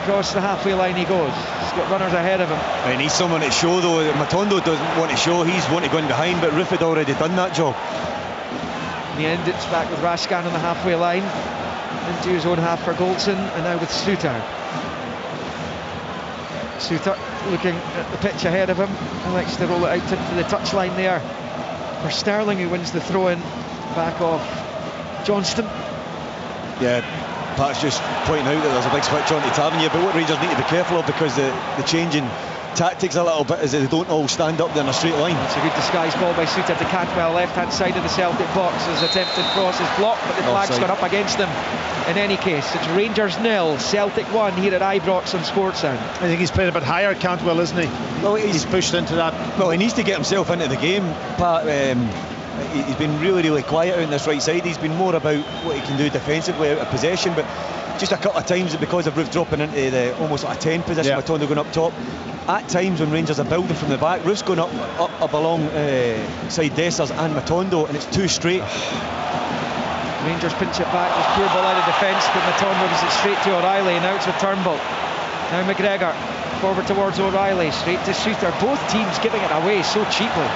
Across the halfway line he goes. got runners ahead of him. He needs someone to show though. Matondo doesn't want to show, he's wanting to go in behind, but Roof had already done that job. In the end, it's back with Raskan on the halfway line, into his own half for Goldson, and now with Suter. Suter looking at the pitch ahead of him and likes to roll it out into the touchline there for Sterling, who wins the throw-in back off Johnston. Yeah, Pat's just pointing out that there's a big switch on to Tavernier, but what Rangers need to be careful of, because the changing tactics a little bit is that they don't all stand up there in a straight line. It's a good disguised ball by Suter to Cantwell, left-hand side of the Celtic box. His attempted cross is blocked, but the flag's gone up against them. In any case, it's Rangers 0, Celtic 1 here at Ibrox on Sportsound. I think he's played a bit higher, Cantwell, isn't he? Well, he's pushed into that. Well, he needs to get himself into the game, Pat. He's been really quiet out on this right side. He's been more about what he can do defensively out of possession, but just a couple of times because of Roof dropping into the almost like a 10 position, with Matondo going up top. At times when Rangers are building from the back, Roof's going up along side Dessers and Matondo, and it's too straight. Rangers pinch it back, there's poor ball out of defence, but Matondo gives it straight to O'Reilly, and now it's with Turnbull. Now McGregor, forward towards O'Reilly, straight to Suter. Both teams giving it away so cheaply.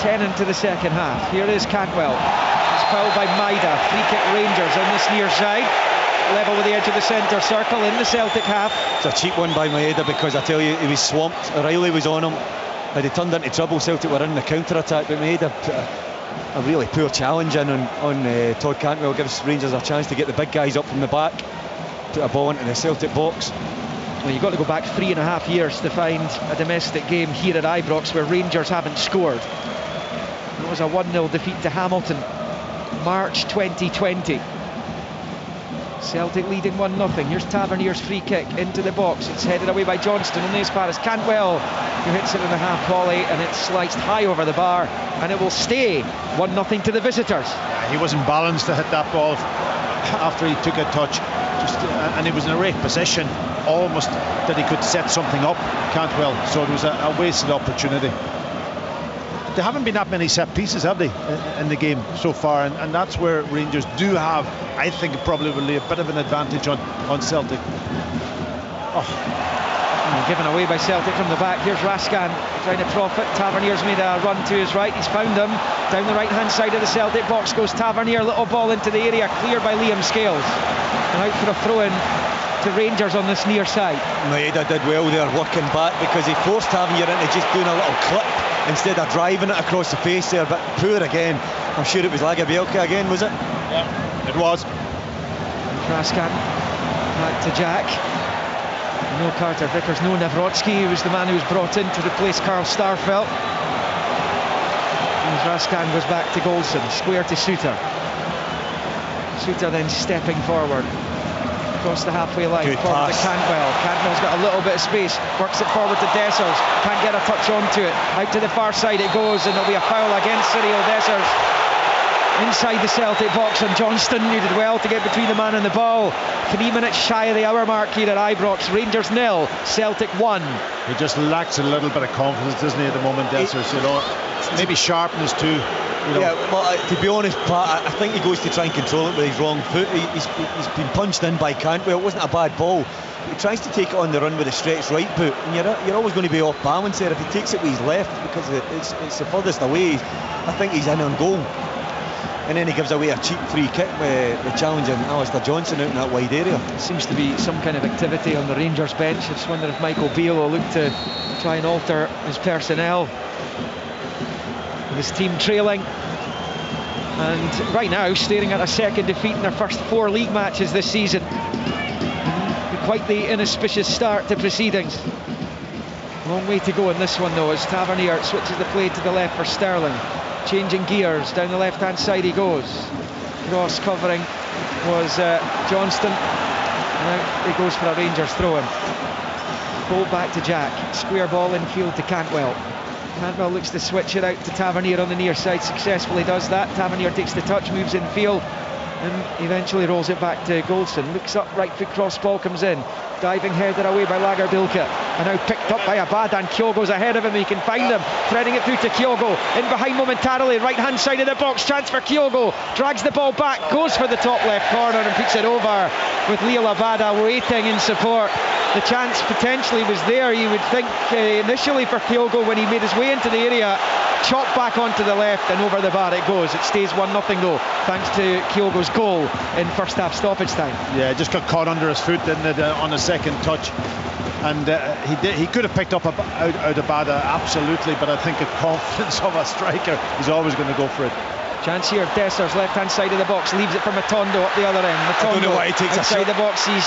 10 into the second half. Here is Cantwell. He's fouled by Maida. Free kick Rangers on this near side. Level with the edge of the centre circle in the Celtic half. It's a cheap one by Maeda, because I tell you, he was swamped. O'Reilly was on him. Had he turned into trouble, Celtic were in the counter-attack, but Maeda put a really poor challenge in on Todd Cantwell. Gives Rangers a chance to get the big guys up from the back, put a ball into the Celtic box. Well, you've got to go back 3.5 years to find a domestic game here at Ibrox where Rangers haven't scored. It was a 1-0 defeat to Hamilton, March 2020. Celtic leading 1-0. Here's Tavernier's free kick into the box. It's headed away by Johnston, only as far as Cantwell, who hits it in the half volley, and it's sliced high over the bar, and it will stay 1-0 to the visitors. He wasn't balanced to hit that ball after he took a touch, and he was in a great position, almost that he could set something up, Cantwell. So it was a wasted opportunity. There haven't been that many set pieces, have they, in the game so far, and that's where Rangers do have, I think, probably a bit of an advantage on Celtic. Given away by Celtic from the back. Here's Raskan trying to profit. Tavernier's made a run to his right. He's found him. Down the right-hand side of the Celtic box goes Tavernier. Little ball into the area, cleared by Liam Scales. And out for a throw-in to Rangers on this near side. Maeda did well there, working back, because he forced Tavernier into just doing a little clip instead of driving it across the face there, but poor again. I'm sure it was Lagerbielke again, was it? Yeah, it was. Raskan back to Jack. No Carter Vickers, no Nawrocki, who was the man who was brought in to replace Carl Starfelt. And Raskan goes back to Goldson, square to Suter. Suter then stepping forward across the halfway line. Good forward pass. to Cantwell. Cantwell's got a little bit of space, works it forward to Dessers, can't get a touch onto it. Out to the far side it goes, and there'll be a foul against Cyril Dessers inside the Celtic box on Johnston, who did well to get between the man and the ball. 3 minutes shy of the hour mark here at Ibrox. Rangers 0, Celtic 1. He just lacks a little bit of confidence, doesn't he, at the moment, Dessers? Maybe sharpness too. Yeah, well, to be honest, Pat, I think he goes to try and control it with his wrong foot. He's been punched in by Cantwell. It wasn't a bad ball. He tries to take it on the run with a stretched right boot, and you're always going to be off balance there. If he takes it with his left, because it's the furthest away, I think he's in on goal. And then he gives away a cheap free kick with challenging Alistair Johnson out in that wide area. Seems to be some kind of activity on the Rangers bench. I just wonder if Michael Beale will look to try and alter his personnel. With his team trailing. And right now, staring at a second defeat in their first 4 league matches this season. Quite the inauspicious start to proceedings. Long way to go in this one though, as Tavernier switches the play to the left for Sterling. Changing gears, down the left-hand side he goes. Cross covering was Johnston. Now he goes for a Rangers throw-in. Ball back to Jack. Square ball infield to Cantwell. Cantwell looks to switch it out to Tavernier on the near side. Successfully does that. Tavernier takes the touch, moves in field, and eventually rolls it back to Goldson. Looks up, right foot cross ball comes in. Diving header away by Lagerbielke, and now picked up by Abada, and Kyogo's ahead of him. He can find him, threading it through to Kyogo, in behind momentarily, right hand side of the box, chance for Kyogo, drags the ball back, goes for the top left corner and puts it over, with Leo Abada waiting in support. the chance potentially was there, you would think, initially for Kyogo when he made his way into the area. Chopped back onto the left and over the bar it goes. It stays 1-0 though, thanks to Kyogo's goal in first half stoppage time. Yeah, just got caught under his foot, didn't it, on the second touch. And he could have picked up out Abada, absolutely, but I think the confidence of a striker, he's always going to go for it. Chance here, Dessers, left hand side of the box, leaves it for Matondo up the other end. Matondo, I don't know why he takes outside the box, he's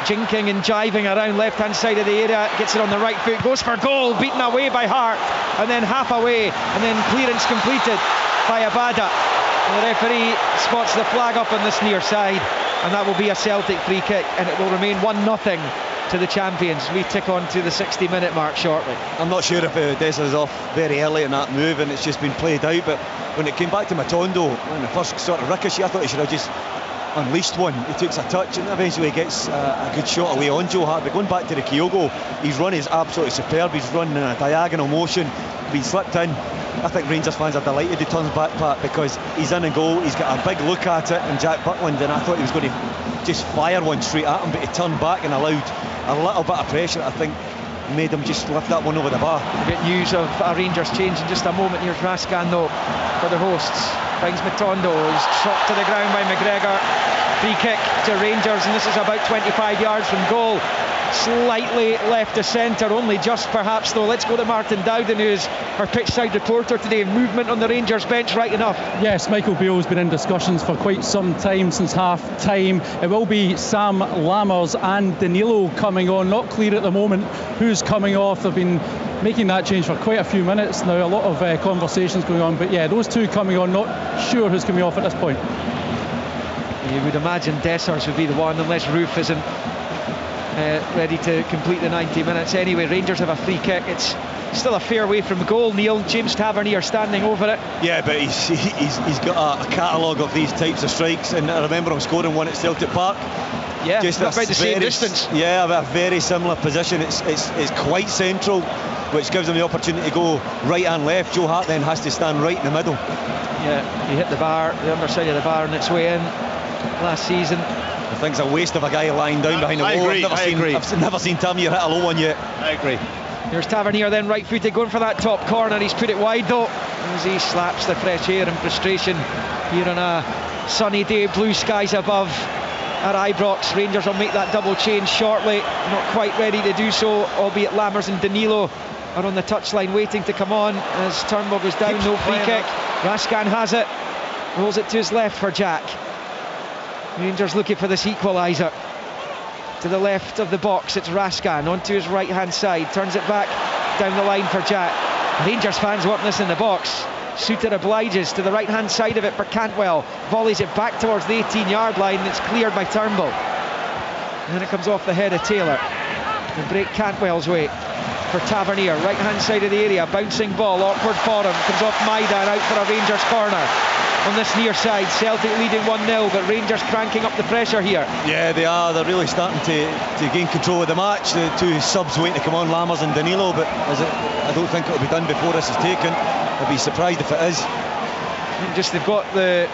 jinking and jiving around left hand side of the area, gets it on the right foot, goes for goal, beaten away by Hart, and then half away, and then clearance completed by Abada. And the referee spots the flag up on this near side, and that will be a Celtic free kick, and it will remain 1-0 to the champions. We tick on to the 60-minute mark shortly. I'm not sure if Dessers is off very early in that move and it's just been played out, but when it came back to Matondo in the first sort of ricochet, I thought he should have just unleashed one. He takes a touch and eventually gets a good shot away on Joe Hart. But going back to the Kyogo, his run is absolutely superb. He's running in a diagonal motion, been slipped in. I think Rangers fans are delighted he turns back, Pat, because he's in and goal. He's got a big look at it, and Jack Butland, and I thought he was going to just fire one straight at him, but he turned back and allowed a little bit of pressure, I think, made him just lift that one over the bar. We'll get news of a Rangers change in just a moment. Here's Raskan though for the hosts. Finds Matondo, he's chopped to the ground by McGregor. Free kick to Rangers, and this is about 25 yards from goal. Slightly left of centre, only just perhaps though. Let's go to Martin Dowden, who's our pitch side reporter today. Movement on the Rangers bench, right enough. Yes, Michael Beale's been in discussions for quite some time, since half time. It will be Sam Lammers and Danilo coming on. Not clear at the moment who's coming off. They've been making that change for quite a few minutes now. A lot of conversations going on, but yeah, those two coming on. Not sure who's coming off at this point. You would imagine Dessers would be the one, unless Roof isn't ready to complete the 90 minutes. Anyway, Rangers have a free kick. It's still a fair way from goal. Neil, James Tavernier standing over it. Yeah, but he's got a catalogue of these types of strikes, and I remember him scoring one at Celtic Park. Yeah, just about the same distance. Yeah, a very similar position. It's quite central, which gives him the opportunity to go right and left. Joe Hart then has to stand right in the middle. Yeah, he hit the bar, the underside of the bar, and its way in last season. I think it's a waste of a guy lying down behind the wall. I've never seen Tavernier hit a low one yet. I agree. Here's Tavernier then, right footed, going for that top corner. He's put it wide though, as he slaps the fresh air in frustration here on a sunny day, blue skies above at Ibrox. Rangers will make that double change shortly. Not quite ready to do so, albeit Lammers and Danilo are on the touchline waiting to come on as Turnbull goes down. No free kick. Raskan has it, rolls it to his left for Jack. Rangers looking for this equaliser. To the left of the box, it's Raskan onto his right hand side, turns it back down the line for Jack. Rangers fans wanting this in the box. Suter obliges to the right hand side of it for Cantwell, volleys it back towards the 18-yard line, and it's cleared by Turnbull. And then it comes off the head of Taylor and break Cantwell's way for Tavernier, right hand side of the area, bouncing ball, awkward for him, comes off Maida and out for a Rangers corner. On this near side, Celtic leading 1-0, but Rangers cranking up the pressure here. Yeah, they are. They're really starting to gain control of the match. The two subs waiting to come on, Lammers and Danilo, but I don't think it'll be done before this is taken. I'll be surprised if it is. They've got the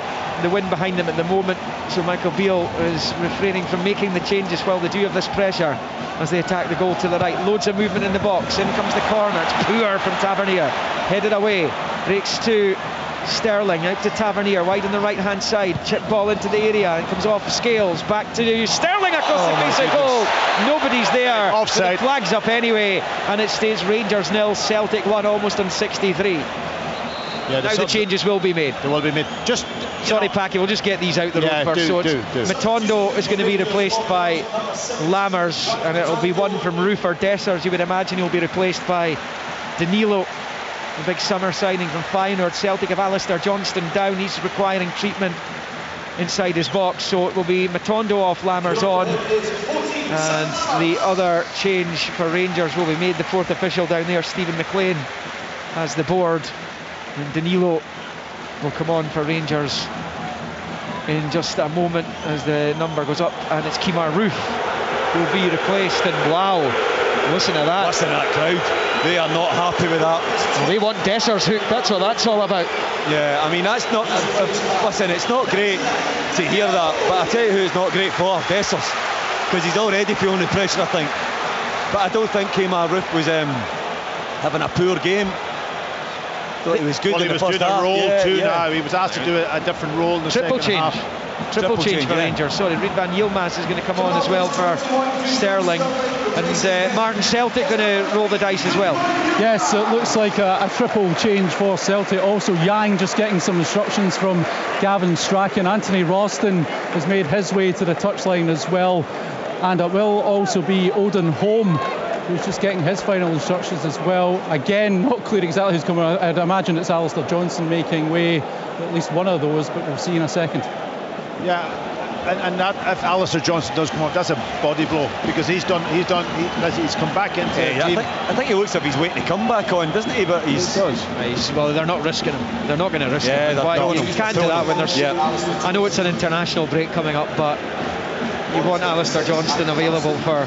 wind behind them at the moment, so Michael Beale is refraining from making the changes while they do have this pressure as they attack the goal to the right. Loads of movement in the box. In comes the corner. It's poor from Tavernier. Headed away. Breaks to Sterling, out to Tavernier, wide on the right hand side, chip ball into the area and comes off Scales, back to Sterling across the face of goal. Nobody's there. Offside. The flag's up anyway, and it stays Rangers 0, Celtic 1, almost on 63. Yeah, now the changes will be made. They will be made. Just sorry, Packy, we'll just get these out the road first. Matondo is going to be replaced by Lammers, and it'll be one from Roof or Dessers. You would imagine he'll be replaced by Danilo. A big summer signing from Feyenoord. Celtic have Alistair Johnston down. He's requiring treatment inside his box, so it will be Matondo off, Lammers on, and the other change for Rangers will be made. The fourth official down there, Stephen McLean, has the board, and Danilo will come on for Rangers in just a moment as the number goes up, and it's Kemar Roof who will be replaced. And wow, listen to that. Listen to that crowd. They are not happy with that. Well, they want Dessers hooked, that's what that's all about. Yeah, I mean, that's not... listen, it's not great to hear that, but I tell you who it's not great for, Dessers, because he's already feeling the pressure, I think. But I don't think Kemar Roof was having a poor game. Thought he was good in he the was first doing half. a role too now. He was asked to do a different role in the Triple second change. half. Triple change for Rangers. Sorry, Ruud van Yilmaz is going to come on as well for Sterling. And Martin, Celtic going to roll the dice as well. Yes, it looks like a triple change for Celtic. Also, Yang just getting some instructions from Gavin Strachan. Anthony Ralston has made his way to the touchline as well. And it will also be Odin Holm, who's just getting his final instructions as well. Again, not clear exactly who's coming. I'd imagine it's Alistair Johnson making way, at least one of those, but we'll see in a second. Yeah, and that if Alistair Johnson does come up, that's a body blow, because he's come back into the team. I think he looks like he's waiting to come back on, doesn't he? But he does. Well, they're not risking him. They're not going to risk him. You can't do that when there's. I know it's an international break coming up, but you want Alistair Johnston available for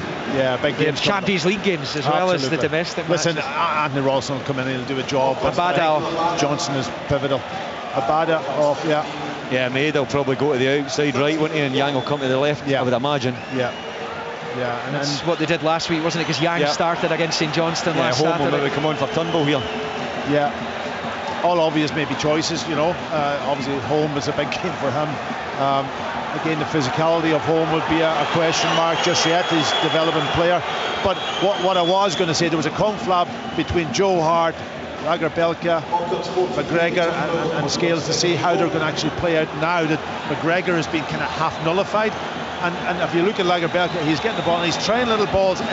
big games, Champions League games as well as the domestic Listen, matches. Anthony Ralston will come in and he'll do a job. Abada. Johnson is pivotal. Abada off, Yeah, Maid will probably go to the outside right, won't he? And Yang will come to the left, I would imagine. Yeah, and that's what they did last week, wasn't it? Because Yang started against St Johnstone last Holm Saturday. will maybe come on for Turnbull here. Yeah, all obvious maybe choices, obviously Holm is a big game for him. Again, the physicality of Holm would be a question mark just yet. He's a developing player. But what I was going to say, there was a conflab between Joe Hart, Lagerbielke, McGregor and Scales to see how they're going to actually play out now that McGregor has been kind of half nullified. And if you look at Lagerbielke, he's getting the ball and he's trying little balls in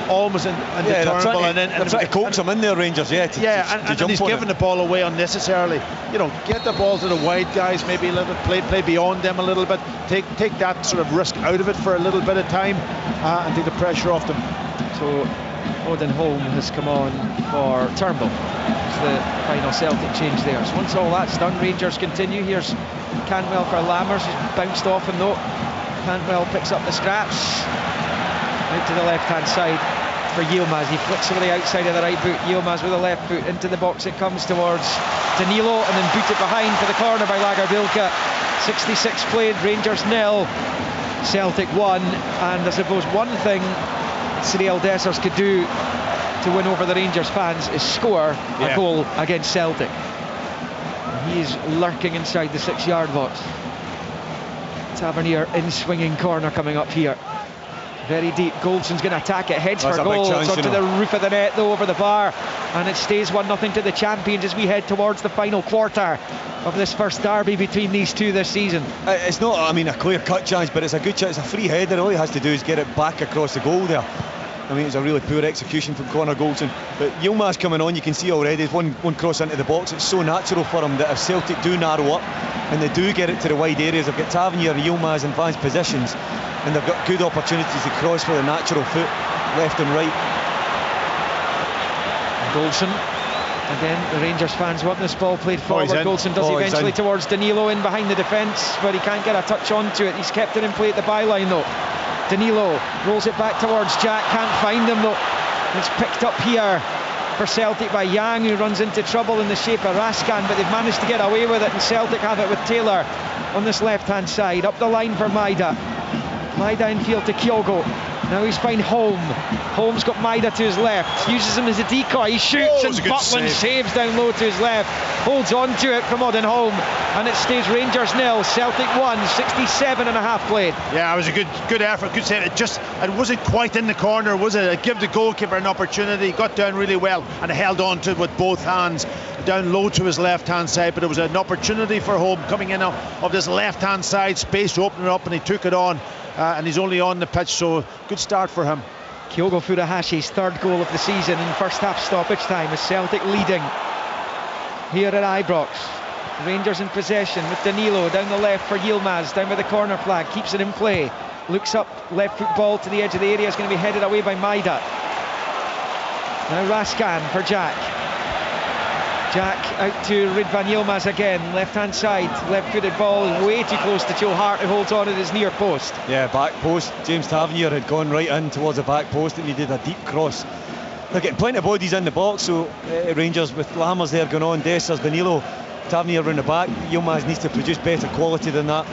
almost in the turnbull, and then they're trying to coax him in there, Rangers. And he's giving the ball away unnecessarily. Get the ball to the wide guys, maybe a little bit, play beyond them a little bit, take that sort of risk out of it for a little bit of time, and take the pressure off them. So Odin Holm has come on for Turnbull. It's the final Celtic change there. So once all that's done, Rangers continue. Here's Cantwell for Lammers, who's bounced off a note. Cantwell picks up the scraps. Out to the left-hand side for Yilmaz. He flicks over the outside of the right boot. Yilmaz with the left foot into the box. It comes towards Danilo and then booted behind for the corner by Lagerbielke. 66 played, Rangers 0, Celtic 1. And I suppose one thing Cyril Dessers could do to win over the Rangers fans is score a goal against Celtic. He's lurking inside the 6-yard box. Tavernier in swinging corner coming up here. Very deep. Goldson's going to attack it. Heads for goal. It's onto the roof of the net though, over the bar. And it stays 1-0 to the champions as we head towards the final quarter of this first derby between these two this season. It's not, a clear-cut chance, but it's a good chance. It's a free header. All he has to do is get it back across the goal there. It's a really poor execution from Connor Goldson. But Yilmaz coming on, you can see already, one cross into the box. It's so natural for him that if Celtic do narrow up and they do get it to the wide areas, they've got Tavernier and Yilmaz in advanced positions, and they've got good opportunities to cross with a natural foot, left and right. Goldson. Again, the Rangers fans want this ball played forward. Goldson does eventually towards Danilo in behind the defence, but he can't get a touch onto it. He's kept it in play at the byline though. Danilo rolls it back towards Jack, can't find him though. It's picked up here for Celtic by Yang, who runs into trouble in the shape of Raskan, but they've managed to get away with it, and Celtic have it with Taylor on this left-hand side. Up the line for Maida. Maida infield to Kyogo. Now he's behind Holm. Holm's got Maida to his left, uses him as a decoy, he shoots and Butland saves down low to his left, holds on to it from Odin Holm, and it stays Rangers 0, Celtic 1, 67 and a half played. Yeah, it was a good effort, good save. It wasn't quite in the corner, was it? It gave the goalkeeper an opportunity, got down really well and held on to it with both hands, down low to his left-hand side, but it was an opportunity for Holm coming in of this left-hand side, space opening up, and he took it on. And he's only on the pitch, so good start for him. Kyogo Furahashi's third goal of the season in first half stoppage time as Celtic leading here at Ibrox. Rangers in possession with Danilo down the left for Yilmaz, down by the corner flag, keeps it in play, looks up, left foot ball to the edge of the area, is going to be headed away by Maida. Now Raskan for Jack. Jack out to Ruud van Yilmaz again, left-hand side, left-footed ball, way too close to Joe Hart, who holds on at his near post. Yeah, back post. James Tavernier had gone right in towards the back post and he did a deep cross. They're getting plenty of bodies in the box, so Rangers with Lammers there going on, Dessers, Danilo, Tavernier round the back. Yilmaz needs to produce better quality than that.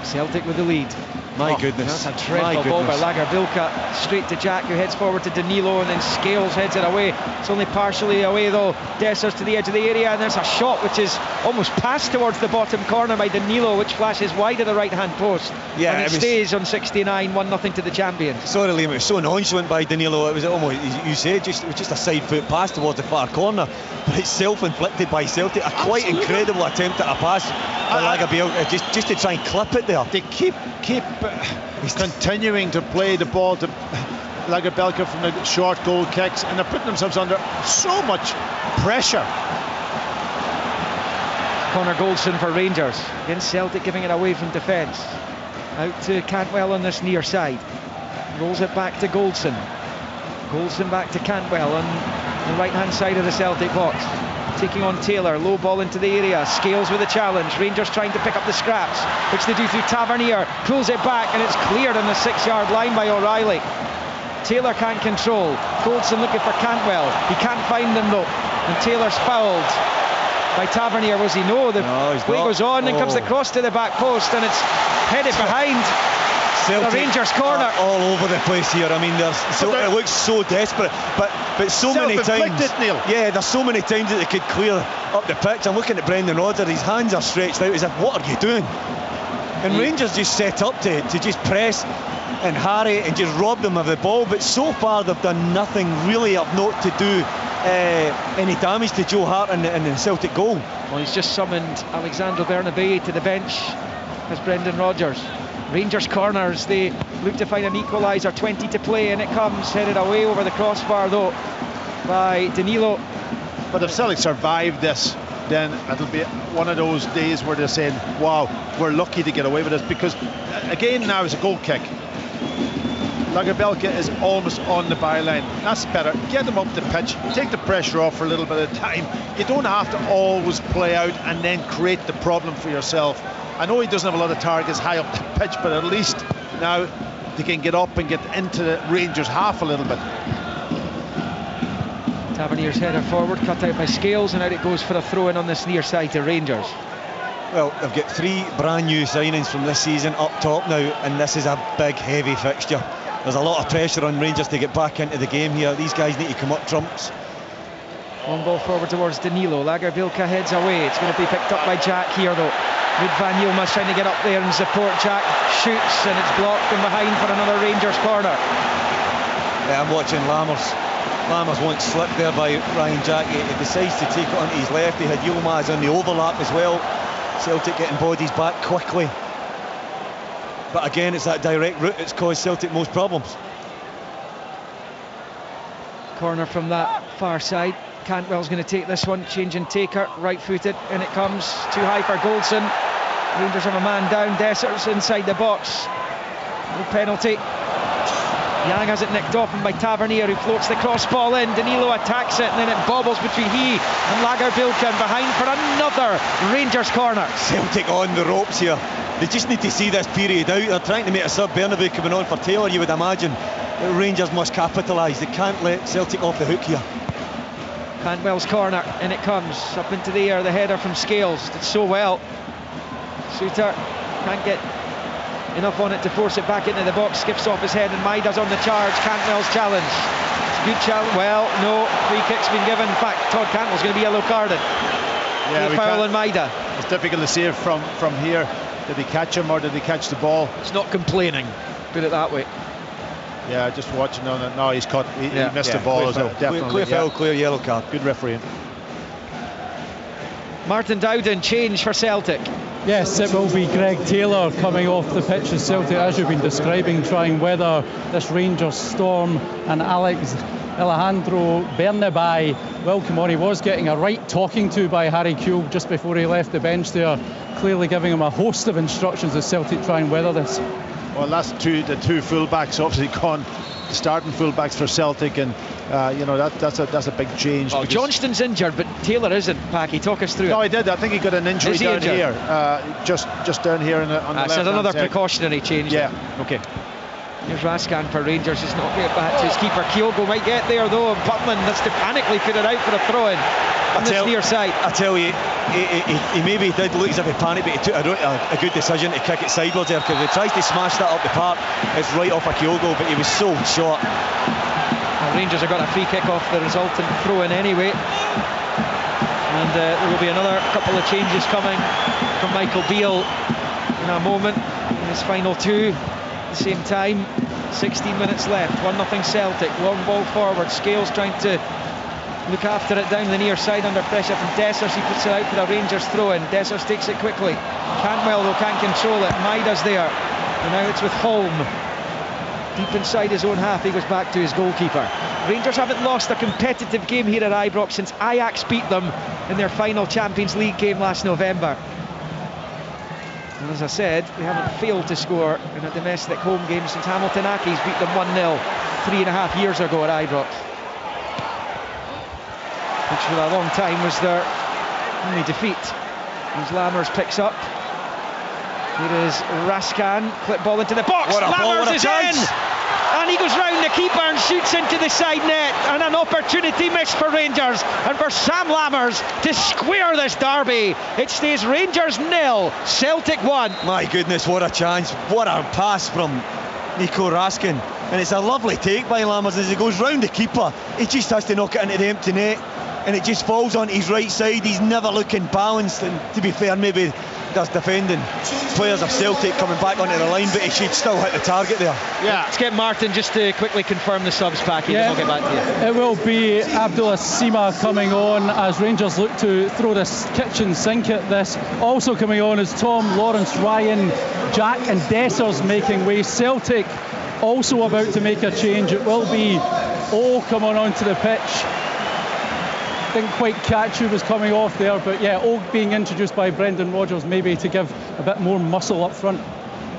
Celtic with the lead. My goodness. That's a dreadful ball by Lagerbilka. Straight to Jack, who heads forward to Danilo, and then Scales heads it away. It's only partially away though. Dessers to the edge of the area, and there's a shot which is almost passed towards the bottom corner by Danilo, which flashes wide of the right hand post. Yeah, and it stays on 69, 1-0 to the champions. Sorry, Liam, it was so nonchalant by Danilo. It was almost, you said, it was just a side foot pass towards the far corner, but it's self-inflicted by Celtic. A quite incredible attempt at a pass by Lagerbilka, just to try and clip it there. They keep continuing to play the ball to Lagerbilka from the short goal kicks, and they're putting themselves under so much pressure. Connor Goldson for Rangers. Against Celtic, giving it away from defence. Out to Cantwell on this near side. Rolls it back to Goldson. Goldson back to Cantwell on the right hand side of the Celtic box. Taking on Taylor, low ball into the area. Scales with a challenge. Rangers trying to pick up the scraps, which they do through Tavernier. Pulls it back, and it's cleared on the 6-yard line by O'Reilly. Taylor can't control. Goldson looking for Cantwell. He can't find them though, and Taylor's fouled by Tavernier. Was he? No, the play goes on, and comes the cross to the back post, and it's headed behind. Celtic, the Rangers corner. All over the place here. I mean, it looks so desperate, but so many times. Neil. Yeah, there's so many times that they could clear up the pitch. I'm looking at Brendan Rodgers. His hands are stretched out as if, what are you doing? And Rangers just set up to just press and harry and just rob them of the ball. But so far they've done nothing really of note to do any damage to Joe Hart in the Celtic goal. Well, he's just summoned Alexandre Bernabei to the bench as Brendan Rodgers. Rangers corners, they look to find an equaliser. 20 to play, and it comes headed away over the crossbar though by Danilo. But if Celtic survive this, then it'll be one of those days where they're saying, wow, we're lucky to get away with this, because again now is a goal kick. Lagerbilka is almost on the byline. That's better. Get them up the pitch, take the pressure off for a little bit of time. You don't have to always play out and then create the problem for yourself. I know he doesn't have a lot of targets high up the pitch, but at least now they can get up and get into the Rangers half a little bit. Tavernier's header forward, cut out by Scales, and out it goes for a throw-in on this near side to Rangers. Well, they've got 3 brand new signings from this season up top now, and this is a big, heavy fixture. There's a lot of pressure on Rangers to get back into the game here. These guys need to come up trumps. Long ball forward towards Danilo. Lagerbilka heads away. It's going to be picked up by Jack here though. Ruud van Yilmaz trying to get up there and support Jack. Shoots, and it's blocked from behind for another Rangers corner. Yeah, I'm watching Lammers. Lammers once slipped there by Ryan Jack. He decides to take it onto his left. He had Yilmaz on the overlap as well. Celtic getting bodies back quickly. But again, it's that direct route that's caused Celtic most problems. Corner from that far side. Cantwell's going to take this one, changing taker, right-footed, and it comes too high for Goldson. Rangers have a man down. Dessers inside the box. No penalty. Yang has it nicked off him by Tavernier, who floats the cross ball in. Danilo attacks it, and then it bobbles between he and Lagerbilka, and behind for another Rangers corner. Celtic on the ropes here. They just need to see this period out. They're trying to make a sub. Bernabei coming on for Taylor, you would imagine. The Rangers must capitalise. They can't let Celtic off the hook here. Cantwell's corner, and it comes up into the air. The header from Scales did so well. Suter can't get enough on it to force it back into the box. Skips off his head, and Maida's on the charge. Cantwell's challenge. It's a good challenge. Well, no, free kick's been given. In fact, Todd Cantwell's going to be yellow carded. Yeah, foul on Maida. It's difficult to see from here. Did he catch him or did he catch the ball? It's not complaining, put it that way. Yeah, just watching on it. No, he's caught. He missed the ball as well. Definitely. Clear foul, clear yellow card. Good refereeing. Martin Dowden, change for Celtic. Yes, it will be Greg Taylor coming off the pitch as Celtic, as you've been describing, trying weather this Rangers storm, and Alejandro Bernabei, well, come on, he was getting a right talking to by Harry Kewell just before he left the bench there, clearly giving him a host of instructions as Celtic try and weather this. Well, that's the two fullbacks obviously gone, starting fullbacks for Celtic, and that's a big change. Oh, Johnston's injured, but Taylor isn't. Packy, talk us through it. No, he did. I think he got an injury down here, just down here on the left. So another side. precautionary change. Yeah. Then. Okay. Here's Raskan for Rangers, he's not getting back to his keeper. Kyogo might get there though, and Butland has to panically put it out for a throw-in on this near side. I tell you, he maybe did look as if he panicked, but he took a good decision to kick it sideways there, because he tries to smash that up the park. It's right off a Kyogo, but he was so short. Well, Rangers have got a free kick off the resultant throw-in anyway. And there will be another couple of changes coming from Michael Beale in a moment, in his final two. At the same time, 16 minutes left, 1-0 Celtic, long ball forward, Scales trying to look after it down the near side under pressure from Dessers. He puts it out for a Rangers throw-in. Dessers takes it quickly. Cantwell though can't control it. Maida's there, and now it's with Holm. Deep inside his own half, he goes back to his goalkeeper. Rangers haven't lost a competitive game here at Ibrox since Ajax beat them in their final Champions League game last November. And as I said, they haven't failed to score in a domestic home game since Hamilton Accies beat them 1-0 3.5 years ago at Ibrox, which for a long time was their only defeat. As Lammers picks up. Here is Raskan, clip ball into the box. Lammers is in! And he goes round the keeper and shoots into the side net, and an opportunity missed for Rangers and for Sam Lammers to square this derby. It stays Rangers 0, Celtic 1. My goodness, what a chance, what a pass from Nico Raskin, and it's a lovely take by Lammers as he goes round the keeper. He just has to knock it into the empty net, and it just falls on his right side. He's never looking balanced, and to be fair, maybe there's defending players of Celtic coming back onto the line, but he should still hit the target there. Yeah. Let's get Martin just to quickly confirm the subs package, and we'll get back to you. It will be Abdullah Sima coming on as Rangers look to throw this kitchen sink at this. Also coming on is Tom, Lawrence, Ryan, Jack and Dessers making way. Celtic also about to make a change. It will be O coming onto the pitch. Didn't quite catch who was coming off there, but yeah, Og being introduced by Brendan Rodgers, maybe to give a bit more muscle up front.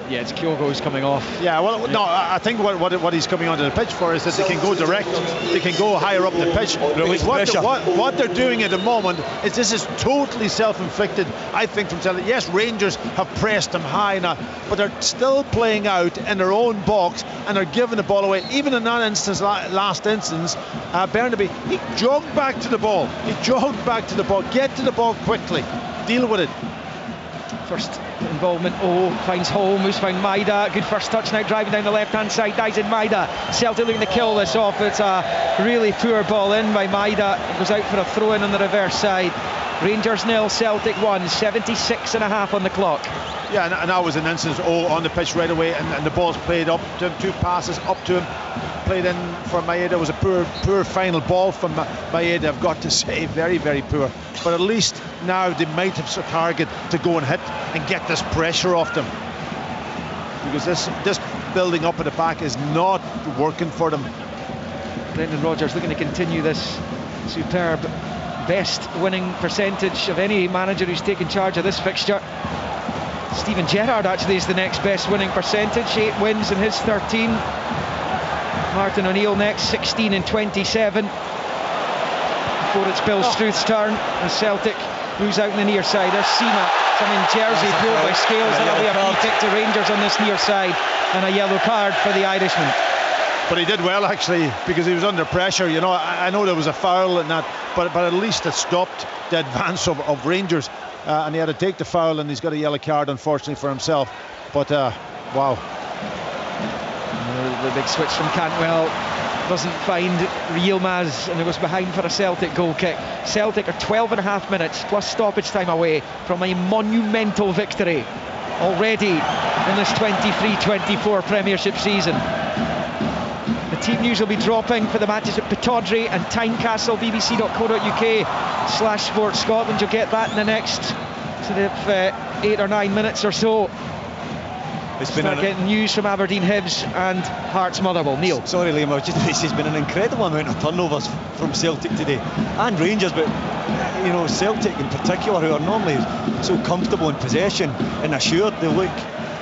Yeah, it's Kyogo who's coming off. Yeah, well, no, I think what he's coming onto the pitch for is that they can go direct, they can go higher up the pitch. What they're doing at the moment is this is totally self-inflicted, I think, from Celtic. Yes, Rangers have pressed them high now, but they're still playing out in their own box and are giving the ball away. Even in that instance, last instance, Bernabei, he jogged back to the ball. Get to the ball quickly. Deal with it. First involvement, finds Holm, who's found Maida. Good first touch now, driving down the left-hand side, dies in Maida. Celtic looking to kill this off. It's a really poor ball in by Maida. It goes out for a throw-in on the reverse side. Rangers 0, Celtic 1, 76.5 on the clock. Yeah, and that was an instance, on the pitch right away, and the ball's played up to him, 2 passes up to him, played in for Maeda. It was a poor final ball from Maeda, I've got to say, very, very poor. But at least now they might have a target to go and hit and get this pressure off them, because this building up at the back is not working for them. Brendan Rodgers looking to continue this superb best winning percentage of any manager who's taken charge of this fixture. Steven Gerrard actually is the next best winning percentage, 8 wins in his 13. Martin O'Neill next, 16 and 27. Before it's Bill Struth's turn as Celtic moves out in the near side. There's Sima, some in jersey pulled by Scales. That'll be a free kick to Rangers on this near side, and a yellow card for the Irishman. But he did well, actually, because he was under pressure. You know, I know there was a foul in that, but at least it stopped the advance of Rangers, and he had to take the foul, and he's got a yellow card, unfortunately, for himself. But wow. The big switch from Cantwell doesn't find Yilmaz, and it goes behind for a Celtic goal kick. Celtic are 12.5 minutes plus stoppage time away from a monumental victory already in this 23-24 Premiership season. The team news will be dropping for the matches at Pittodrie and Tynecastle, bbc.co.uk/Sports Scotland. You'll get that in the next sort of 8 or 9 minutes or so. It's been getting news from Aberdeen, Hibs and Hearts Motherwell. Neil. Sorry, Liam, it's been an incredible amount of turnovers from Celtic today, and Rangers, but you know, Celtic in particular, who are normally so comfortable in possession and assured, they look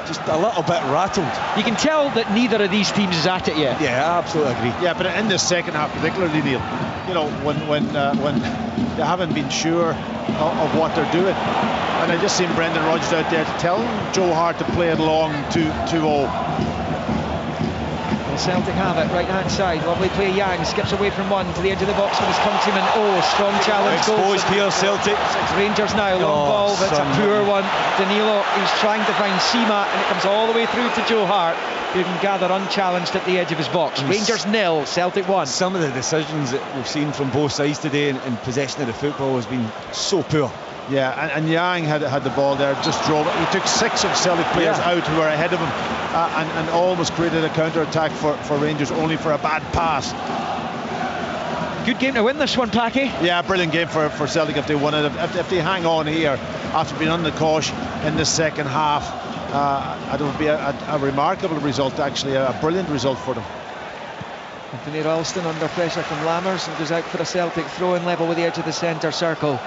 just a little bit rattled. You can tell that neither of these teams is at it yet. Yeah, I absolutely agree. Yeah, but in the second half particularly, Neil, you know, when they haven't been sure of what they're doing. And I just seen Brendan Rodgers out there telling Joe Hart to play it long to 2-0. Celtic have it, right hand side. Lovely play. Yang skips away from one to the edge of the box with his countryman. Oh, strong challenge. Exposed here, Celtic. It's Rangers now. Long ball. That's a poor one. Danilo, he's trying to find Sima, and it comes all the way through to Joe Hart, who can gather unchallenged at the edge of his box. Rangers 0, Celtic 1. Some of the decisions that we've seen from both sides today in possession of the football has been so poor. Yeah, and Yang had the ball there, just drove it. He took 6 of Celtic players out who were ahead of him, and almost created a counter-attack for Rangers, only for a bad pass. Good game to win this one, Packy. Yeah, brilliant game for Celtic if they won it. If they hang on here after being on the cosh in the second half, it would be a remarkable result, actually, a brilliant result for them. Anthony Ralston under pressure from Lammers and goes out for a Celtic throw-in level with the edge of the centre circle.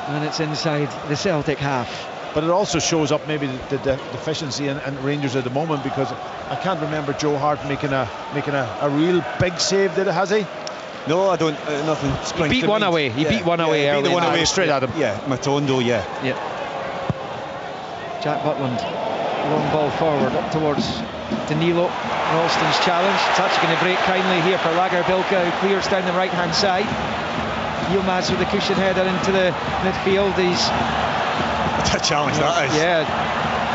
And it's inside the Celtic half. But it also shows up maybe the deficiency in Rangers at the moment, because I can't remember Joe Hart making a real big save, has he? No, I don't. Nothing springs He beat to one mind. away. He beat one away early. Beat the one away straight at him. Yeah, Matondo, yeah. Jack Butland, long ball forward up towards Danilo. Ralston's challenge. It's actually going to break kindly here for Lagerbilka, who clears down the right hand side. Yilmaz with the cushion header into the midfield. It's a challenge, that is. Yeah.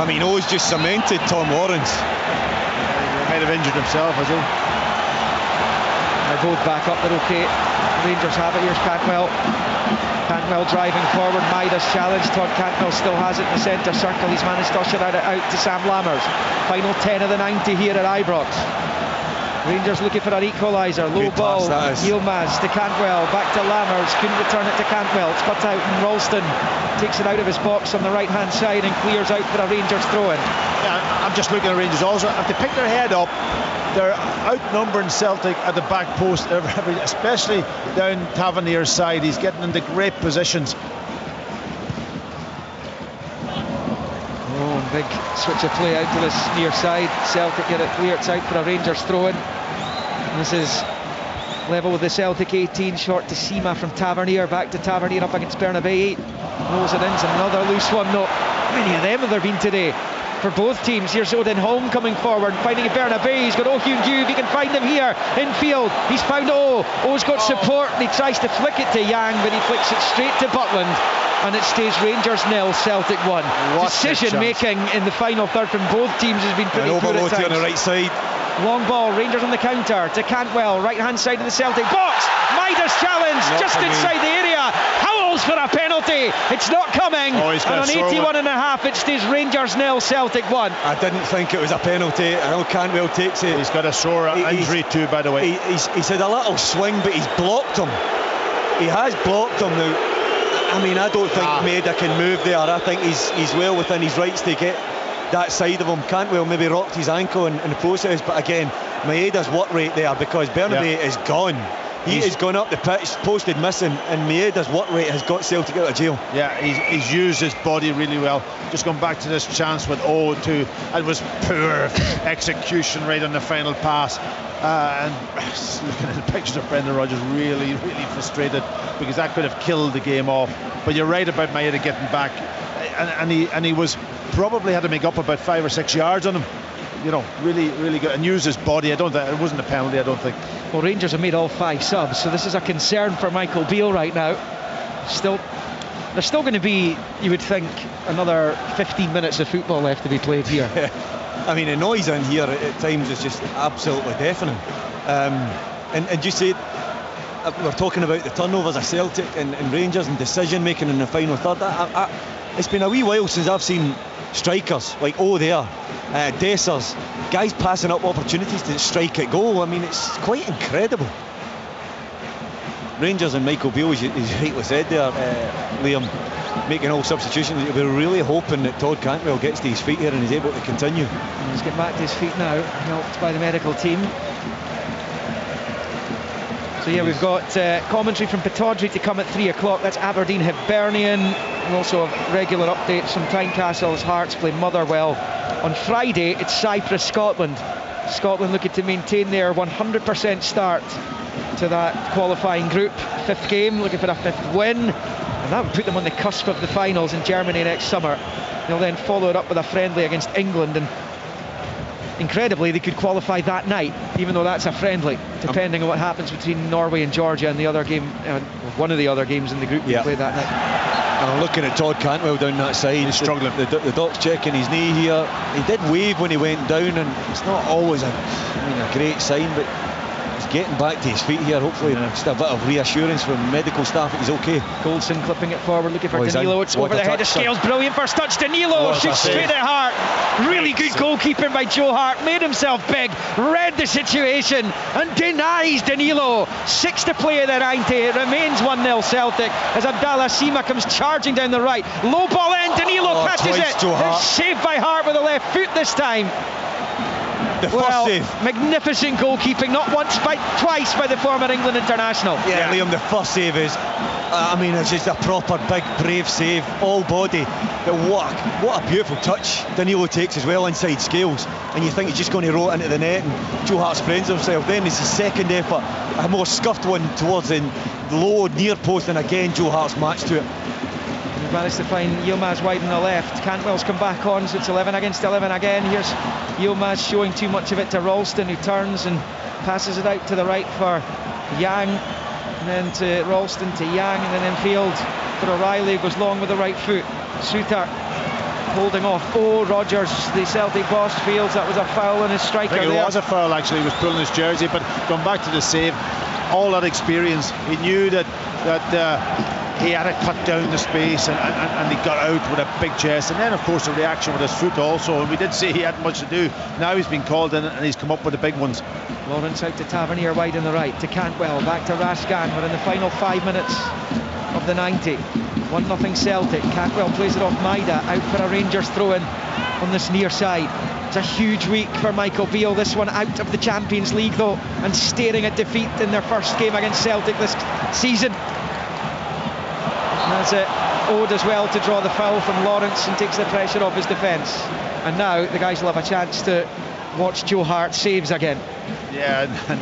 I mean, O's just cemented Tom Lawrence. He might have injured himself, has he? They're both back up, they're okay. Rangers have it. Here's Cantwell. Cantwell driving forward. Maida's challenge. Todd Cantwell still has it in the centre circle. He's managed to usher it out to Sam Lammers. Final 10 of the 90 here at Ibrox. Rangers looking for an equaliser. Low ball. Yilmaz to Cantwell. Back to Lammers. Couldn't return it to Cantwell. It's cut out, and Ralston takes it out of his box on the right hand side and clears out for a Rangers throw-in. Yeah, I'm just looking at Rangers also. If they pick their head up, they're outnumbering Celtic at the back post, especially down Tavernier's side. He's getting into great positions. Big switch of play out to this near side. Celtic get it clear. It's out for a Rangers throw-in. This is level with the Celtic 18, short to Sima from Tavernier. Back to Tavernier up against Bernabei. Rolls it in. Another loose one. No, how many of them have there been today for both teams? Here's Odin Holm coming forward, finding Bernabei. He's got Oh Hyun-Gyu. He can find him here infield. He's found Oh's got support, and he tries to flick it to Yang, but he flicks it straight to Butland. And it stays Rangers 0, Celtic 1. Decision making in the final third from both teams has been pretty poor at times. on the right side. Long ball, Rangers on the counter to Cantwell, right hand side of the Celtic box. Maida's challenge just inside the area. Howells for a penalty. It's not coming. And on 81 and a half, it stays Rangers 0, Celtic 1. I didn't think it was a penalty. I know Cantwell takes it. He's got a sore injury too, by the way. He's had a little swing, but he's blocked him. He has blocked him now. I mean, I don't think Maeda can move there. I think he's well within his rights to get that side of him. Cantwell maybe rocked his ankle in the process, but again, Maeda's work rate there, because Bernabei is gone. He's gone up the pitch, posted missing, and Maeda's work rate has got Celtic out of jail. Yeah, he's used his body really well. Just going back to this chance with too. It was poor execution right on the final pass. And looking at the pictures of Brendan Rodgers, really, really frustrated, because that could have killed the game off. But you're right about Maeda getting back, and he was probably had to make up about 5 or 6 yards on him. You know, really, really good, and use his body. I don't think it wasn't a penalty. I don't think. Well, Rangers have made all 5 subs, so this is a concern for Michael Beale right now. There's still going to be, you would think, another 15 minutes of football left to be played here. I mean, the noise in here at times is just absolutely deafening. And you said we're talking about the turnovers of Celtic and Rangers and decision making in the final third. It's been a wee while since I've seen strikers like Dessers, guys passing up opportunities to strike at goal. I mean, it's quite incredible. Rangers and Michael Beale, as you rightly said there, Liam, making all substitutions. We're really hoping that Todd Cantwell gets to his feet here and is able to continue. He's getting back to his feet now, helped by the medical team. So yeah, we've got commentary from Pittodrie to come at 3 o'clock. That's Aberdeen Hibernian. We also have regular updates from Tynecastle's Hearts play Motherwell. On Friday, it's Cyprus, Scotland. Scotland looking to maintain their 100% start to that qualifying group. 5th game, looking for a 5th win. And that would put them on the cusp of the finals in Germany next summer. They'll then follow it up with a friendly against England. And incredibly, they could qualify that night, even though that's a friendly, depending on what happens between Norway and Georgia and the other game, one of the other games in the group we played that night. And I'm looking at Todd Cantwell down that side. He's struggling. The doc's checking his knee here. He did wave when he went down, and it's not always a great sign, but he's getting back to his feet here. Hopefully, just a bit of reassurance from medical staff that he's okay. Goldson clipping it forward, looking for Danilo. It's over the head of Scales. Brilliant first touch. Danilo shoots straight at Hart. Really good goalkeeping by Joe Hart. Made himself big, read the situation, and denies Danilo. 6 to play at the 90. It remains 1-0 Celtic as Abdallah Sima comes charging down the right. Low ball in. Danilo catches it. It's saved by Hart with the left foot this time. The first save. Magnificent goalkeeping, not once but twice by the former England international. Yeah, Liam, the first save is, it's just a proper big, brave save, all body. But what a beautiful touch Danilo takes as well inside Scales. And you think he's just going to roll it into the net, and Joe Hart sprains himself. Then it's his second effort, a more scuffed one towards the low near post, and again Joe Hart's match to it. We've managed to find Yilmaz wide on the left. Cantwell's come back on, so it's 11 against 11 again. Here's Yilmaz showing too much of it to Ralston, who turns and passes it out to the right for Yang, and then to Ralston, to Yang, and then infield for O'Reilly, who goes long with the right foot. Suter holding off. Rogers, the Celtic boss, feels that was a foul on his striker. I think it was a foul, actually. He was pulling his jersey, but going back to the save, all that experience, he knew that he had to cut down the space, and he got out with a big chest, and then of course the reaction with his foot also, and we did say he had much to do. Now he's been called in and he's come up with the big ones. Lawrence out to Tavernier wide on the right, to Cantwell, back to Raskan. We're in the final 5 minutes of the 90. 1-0 Celtic. Cantwell plays it off Maida, out for a Rangers throw-in on this near side. It's a huge week for Michael Beale, this one out of the Champions League though, and staring at defeat in their first game against Celtic this season. That's it. Ode as well to draw the foul from Lawrence and takes the pressure off his defence. And now the guys will have a chance to watch Joe Hart saves again. Yeah, and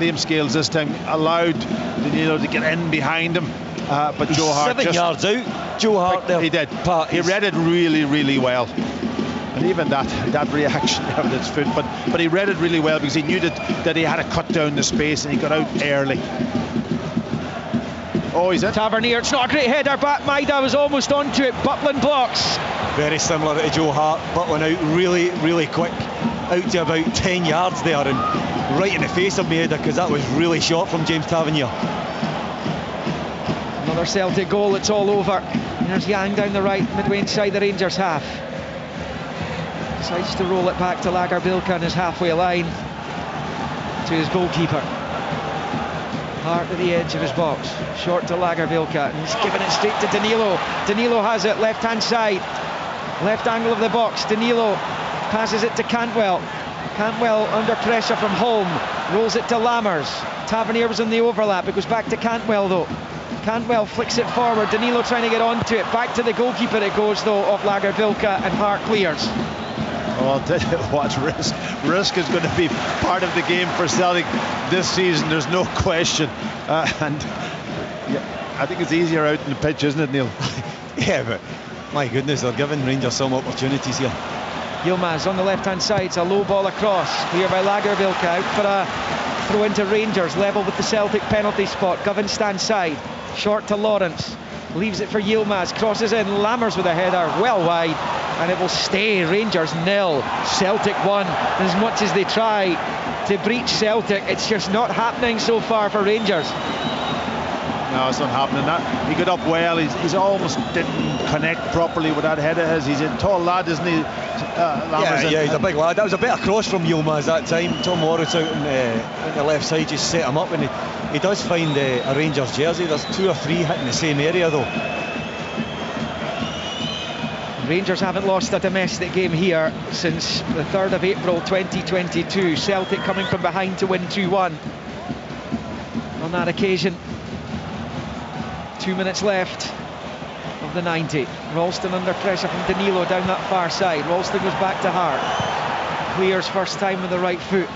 Liam Scales this time allowed Danilo to get in behind him, but Joe Hart 7 yards out. Joe Hart there. He did. He read it really, really well. And even that reaction of his foot, but he read it really well because he knew that he had to cut down the space, and he got out early. Oh, he's in. Tavernier, it's not a great header back. Maida was almost onto it. Butlin blocks. Very similar to Joe Hart. Butlin out really, really quick. Out to about 10 yards there, and right in the face of Maida, because that was really short from James Tavernier. Another Celtic goal, it's all over. There's Yang down the right, midway inside the Rangers half. Decides to roll it back to Lagerbilka on his halfway line, to his goalkeeper. Hart at the edge of his box, short to Lagerbilka, and he's giving it straight to Danilo. Danilo has it, left hand side, left angle of the box. Danilo passes it to Cantwell. Cantwell under pressure from Holm, rolls it to Lammers. Tavernier was in the overlap, it goes back to Cantwell though. Cantwell flicks it forward, Danilo trying to get onto it, back to the goalkeeper it goes though, off Lagerbilka, and Hart clears. Oh, I'll tell you what, risk is going to be part of the game for Celtic this season, there's no question. And I think it's easier out in the pitch, isn't it, Neil? Yeah, but my goodness, they're giving Rangers some opportunities here. Yilmaz on the left hand side, it's a low ball across, clear by Lagerbilka, out for a throw into Rangers, level with the Celtic penalty spot. Govan stands side, short to Lawrence, leaves it for Yilmaz, crosses in, Lammers with a header, well wide, and it will stay. Rangers 0, Celtic 1. As much as they try to breach Celtic, it's just not happening so far for Rangers. No, it's not happening. He got up well. He's almost didn't connect properly with that header. He's a tall lad, isn't he? Yeah, he's a big lad. That was a better cross from Yilmaz that time. Tom Morris out on the left side just set him up, and he does find a Rangers jersey. There's 2 or 3 hitting the same area though. Rangers haven't lost a domestic game here since the 3rd of April 2022. Celtic coming from behind to win 2-1 on that occasion. 2 minutes left of the 90. Ralston under pressure from Danilo down that far side. Ralston goes back to Hart. Clears first time with the right foot.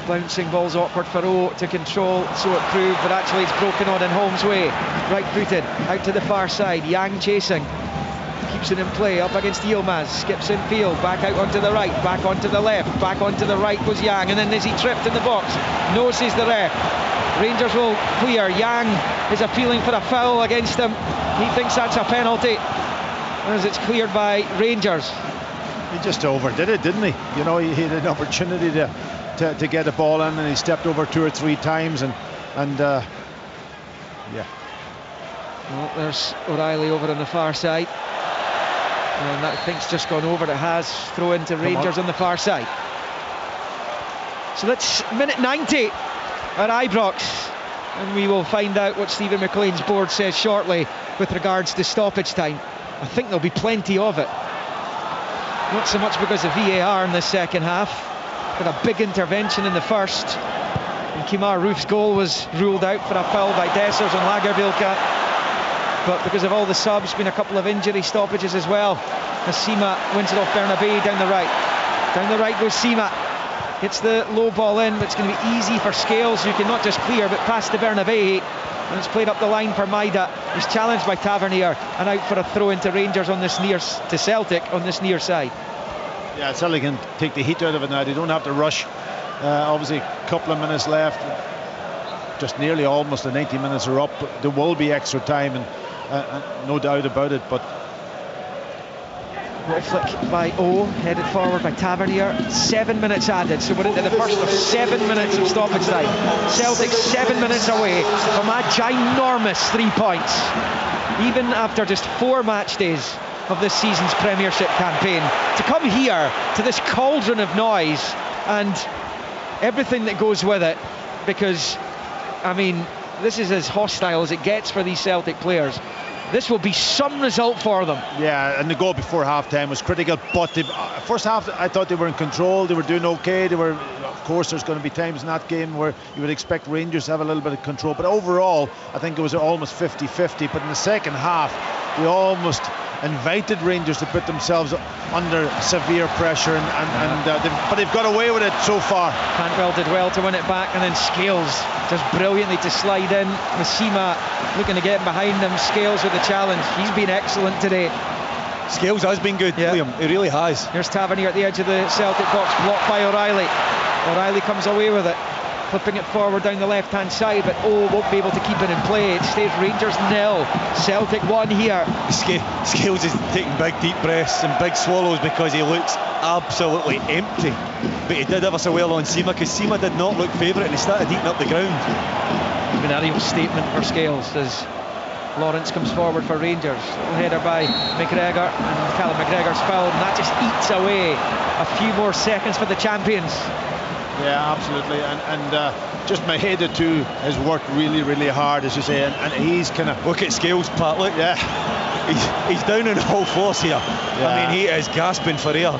Bouncing ball's awkward for O to control, so it proved, but actually it's broken on in Holmes' way. Right footed, out to the far side. Yang chasing. keeps it in play, up against Yilmaz, skips in field, back out onto the right, back onto the left, back onto the right goes Yang, and then is he tripped in the box? No, says the ref. Rangers will clear. Yang is appealing for a foul against him. He thinks that's a penalty, as it's cleared by Rangers. He just overdid it, didn't he? You know, he had an opportunity to get the ball in, and he stepped over 2 or 3 times, and yeah. Well, there's O'Reilly over on the far side, and that thing's just gone over. It has. Throw into Rangers on the far side. So that's minute 90 at Ibrox, and we will find out what Stephen McLean's board says shortly with regards to stoppage time. I think there'll be plenty of it. Not so much because of VAR in the second half, but a big intervention in the first. And Kemar Roof's goal was ruled out for a foul by Dessers on Lagerbielke. But because of all the subs, been a couple of injury stoppages as well. As Sima wins it off Bernabé down the right. Down the right goes Sima. Hits the low ball in, but it's going to be easy for Scales, who can not just clear but pass to Bernabé. And it's played up the line for Maida. He's challenged by Tavernier and out for a throw into Rangers on this near to Celtic on this near side. Yeah, Celtic can take the heat out of it now. They don't have to rush. Obviously, a couple of minutes left. Just nearly almost the 90 minutes are up. There will be extra time, and no doubt about it. But little flick by O, headed forward by Tavernier. 7 minutes added, so we're into the first of 7 minutes of stoppage time. Celtic 7 minutes away from a ginormous 3 points, even after just 4 match days of this season's Premiership campaign. To come here to this cauldron of noise and everything that goes with it, because I mean, this is as hostile as it gets for these Celtic players. This will be some result for them. Yeah, and the goal before half-time was critical, but first half I thought they were in control, they were doing okay. They were, of course, there's going to be times in that game where you would expect Rangers to have a little bit of control, but overall I think it was almost 50-50. But in the second half we almost invited Rangers to put themselves under severe pressure, but they've got away with it so far. Cantwell did well to win it back, and then Scales just brilliantly to slide in. Massima looking to get in behind him. Scales with the challenge. He's been excellent today. Scales has been good, yeah. Liam, he really has. Here's Tavernier at the edge of the Celtic box, blocked by O'Reilly. O'Reilly comes away with it, flipping it forward down the left-hand side, but won't be able to keep it in play. It stays Rangers 0, Celtic 1 here. Scales is taking big deep breaths and big swallows because he looks absolutely empty. But he did ever so well on Sima, because Sima did not look favourite and he started eating up the ground. It's been a real statement for Scales as Lawrence comes forward for Rangers. Little header by McGregor, and Callum McGregor's fouled, and that just eats away a few more seconds for the champions. Yeah, absolutely, and just Maheda too has worked really, really hard, as you say, and he's kind of... Look at Scales, Pat, look. Yeah. He's down in all fours here. Yeah. I mean, he is gasping for air.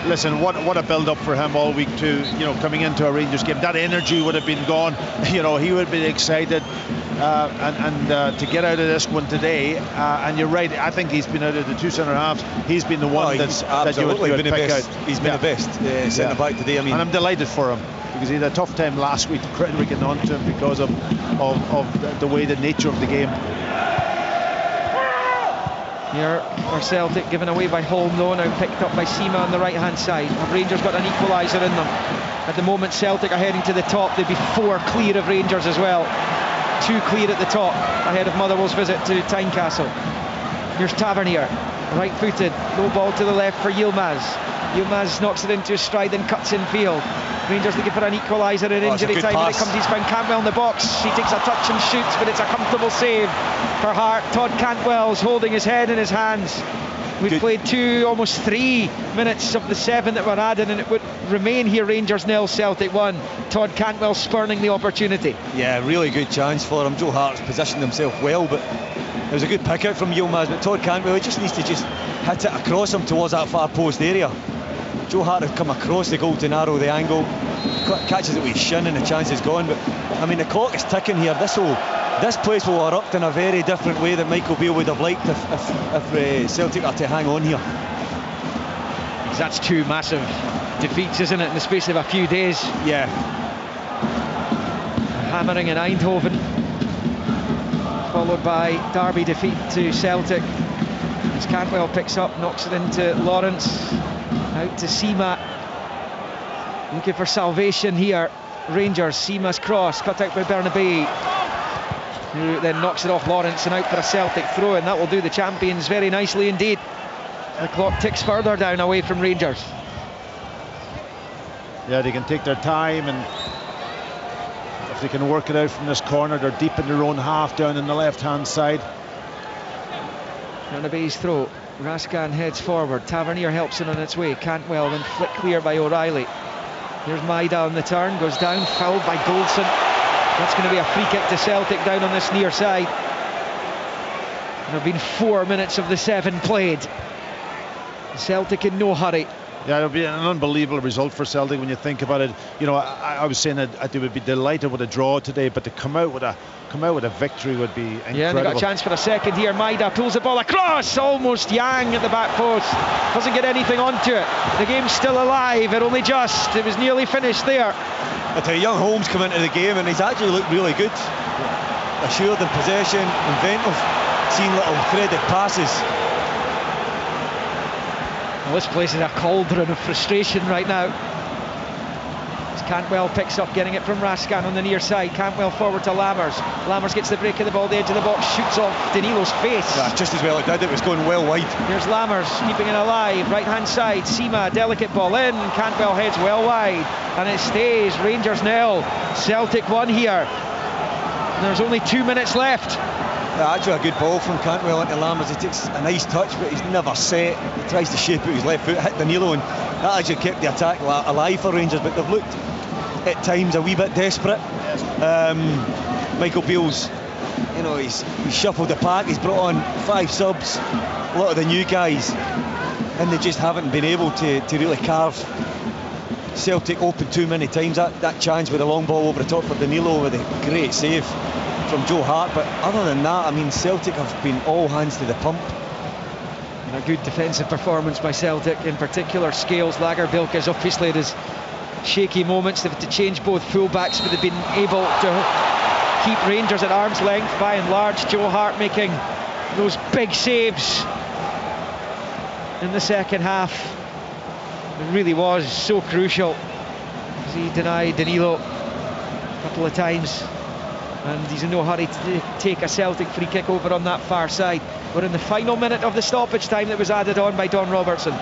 Listen, what a build-up for him all week too, you know, coming into a Rangers game. That energy would have been gone, you know, he would have been excited, and to get out of this one today, and you're right, I think he's been out of the two centre-halfs, he's been the one that you would pick out. He's been the best centre-back today, I mean. And I'm delighted for him, because he had a tough time last week, critical getting on to him because of the way, the nature of the game. Here are Celtic, given away by Holm though, now picked up by Sima on the right hand side. Have Rangers got an equaliser in them? At the moment Celtic are heading to the top. They'd be 4 clear of Rangers as well. 2 clear at the top ahead of Motherwell's visit to Tynecastle. Here's Tavernier, right footed, low ball to the left for Yilmaz. Yilmaz knocks it into his stride and cuts in field. Rangers looking for an equaliser in injury time. When it comes, he's found Cantwell in the box. He takes a touch and shoots, but it's a comfortable save for Hart. Todd Cantwell's holding his head in his hands. We've played 2, almost 3 minutes of the 7 that were added, and it would remain here Rangers 0, Celtic 1. Todd Cantwell spurning the opportunity. Yeah, really good chance for him. Joe Hart's positioned himself well, but it was a good pick out from Yilmaz. But Todd Cantwell, he just needs to just hit it across him towards that far post area. Joe Hart had come across the goal to narrow the angle, catches it with his shin and the chance is gone. But I mean, the clock is ticking here. This place will erupt in a very different way than Michael Beale would have liked if Celtic are to hang on here. That's 2 massive defeats, isn't it, in the space of a few days? Yeah. Hammering in Eindhoven, followed by Derby defeat to Celtic. As Cantwell picks up, knocks it into Lawrence, out to Seema, looking for salvation here. Rangers, Seema's cross, cut out by Bernabei, who then knocks it off Lawrence and out for a Celtic throw, and that will do the champions very nicely indeed. The clock ticks further down away from Rangers. Yeah, they can take their time, and if they can work it out from this corner, they're deep in their own half down in the left-hand side. Bernabei's throw, Raskan heads forward, Tavernier helps it on its way, Cantwell then flick clear by O'Reilly. Here's Maida on the turn, goes down, fouled by Goldson. That's going to be a free kick to Celtic down on this near side. There have been 4 minutes of the 7 played. Celtic in no hurry. Yeah, it'll be an unbelievable result for Celtic when you think about it. You know, I was saying that they would be delighted with a draw today, but to come out with a victory would be incredible. Yeah, and they got a chance for a second here. Maida pulls the ball across, almost Yang at the back post. Doesn't get anything onto it. The game's still alive, it only just. It was nearly finished there. I tell you, young Holmes come into the game and he's actually looked really good. Assured in possession, inventive, seeing little threaded passes. Well, this place is a cauldron of frustration right now. As Cantwell picks up, getting it from Raskan on the near side. Cantwell forward to Lammers. Lammers gets the break of the ball, the edge of the box, shoots off Danilo's face. Yeah, just as well it did, it was going well wide. Here's Lammers, keeping it alive, right hand side, Seema, delicate ball in, Cantwell heads well wide, and it stays. Rangers 0, Celtic 1 here. And there's only 2 minutes left. Yeah, actually a good ball from Cantwell into Lammers. He takes a nice touch, but he's never set. He tries to shape out his left foot, hit Danilo, and that actually kept the attack alive for Rangers, but they've looked at times a wee bit desperate. Michael Beale's, you know, he's shuffled the pack, he's brought on 5 subs, a lot of the new guys, and they just haven't been able to really carve Celtic open too many times. That chance with a long ball over the top for Danilo with a great save from Joe Hart, but other than that, I mean, Celtic have been all hands to the pump. And a good defensive performance by Celtic, in particular Scales. Lagerbilk has obviously had his shaky moments. They've had to change both fullbacks, but they've been able to keep Rangers at arm's length by and large. Joe Hart making those big saves in the second half. It really was so crucial, as he denied Danilo a couple of times, and he's in no hurry to take a Celtic free kick over on that far side. We're in the final minute of the stoppage time that was added on by Don Robertson.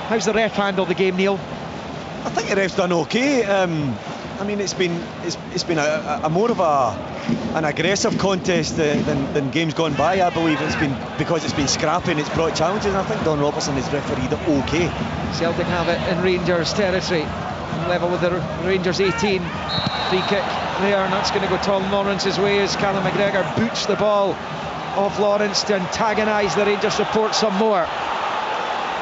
How's the ref handled the game, Neil? I think the ref's done okay. I mean, it's been a more of an aggressive contest than games gone by. I believe it's been because it's been scrappy and it's brought challenges, and I think Don Robertson has refereed it okay. Celtic have it in Rangers territory, level with the Rangers 18. Free kick there, and that's going to go Tom Lawrence's way as Callum McGregor boots the ball off Lawrence to antagonise the Rangers support some more.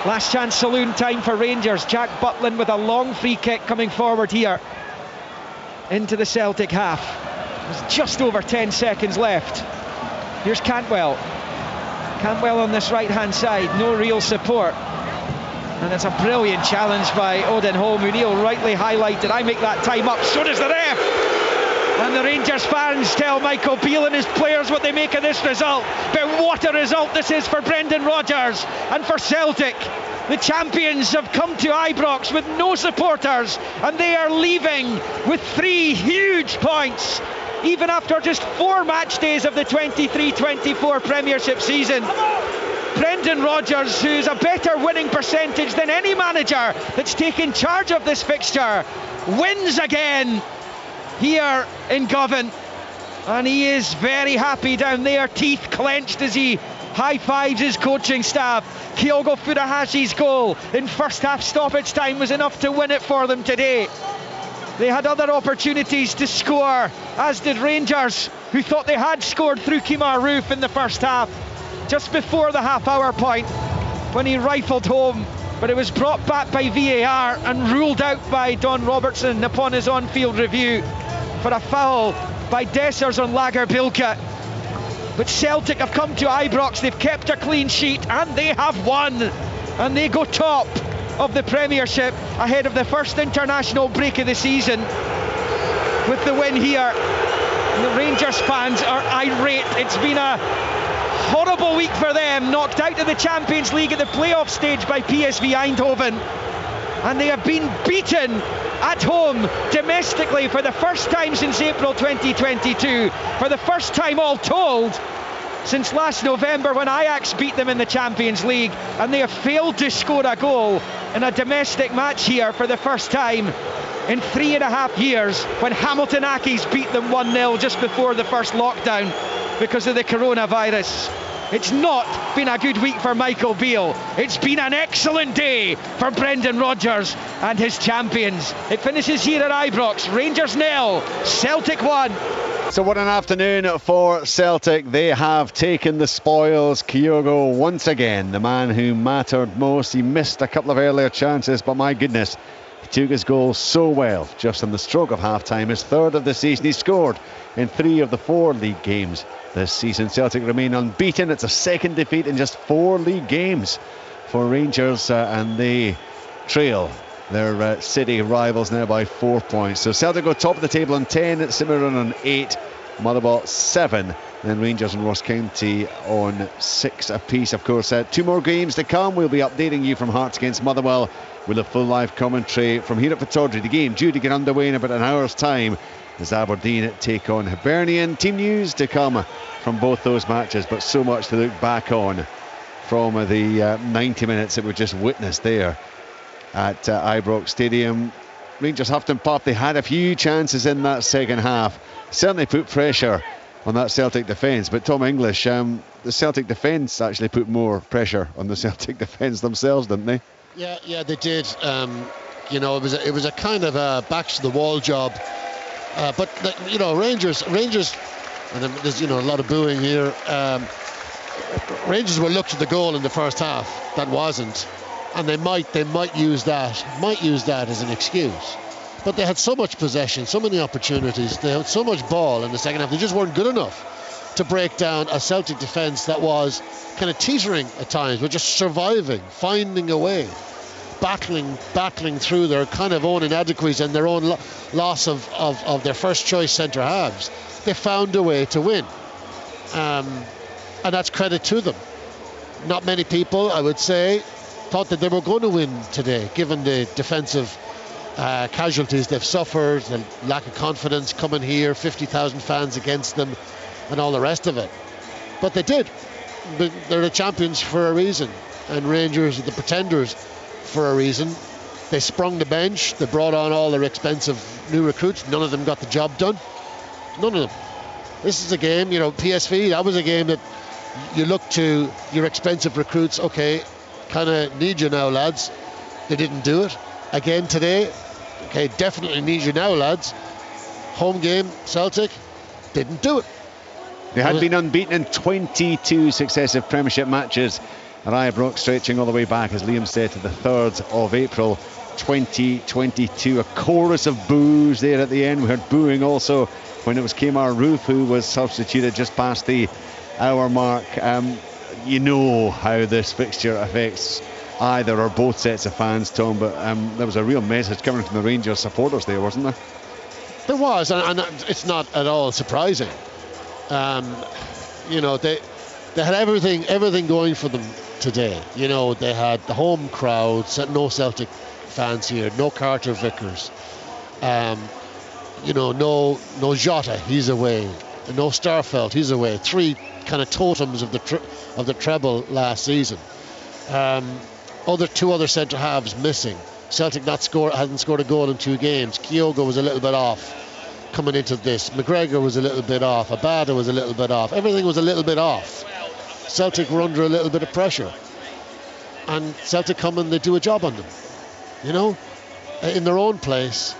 Last chance saloon time for Rangers. Jack Butland with a long free kick coming forward here into the Celtic half. There's just over 10 seconds left. Here's Cantwell. Cantwell on this right hand side, no real support. And it's a brilliant challenge by Odin Holm, who Neil rightly highlighted. I make that time up, so does the ref. And the Rangers fans tell Michael Beale and his players what they make of this result. But what a result this is for Brendan Rodgers and for Celtic. The champions have come to Ibrox with no supporters, and they are leaving with 3 huge points, even after just 4 match days of the 23-24 Premiership season. Brendan Rodgers, who's a better winning percentage than any manager that's taken charge of this fixture, wins again here in Govan, and he is very happy down there, teeth clenched as he high-fives his coaching staff. Kyogo Furahashi's goal in first half stoppage time was enough to win it for them today. They had other opportunities to score, as did Rangers, who thought they had scored through Kemar Roof in the first half, just before the half-hour point when he rifled home, but it was brought back by VAR and ruled out by Don Robertson upon his on-field review for a foul by Dessers on Lagerbilk. But Celtic have come to Ibrox, they've kept a clean sheet, and they have won, and they go top of the Premiership ahead of the first international break of the season with the win here. And the Rangers fans are irate. It's been a horrible week for them, knocked out of the Champions League at the playoff stage by PSV Eindhoven, and they have been beaten at home domestically for the first time since April 2022, for the first time all told since last November when Ajax beat them in the Champions League, and they have failed to score a goal in a domestic match here for the first time in 3.5 years, when Hamilton Accies beat them 1-0 just before the first lockdown because of the coronavirus. It's not been a good week for Michael Beale. It's been an excellent day for Brendan Rodgers and his champions. It finishes here at Ibrox. Rangers 0, Celtic 1. So what an afternoon for Celtic. They have taken the spoils. Kyogo once again, the man who mattered most. He missed a couple of earlier chances, but my goodness, he took his goal so well just on the stroke of half-time. His third of the season. He scored in 3 of the 4 league games this season. Celtic remain unbeaten. It's a second defeat in just 4 league games for Rangers, and they trail their city rivals now by 4 points. So Celtic go top of the table on 10, St Mirren on 8, Motherwell 7, then Rangers and Ross County on 6 apiece. Of course, 2 more games to come. We'll be updating you from Hearts against Motherwell with a full live commentary from here at Pittodrie. The game due to get underway in about an hour's time as Aberdeen take on Hibernian. Team news to come from both those matches, but so much to look back on from the 90 minutes that we just witnessed there at Ibrox Stadium. Rangers huffed and puffed. They had a few chances in that second half. Certainly put pressure on that Celtic defence, but Tom English, the Celtic defence actually put more pressure on the Celtic defence themselves, didn't they? Yeah, they did. It was a kind of a back to the wall job. But Rangers, and there's a lot of booing here. Rangers will look to the goal in the first half. That wasn't. And they might use that as an excuse. But they had so much possession, so many opportunities, they had so much ball in the second half, they just weren't good enough to break down a Celtic defence that was kind of teetering at times, but just surviving, finding a way, battling through their kind of own inadequacies and their own loss of their first choice centre halves. They found a way to win. And that's credit to them. Not many people, I would say, thought that they were going to win today, given the defensive casualties they've suffered, the lack of confidence coming here, 50,000 fans against them, and all the rest of it. But they did. They're the champions for a reason, and Rangers are the pretenders for a reason. They sprung the bench, they brought on all their expensive new recruits. None of them got the job done. None of them. This is a game, PSV, that was a game that you look to your expensive recruits. Okay, kind of need you now, lads. They didn't do it. Again today, okay, definitely need you now, lads. Home game, Celtic, didn't do it. They had been unbeaten in 22 successive Premiership matches at Ibrox, stretching all the way back, as Liam said, to the 3rd of April 2022. A chorus of boos there at the end. We heard booing also when it was Kemar Roof who was substituted just past the hour mark. You know how this fixture affects either or both sets of fans, Tom, but there was a real message coming from the Rangers supporters there, wasn't there? There was, and it's not at all surprising. They had everything going for them today. They had the home crowds, no Celtic fans here, no Carter Vickers, no Jota, he's away, no Starfelt, he's away. 3 kind of totems of the treble last season. 2 other centre halves missing. Celtic hadn't scored a goal in 2 games. Kyogo was a little bit off coming into this. McGregor was a little bit off. Abada was a little bit off. Everything was a little bit off. Celtic were under a little bit of pressure, and Celtic come and they do a job on them. In their own place,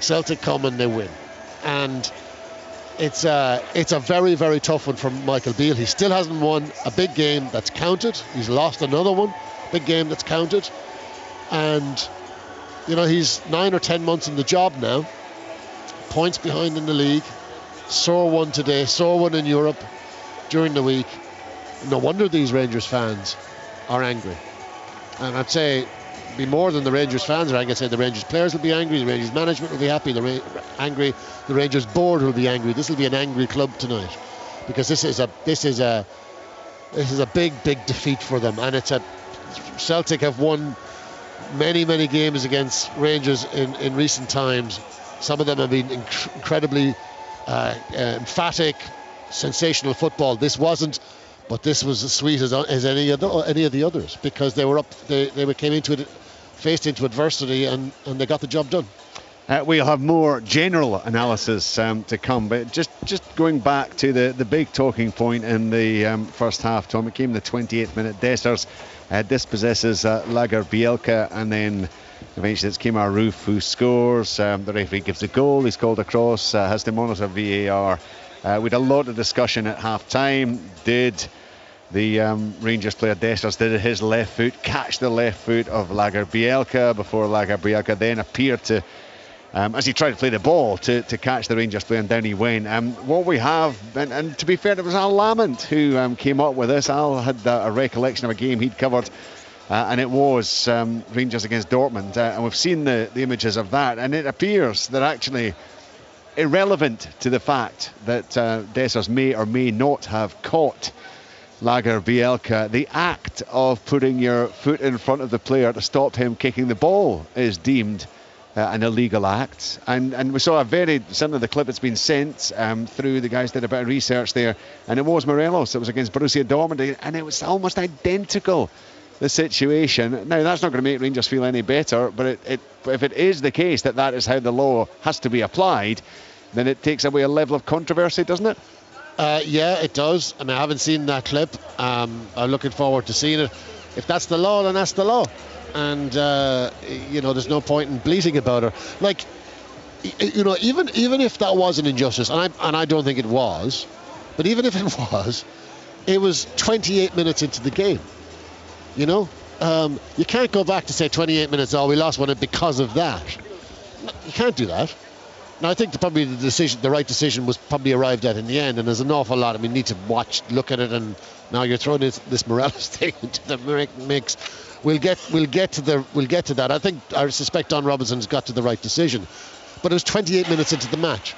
Celtic come and they win, and it's a very, very tough one for Michael Beale. He still hasn't won a big game that's counted. He's lost another one, big game that's counted, and he's 9 or 10 months in the job now. Points behind in the league. Sore one today, sore one in Europe during the week. No wonder these Rangers fans are angry. And I'd say be more than the Rangers fans are angry. I'd say the Rangers players will be angry, the Rangers management will be happy, angry, the Rangers board will be angry. This will be an angry club tonight, because this is a This is a big defeat for them, and Celtic have won many games against Rangers in recent times. Some of them have been incredibly emphatic, sensational football. This wasn't, but this was as sweet as any of the others, because they were up. They came into it, faced into adversity, and they got the job done. We'll have more general analysis to come, but just going back to the big talking point in the first half, Tom, it came in the 28th minute. Dessers dispossesses Lager Bielka, and then eventually it's Kemar Roof who scores. The referee gives a goal, he's called across, has to monitor VAR. We had a lot of discussion at half time. Did the Rangers player Dessers, did his left foot catch the left foot of Lager Bielka before Lager Bielka then appeared to, as he tried to play the ball, to catch the Rangers player, and down he went. What we have, and to be fair, it was Al Lamont who came up with this. Al had a recollection of a game he'd covered, and it was Rangers against Dortmund, and we've seen the images of that, and it appears that actually, irrelevant to the fact that Dessers may or may not have caught Lager Bielka, the act of putting your foot in front of the player to stop him kicking the ball is deemed an illegal act, and we saw some of the clip that's been sent through. The guys did a bit of research there, and it was Morelos. It was against Borussia Dortmund, and it was almost identical, the situation. Now, that's not going to make Rangers feel any better, but if it is the case that is how the law has to be applied, then it takes away a level of controversy, doesn't it? Yeah, it does. I mean, I haven't seen that clip. I'm looking forward to seeing it. If that's the law, then that's the law. And there's no point in bleating about it. Like, even if that was an injustice, and I don't think it was, but even if it was 28 minutes into the game. You can't go back to say 28 minutes. Oh, we lost one because of that. You can't do that. Now, I think the right decision was probably arrived at in the end, and there's an awful lot. I mean, need to look at it, and now you're throwing this Morelos thing into the mix. We'll get to that. I suspect Don Robinson's got to the right decision, but it was 28 minutes into the match.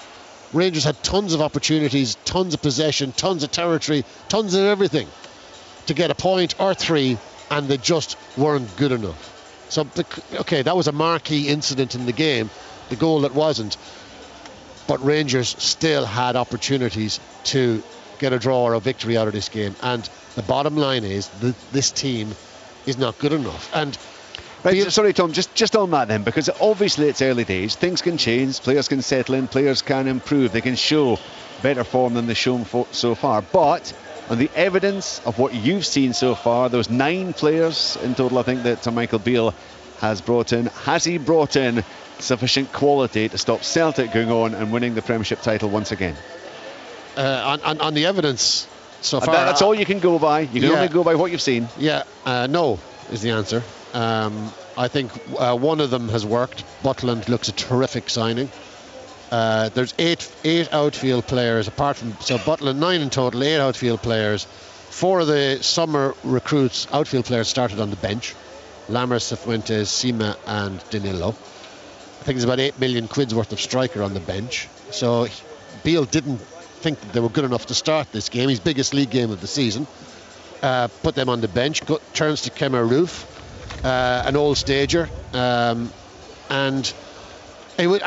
Rangers had tons of opportunities, tons of possession, tons of territory, tons of everything to get a point or three, and they just weren't good enough. So, okay, that was a marquee incident in the game, the goal that wasn't. But Rangers still had opportunities to get a draw or a victory out of this game. And the bottom line is that this team is not good enough. And sorry, Tom, just on that then, because obviously it's early days. Things can change, players can settle in, players can improve, they can show better form than they've shown so far. But on the evidence of what you've seen so far, those 9 players in total, I think, that Michael Beale has brought in, has he brought in sufficient quality to stop Celtic going on and winning the Premiership title once again? On the evidence so far, that's all you can go by. You can only go by what you've seen. Yeah, no is the answer. I think one of them has worked. Butland looks a terrific signing. There's eight outfield players apart from, so Butland 9 in total, 8 outfield players. 4 of the summer recruits, outfield players, started on the bench. Lammers, Cifuentes, Sima and Danilo. I think there's about 8 million quid's worth of striker on the bench. So Beale didn't think that they were good enough to start this game, his biggest league game of the season. Put them on the bench, turns to Kemar Roof, an old stager, and it would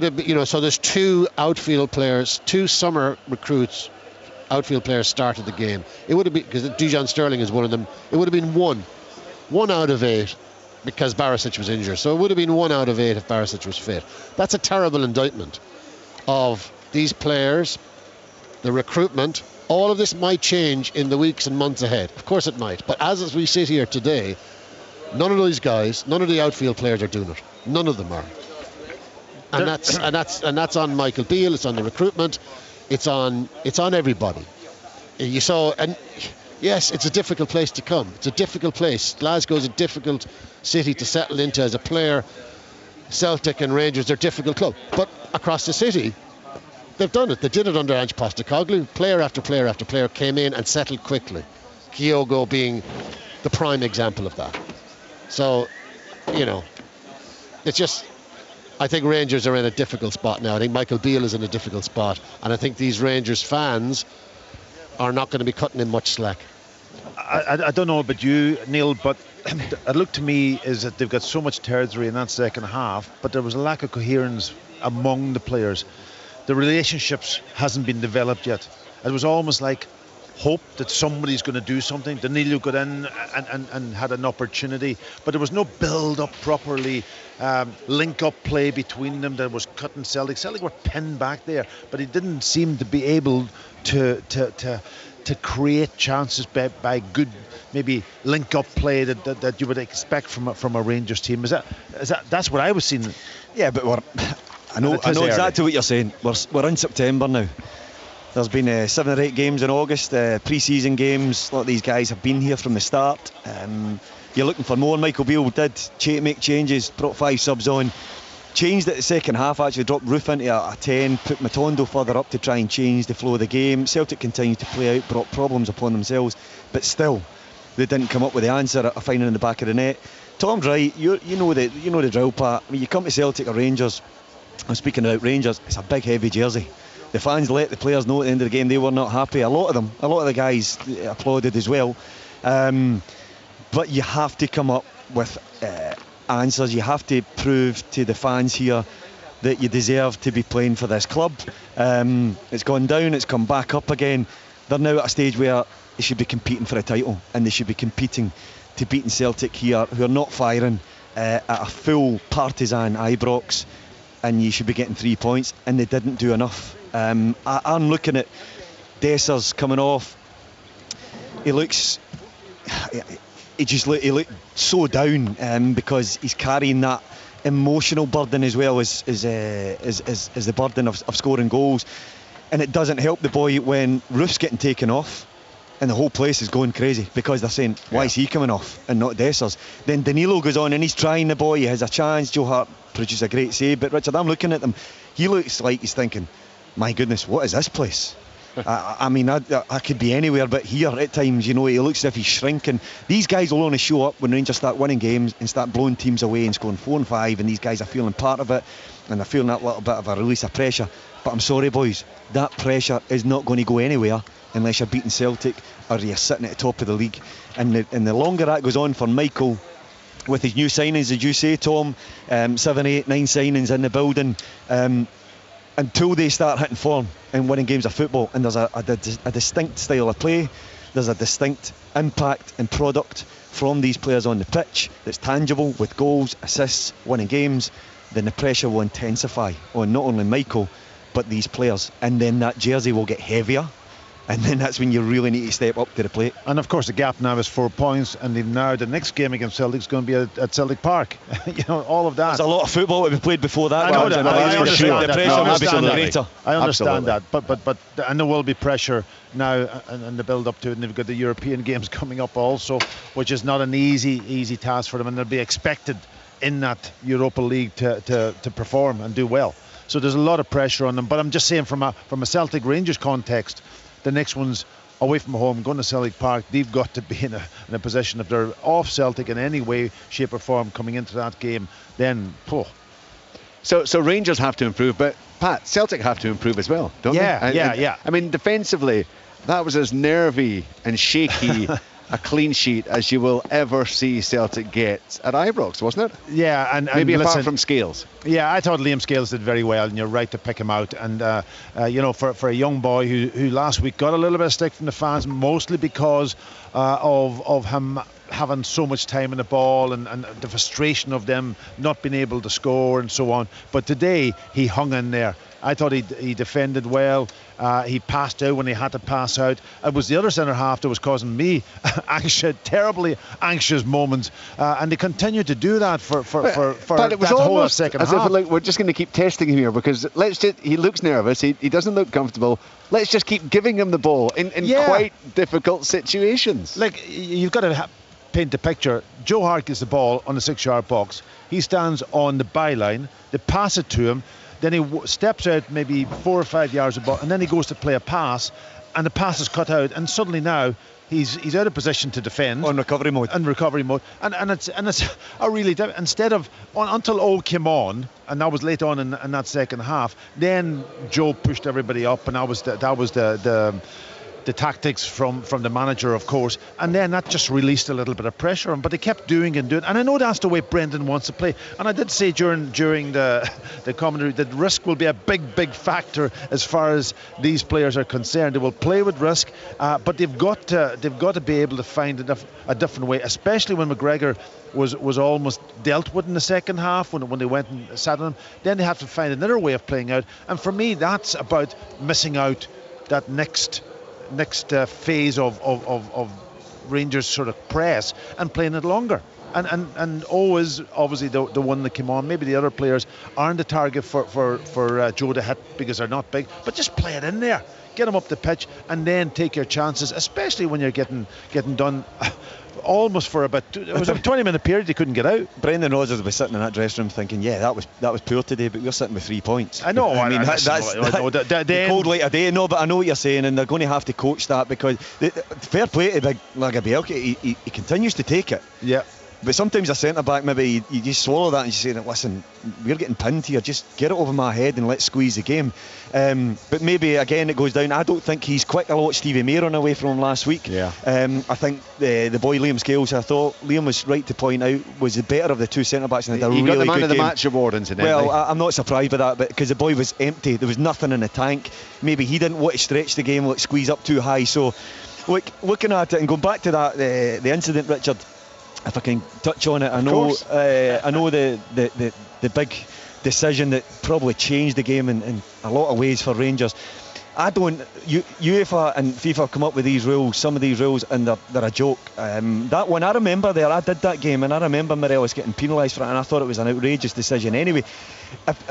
have been, so there's 2 outfield players, 2 summer recruits, outfield players started the game. It would have been, because Dujan Sterling is one of them, it would have been 1 out of 8 because Barisic was injured. So it would have been 1 out of 8 if Barisic was fit. That's a terrible indictment of these players, the recruitment. All of this might change in the weeks and months ahead. Of course it might. But as we sit here today, none of those guys, none of the outfield players are doing it. None of them are. And that's on Michael Beale. It's on the recruitment. It's on everybody. You saw, and yes, it's a difficult place to come. It's a difficult place. Glasgow's a difficult city to settle into as a player. Celtic and Rangers are a difficult club. But across the city, they've done it. They did it under Ange Postecoglou. Player after player after player came in and settled quickly. Kyogo being the prime example of that. So, it's just, I think Rangers are in a difficult spot now. I think Michael Beale is in a difficult spot. And I think these Rangers fans are not going to be cutting him much slack. I don't know about you, Neil, but it looked to me is that they've got so much territory in that second half, but there was a lack of coherence among the players. The relationships hasn't been developed yet. It was almost like hope that somebody's going to do something. Danilo got in and had an opportunity, but there was no build-up properly, link-up play between them that was cutting Celtic. Celtic were pinned back there, but he didn't seem to be able to create chances by good, maybe link-up play that you would expect from a Rangers team. That's what I was seeing. Yeah, but I know exactly what you're saying. We're in September now. There's been 7 or 8 games in August, pre-season games. A lot of these guys have been here from the start. You're looking for more. Michael Beale did make changes, brought 5 subs on, changed it the second half, actually dropped Roof into a 10, put Matondo further up to try and change the flow of the game. Celtic continued to play out, brought problems upon themselves, but still they didn't come up with the answer of finding in the back of the net. Tom's right. You know the drill, Pat. When you come to Celtic or Rangers, I'm speaking about Rangers, it's a big heavy jersey. The fans let the players know at the end of the game they were not happy. A lot of the guys applauded as well. But you have to come up with answers. You have to prove to the fans here that you deserve to be playing for this club. It's gone down, it's come back up again. They're now at a stage where they should be competing for a title, and they should be competing to beating Celtic here, who are not firing at a full partisan Ibrox, and you should be getting 3 points, and they didn't do enough. I'm looking at Dessers coming off. He looks so down because he's carrying that emotional burden as well as the burden of scoring goals, and it doesn't help the boy when Roof's getting taken off and the whole place is going crazy because they're saying, why is he coming off and not Dessers? Then Danilo goes on and he's trying the boy, he has a chance. Joe Hart produces a great save, but Richard, I'm looking at him, he looks like he's thinking, my goodness, what is this place? I mean, I could be anywhere but here at times. He looks as if he's shrinking. These guys will only show up when Rangers start winning games and start blowing teams away and scoring 4 and 5, and these guys are feeling part of it and they're feeling that little bit of a release of pressure. But I'm sorry, boys, that pressure is not going to go anywhere unless you're beating Celtic or you're sitting at the top of the league. And the longer that goes on for Michael, with his new signings, as you say, Tom, 7, 8, 9 signings in the building, until they start hitting form and winning games of football, and there's a distinct style of play, there's a distinct impact and product from these players on the pitch that's tangible with goals, assists, winning games, then the pressure will intensify on not only Michael but these players, and then that jersey will get heavier, and then that's when you really need to step up to the plate. And of course the gap now is 4 points, and now the next game against Celtic is going to be at Celtic Park. All of that. There's a lot of football to be played before that. I know that. I understand that. The pressure will become greater. I understand that, but and there will be pressure now and the build up to it, and they've got the European games coming up also, which is not an easy task for them, and they'll be expected in that Europa League to perform and do well. So there's a lot of pressure on them. But I'm just saying, from a Celtic Rangers context, the next one's away from home, going to Celtic Park. They've got to be in a position, if they're off Celtic in any way, shape or form coming into that game, then So Rangers have to improve, but Pat, Celtic have to improve as well, don't they? Yeah. I mean, defensively, that was as nervy and shaky a clean sheet as you will ever see Celtic get at Ibrox, wasn't it? Yeah, and maybe listen, apart from Scales. Yeah, I thought Liam Scales did very well, and you're right to pick him out. And for a young boy who last week got a little bit of stick from the fans, mostly because of him having so much time in the ball and the frustration of them not being able to score and so on. But today he hung in there. I thought he defended well. He passed out when he had to pass out. It was the other centre half that was causing me terribly anxious moments, and they continue to do that for but it was that whole almost second as half. if we're just going to keep testing him here, because he looks nervous. He doesn't look comfortable. Let's just keep giving him the ball in quite difficult situations. Like, you've got to paint the picture. Joe Hart gets the ball on the 6-yard box. He stands on the byline. They pass it to him. Then he steps out maybe 4 or 5 yards above, and then he goes to play a pass, and the pass is cut out, and suddenly now he's out of position to defend on recovery mode. And it's a really instead of until O came on, and that was late on in that second half. Then Joe pushed everybody up, and that was the the tactics from the manager, of course, and then that just released a little bit of pressure on him. But they kept doing and doing, and I know that's the way Brendan wants to play. And I did say during the commentary that risk will be a big factor as far as these players are concerned. They will play with risk, but they've got to be able to find a different way, especially when McGregor was almost dealt with in the second half when they went and sat on him. Then they have to find another way of playing out, and for me that's about missing out that next phase of Rangers sort of press and playing it longer. And always obviously the one that came on. Maybe the other players aren't a target for Joe to hit because they're not big, but just play it in there, get them up the pitch, and then take your chances, especially when you're getting done almost for about it was a 20-minute period they couldn't get out. Brendan Rodgers was sitting in that dressing room thinking, yeah, that was poor today, but we're sitting with 3 points. I know. I mean, that's the cold light of day. No, but I know what you're saying, and they're going to have to coach that, because fair play to Big Lagerbielke, he continues to take it. Yeah. But sometimes a centre back, maybe you just swallow that and you say, listen, we're getting pinned here, just get it over my head and let's squeeze the game. But maybe again it goes down. I don't think he's quick. I watched Stevie May run away from him last week. Yeah. I think the boy Liam Scales, I thought Liam was right to point out, was the better of the two centre backs and had a really good game. He got the man of the match award incidentally. Well, I'm not surprised by that, but because the boy was empty, there was nothing in the tank. Maybe he didn't want to stretch the game, squeeze up too high. So looking at it and going back to that the incident, Richard, if I can touch on it, I know the big decision that probably changed the game in a lot of ways for Rangers. UEFA and FIFA come up with these rules, some of these rules, and they're a joke. That one, I remember I did that game, and I remember Morelos getting penalised for it, and I thought it was an outrageous decision anyway.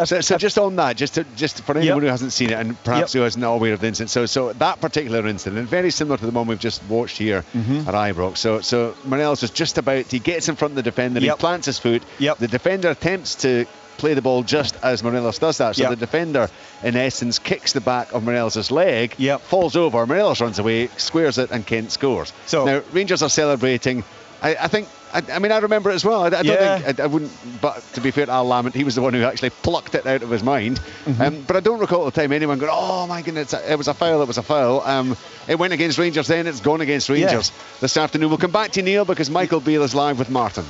So just on that, just for anyone who hasn't seen it and perhaps who isn't aware of the incident, so that particular incident, very similar to the one we've just watched here at Ibrox. So Morelos is just about, he gets in front of the defender, he plants his foot, the defender attempts to play the ball just as Morelos does that, so the defender in essence kicks the back of Morelos' leg, falls over, Morelos runs away, squares it, and Kent scores. So now Rangers are celebrating. I mean, I remember it as well. I don't think I wouldn't, but to be fair to Al Lamont, he was the one who actually plucked it out of his mind. But I don't recall at the time anyone going, oh my goodness, it was a foul. It went against Rangers then, it's gone against Rangers this afternoon. We'll come back to Neil because Michael Beale is live with Martin.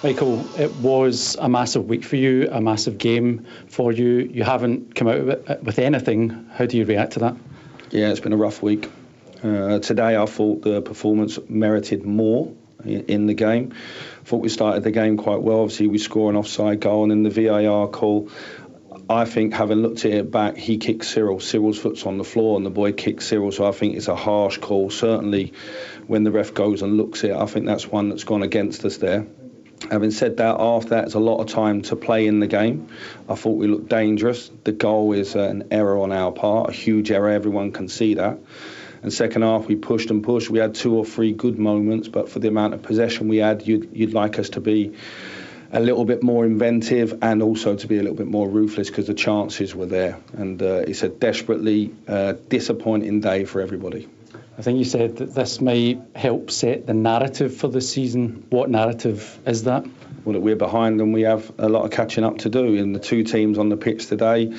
Michael, it was a massive week for you, a massive game for you. You haven't come out of it with anything. How do you react to that? Yeah, it's been a rough week. Today I thought the performance merited more in the game. I thought we started the game quite well. Obviously we score an offside goal, and then the VAR call, I think, having looked at it back, he kicked Cyril. Cyril's foot's on the floor and the boy kicked Cyril, so I think it's a harsh call. Certainly when the ref goes and looks at it, I think that's one that's gone against us there. Having said that, after that, it's a lot of time to play in the game. I thought we looked dangerous. The goal is an error on our part, a huge error. Everyone can see that. And second half, we pushed and pushed. We had 2 or 3 good moments, but for the amount of possession we had, you'd like us to be a little bit more inventive and also to be a little bit more ruthless because the chances were there. And it's a desperately disappointing day for everybody. I think you said that this might help set the narrative for the season. What narrative is that? Well, that we're behind and we have a lot of catching up to do. In the 2 teams on the pitch today,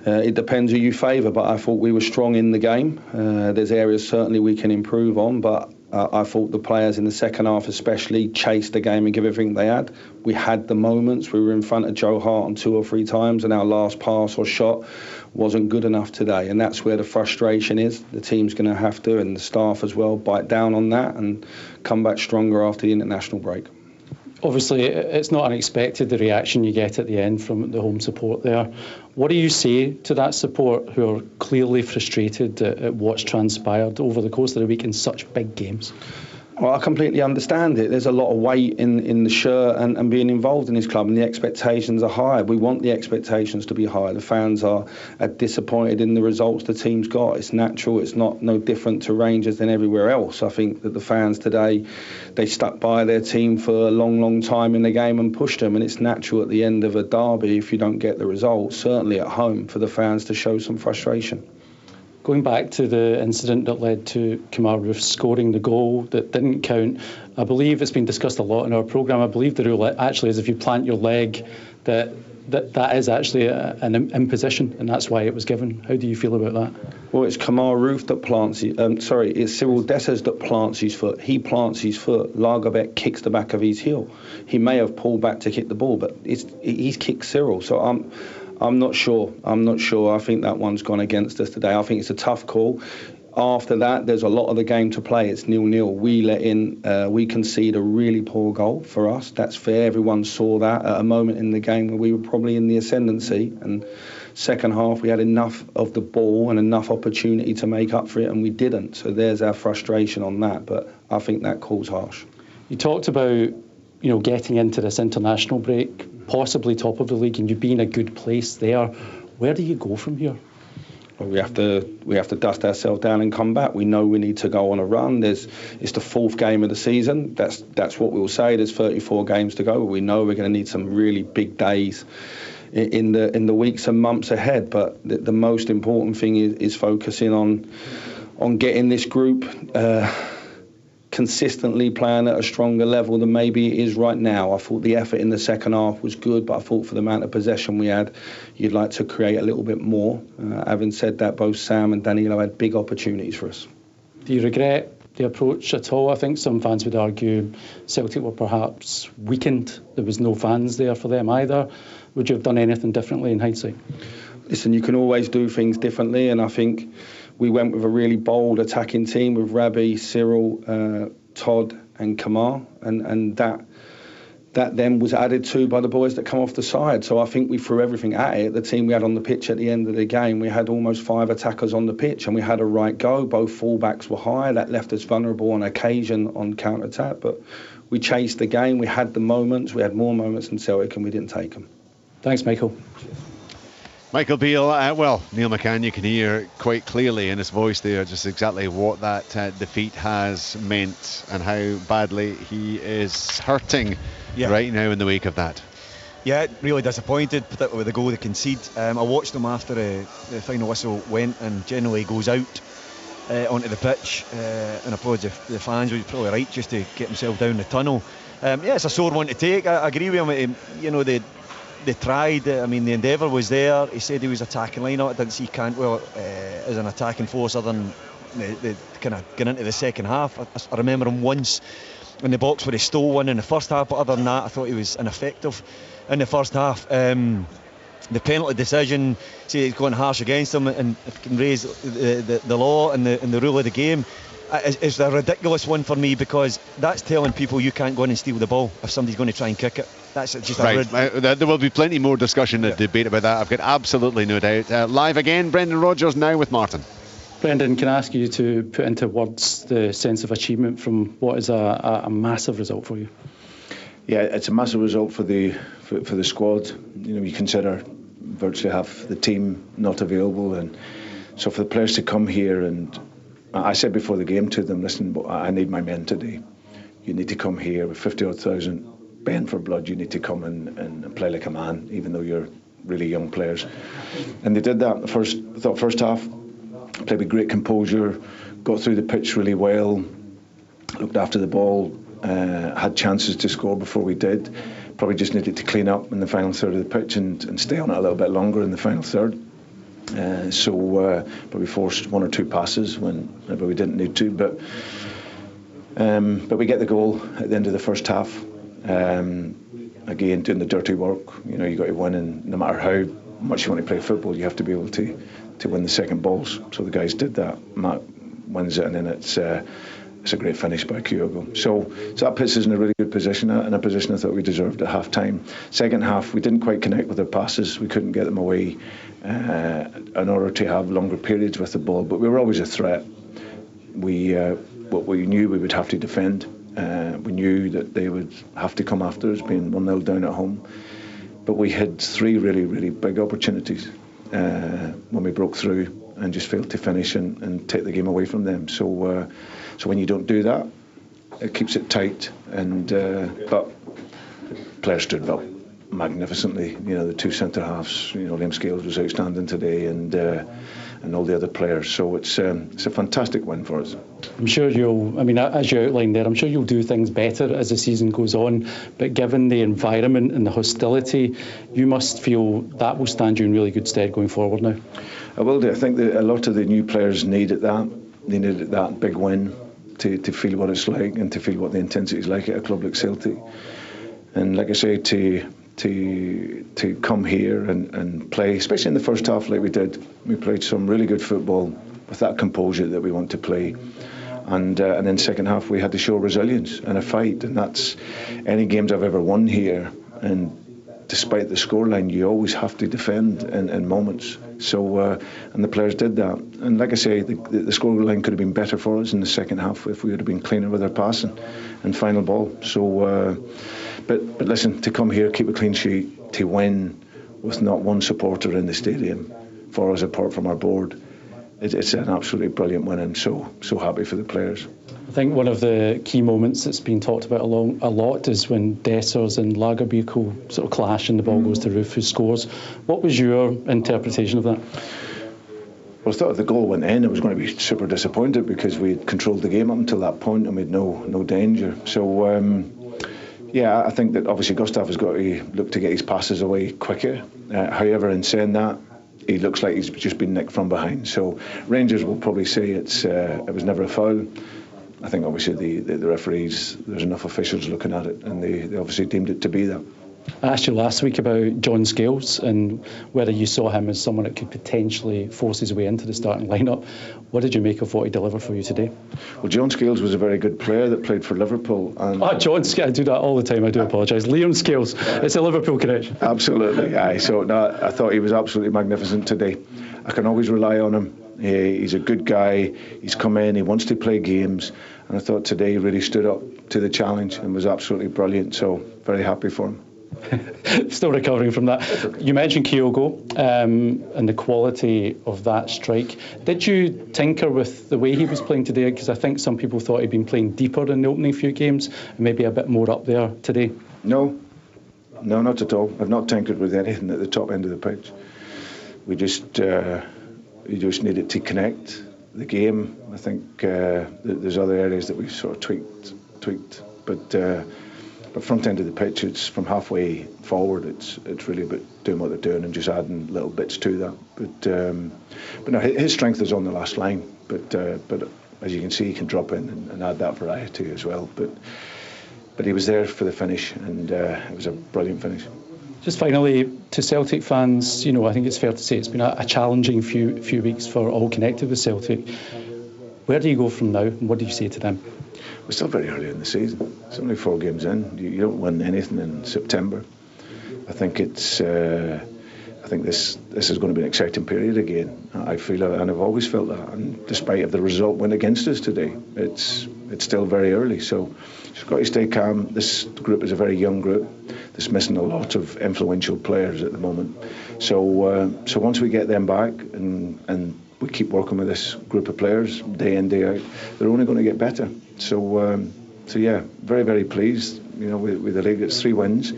it depends who you favour, but I thought we were strong in the game. There's areas certainly we can improve on, but I thought the players in the second half especially chased the game and gave everything they had. We had the moments. We were in front of Joe Hart on 2 or 3 times, and our last pass or shot wasn't good enough today, and that's where the frustration is. The team's going to have to, and the staff as well, bite down on that and come back stronger after the international break. Obviously, it's not unexpected, the reaction you get at the end from the home support there. What do you say to that support who are clearly frustrated at what's transpired over the course of the week in such big games? Well, I completely understand it. There's a lot of weight in the shirt and being involved in this club, and the expectations are high. We want the expectations to be high. The fans are disappointed in the results the team's got. It's natural. It's no different to Rangers than everywhere else. I think that the fans today, they stuck by their team for a long, long time in the game and pushed them, and it's natural at the end of a derby if you don't get the results, certainly at home, for the fans to show some frustration. Going back to the incident that led to Kemar Roofe scoring the goal that didn't count, I believe it's been discussed a lot in our programme. I believe the rule actually is if you plant your leg, that is actually an imposition, and that's why it was given. How do you feel about that? Well, it's Kamar Roof that plants it's Cyril Dessers that plants his foot. He plants his foot. Lagerbäck kicks the back of his heel. He may have pulled back to kick the ball, but he's kicked Cyril. So I'm not sure. I think that one's gone against us today. I think it's a tough call. After that, there's a lot of the game to play. It's 0-0. We concede a really poor goal for us. That's fair. Everyone saw that at a moment in the game where we were probably in the ascendancy. And second half, we had enough of the ball and enough opportunity to make up for it, and we didn't. So there's our frustration on that. But I think that call's harsh. You talked about, getting into this international break, possibly top of the league, and you being a good place there. Where do you go from here? We have to dust ourselves down and come back. We know we need to go on a run. It's the fourth game of the season. That's what we'll say. There's 34 games to go. We know we're going to need some really big days in the weeks and months ahead. But the most important thing is focusing on getting this group consistently playing at a stronger level than maybe it is right now. I thought the effort in the second half was good, but I thought for the amount of possession we had, you'd like to create a little bit more. Having said that, both Sam and Danilo had big opportunities for us. Do you regret the approach at all? I think some fans would argue Celtic were perhaps weakened. There was no fans there for them either. Would you have done anything differently in hindsight? Listen, you can always do things differently, and I think we went with a really bold attacking team with Rabbi, Cyril, Todd and Kamar, and that then was added to by the boys that come off the side. So I think we threw everything at it. The team we had on the pitch at the end of the game, we had almost 5 attackers on the pitch, and we had a right go. Both fullbacks were high. That left us vulnerable on occasion on counter-attack, but we chased the game. We had the moments. We had more moments than Celtic, and we didn't take them. Thanks, Michael. Michael Beale, Neil McCann, you can hear quite clearly in his voice there just exactly what that defeat has meant and how badly he is hurting right now in the wake of that. Yeah, really disappointed, particularly with the goal they conceded. I watched him after the final whistle went, and generally goes out onto the pitch, and I apologize if the fans were probably right just to get himself down the tunnel. It's a sore one to take. I agree with him. They tried. The endeavour was there. He said he was attacking line. I didn't see Cantwell as an attacking force other than the kind of getting into the second half. I remember him once in the box where he stole one in the first half, but other than that, I thought he was ineffective in the first half. The penalty decision, say it's going harsh against him, and if it can raise the law and the rule of the game, is a ridiculous one for me, because that's telling people you can't go in and steal the ball if somebody's going to try and kick it. That's just right. There will be plenty more discussion and debate about that. I've got absolutely no doubt. Live again, Brendan Rodgers now with Martin. Brendan, can I ask you to put into words the sense of achievement from what is a massive result for you? Yeah, it's a massive result for the squad. You consider virtually half the team not available, and so for the players to come here, and I said before the game to them, listen, I need my men today. You need to come here with 50,000 bent for blood. You need to come and play like a man, even though you're really young players. And they did that. First half, played with great composure, got through the pitch really well, looked after the ball, had chances to score before we did. Probably just needed to clean up in the final third of the pitch and stay on it a little bit longer in the final third. But we forced 1 or 2 passes when we didn't need to. But we get the goal at the end of the first half. Again, doing the dirty work. You got to win, and no matter how much you want to play football, you have to be able to win the second balls. So the guys did that. Matt wins it, and then it's a great finish by Kyogo. So that puts us in a really good position, in a position I thought we deserved at half time. Second half, we didn't quite connect with our passes. We couldn't get them away in order to have longer periods with the ball, but we were always a threat. What we knew we would have to defend. We knew that they would have to come after us, being 1-0 down at home. But we had 3 really, really big opportunities when we broke through and just failed to finish and take the game away from them. So when you don't do that, it keeps it tight. But players stood well. magnificently. The two centre halves. Liam Scales was outstanding today, and all the other players. So it's a fantastic win for us. I'm sure as you outlined there, I'm sure you'll do things better as the season goes on. But given the environment and the hostility, you must feel that will stand you in really good stead going forward now. I will do. I think that a lot of the new players needed that. They needed that big win to feel what it's like and to feel what the intensity is like at a club like Celtic. And like I say, to come here and play, especially in the first half like we did. We played some really good football with that composure that we want to play. And then second half we had to show resilience and a fight. And that's any games I've ever won here. And despite the scoreline, you always have to defend in moments. So, and the players did that. And like I say, the scoreline could have been better for us in the second half if we would have been cleaner with our passing and final ball. So, but listen, to come here, keep a clean sheet, to win with not one supporter in the stadium for us apart from our board, it's an absolutely brilliant win, and so happy for the players. I think one of the key moments that's been talked about a lot is when Dessers and Lagerbielke sort of clash and the ball goes to Roof, who scores. What was your interpretation of that? Well, I thought if the goal went in, I was going to be super disappointed because we had controlled the game up until that point and we had no danger. So, yeah, I think that obviously Gustav has got to look to get his passes away quicker. However, in saying that, he looks like he's just been nicked from behind. So Rangers will probably say it was never a foul. I think obviously the referees, there's enough officials looking at it, and they obviously deemed it to be that. I asked you last week about John Scales and whether you saw him as someone that could potentially force his way into the starting lineup. What did you make of what he delivered for you today? Well, John Scales was a very good player that played for Liverpool. And John Scales, I do that all the time, I do apologise. Liam Scales, it's a Liverpool connection. Absolutely, aye. So no, I thought he was absolutely magnificent today. I can always rely on him. He's a good guy, he's come in, he wants to play games, and I thought today he really stood up to the challenge and was absolutely brilliant, so very happy for him. Still recovering from that. Okay. You mentioned Kyogo and the quality of that strike. Did you tinker with the way he was playing today? Because I think some people thought he'd been playing deeper in the opening few games and maybe a bit more up there today. No, not at all. I've not tinkered with anything at the top end of the pitch. We just needed to connect the game. I think there's other areas that we've sort of tweaked, but front end of the pitch, it's from halfway forward. It's really about doing what they're doing and just adding little bits to that. But no, his strength is on the last line. But as you can see, he can drop in and add that variety as well. But he was there for the finish, and it was a brilliant finish. Just finally, to Celtic fans, I think it's fair to say it's been a challenging few weeks for all connected with Celtic. Where do you go from now, and what do you say to them? We're still very early in the season. It's only 4 games in. You don't win anything in September. I think this is going to be an exciting period again. I feel it, and I've always felt that. And despite the result went against us today, it's still very early. So just got to stay calm. This group is a very young group that's missing a lot of influential players at the moment. So once we get them back and we keep working with this group of players day in, day out, they're only going to get better. So yeah, very, very pleased. With the league, it's 3 wins.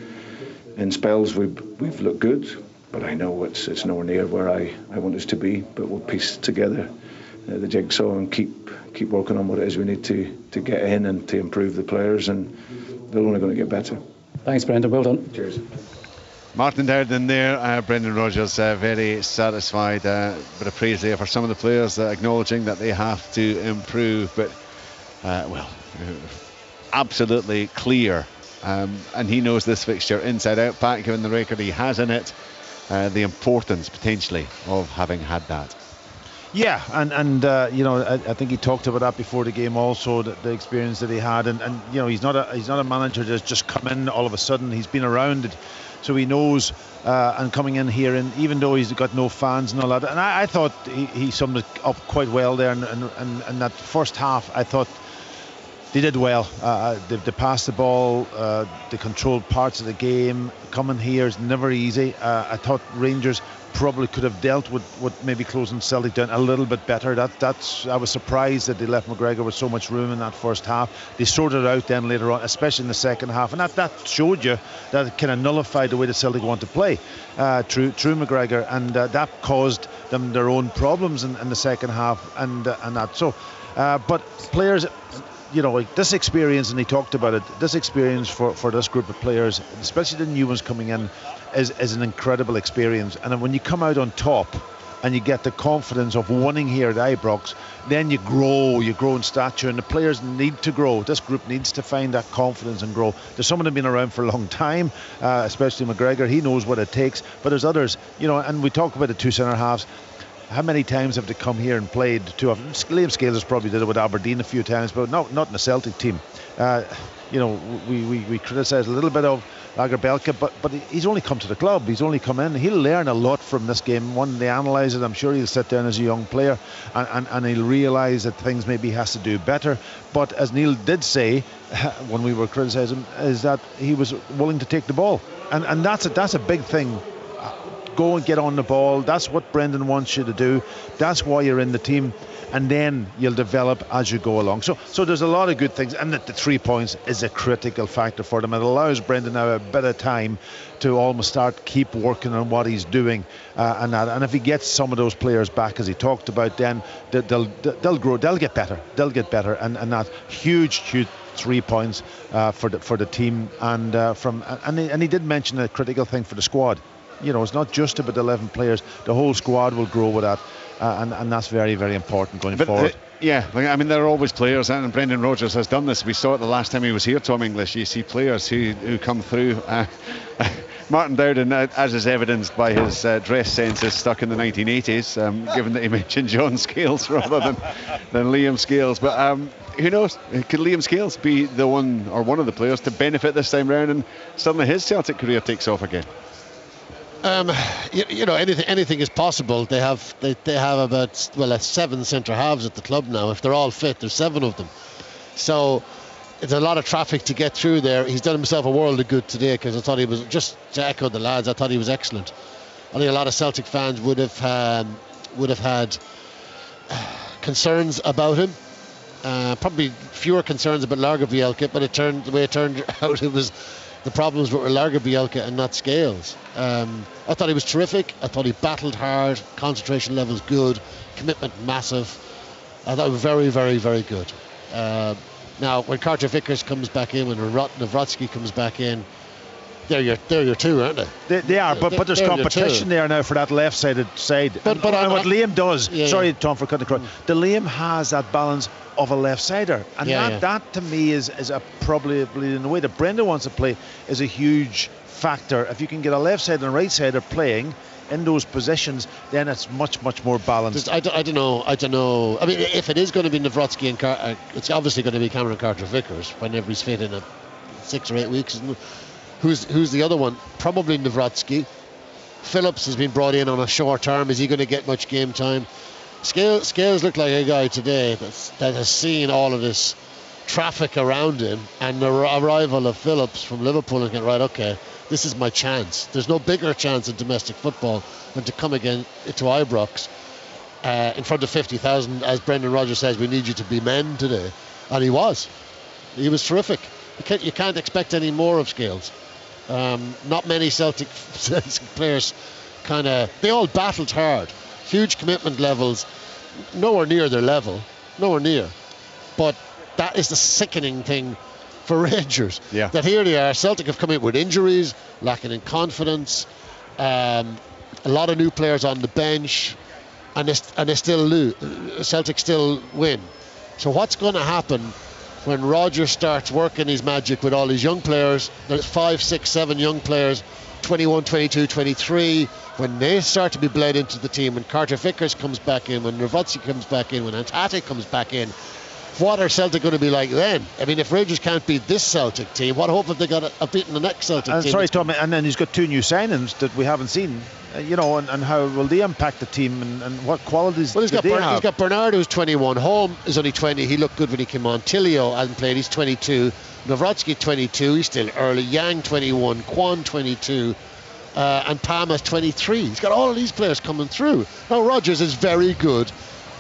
In spells, we've looked good, but I know it's nowhere near where I want us to be. But we'll piece together the jigsaw and keep working on what it is we need to get in and to improve the players, and they're only going to get better. Thanks, Brendan. Well done. Cheers. Martin Durden there, Brendan Rodgers very satisfied, bit of praise there for some of the players, acknowledging that they have to improve, but absolutely clear, and he knows this fixture inside out, Pat, given the record he has in it, the importance potentially of having had that. Yeah, and I think he talked about that before the game also, the experience that he had, and he's not a manager that's just come in all of a sudden. He's been around it, so he knows, and coming in here, and even though he's got no fans and all that, and I thought he summed it up quite well there, and that first half, I thought They did well. They passed the ball. They controlled parts of the game. Coming here is never easy. I thought Rangers probably could have dealt with maybe closing Celtic down a little bit better. I was surprised that they left McGregor with so much room in that first half. They sorted it out then later on, especially in the second half, and that showed you that it kind of nullified the way the Celtic want to play through McGregor, and that caused them their own problems in the second half, and that. So, but players, like this experience, and he talked about it, this experience for this group of players, especially the new ones coming in, is an incredible experience. And when you come out on top and you get the confidence of winning here at Ibrox, then you grow in stature, and the players need to grow. This group needs to find that confidence and grow. There's some of them been around for a long time, especially McGregor. He knows what it takes, but there's others, and we talk about the two centre halves. How many times have they come here and played two of them? Liam Scales has probably did it with Aberdeen a few times, but not in the Celtic team. We criticise a little bit of Lagerbielke, but he's only come to the club. He's only come in. He'll learn a lot from this game. When they analyse it, I'm sure he'll sit down as a young player and he'll realise that things maybe he has to do better. But as Neil did say when we were criticising him, is that he was willing to take the ball, and that's a big thing. Go and get on the ball. That's what Brendan wants you to do. That's why you're in the team, and then you'll develop as you go along. So there's a lot of good things, and the 3 points is a critical factor for them. It allows Brendan now a bit of time to almost keep working on what he's doing, and if he gets some of those players back as he talked about, then they'll grow. They'll get better, and that huge 3 points for the team, and he did mention a critical thing for the squad. It's not just about 11 players. The whole squad will grow with that, and that's very, very important going forward. There are always players, and Brendan Rodgers has done this. We saw it the last time he was here, Tom English. You see players who come through. Martin Dowden, as is evidenced by his dress sense, is stuck in the 1980s, given that he mentioned John Scales rather than Liam Scales. But who knows? Could Liam Scales be the one or one of the players to benefit this time round, and suddenly his Celtic career takes off again? Anything is possible. They have about 7 centre halves at the club now. If they're all fit, there's 7 of them. So it's a lot of traffic to get through there. He's done himself a world of good today, because I thought he was, just to echo the lads, I thought he was excellent. I think a lot of Celtic fans would have had concerns about him. Probably fewer concerns about Lagerbielke, but the way it turned out, it was the problems were Lagerbielke and not Scales. I thought he was terrific. I thought he battled hard. Concentration levels good. Commitment massive. I thought he was very, very, very good. Now, when Carter Vickers comes back in, when Nawrocki comes back in, they're your two, aren't they? They are, but there's competition there now for that left-sided side. But what Liam does, sorry Tom for cutting across, the Liam has that balance of a left-sider, and that to me is probably in the way that Brendan wants to play is a huge factor. If you can get a left-sider and right-sider playing in those positions, then it's much more balanced. I don't know. I mean, if it is going to be Nawrocki and it's obviously going to be Cameron Carter-Vickers whenever he's fit in 6 or 8 weeks. Who's the other one? Probably Nawrocki. Phillips has been brought in on a short term. Is he going to get much game time? Scales looked like a guy today that has seen all of this traffic around him, and the arrival of Phillips from Liverpool, and get right, okay, this is my chance. There's no bigger chance in domestic football than to come again to Ibrox in front of 50,000. As Brendan Rodgers says, we need you to be men today, and he was terrific. You can't expect any more of Scales. Not many Celtic players they all battled hard. Huge commitment levels, nowhere near their level, but that is the sickening thing for Rangers, that here they are, Celtic have come in with injuries, lacking in confidence, a lot of new players on the bench, and they still lose. Celtic still win. So what's going to happen when Rodgers starts working his magic with all these young players? There's 5, 6, 7 young players, 21, 22, 23, when they start to be bled into the team, when Carter Vickers comes back in, when Nawrocki comes back in, when Antati comes back in, what are Celtic going to be like then? I mean, if Rangers can't beat this Celtic team, what hope have they got of beating the next Celtic team? Sorry, Tom, and then he's got 2 new signings that we haven't seen, and how will they impact the team, and what qualities Well, he's have? got Bernard, who's 21. Holm is only 20. He looked good when he came on. Tilio hasn't played. He's 22. Nawrocki, 22. He's still early. Yang, 21. Kwan, 22. And Palmer's 23. He's got all of these players coming through. Now, Rodgers is very good.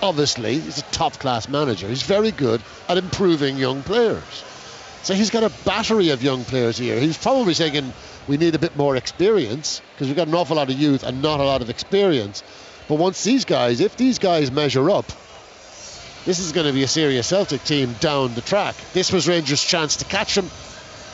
Obviously, he's a top-class manager. He's very good at improving young players. So he's got a battery of young players here. He's probably saying we need a bit more experience because we've got an awful lot of youth and not a lot of experience. But if these guys measure up, this is going to be a serious Celtic team down the track. This was Rangers' chance to catch them,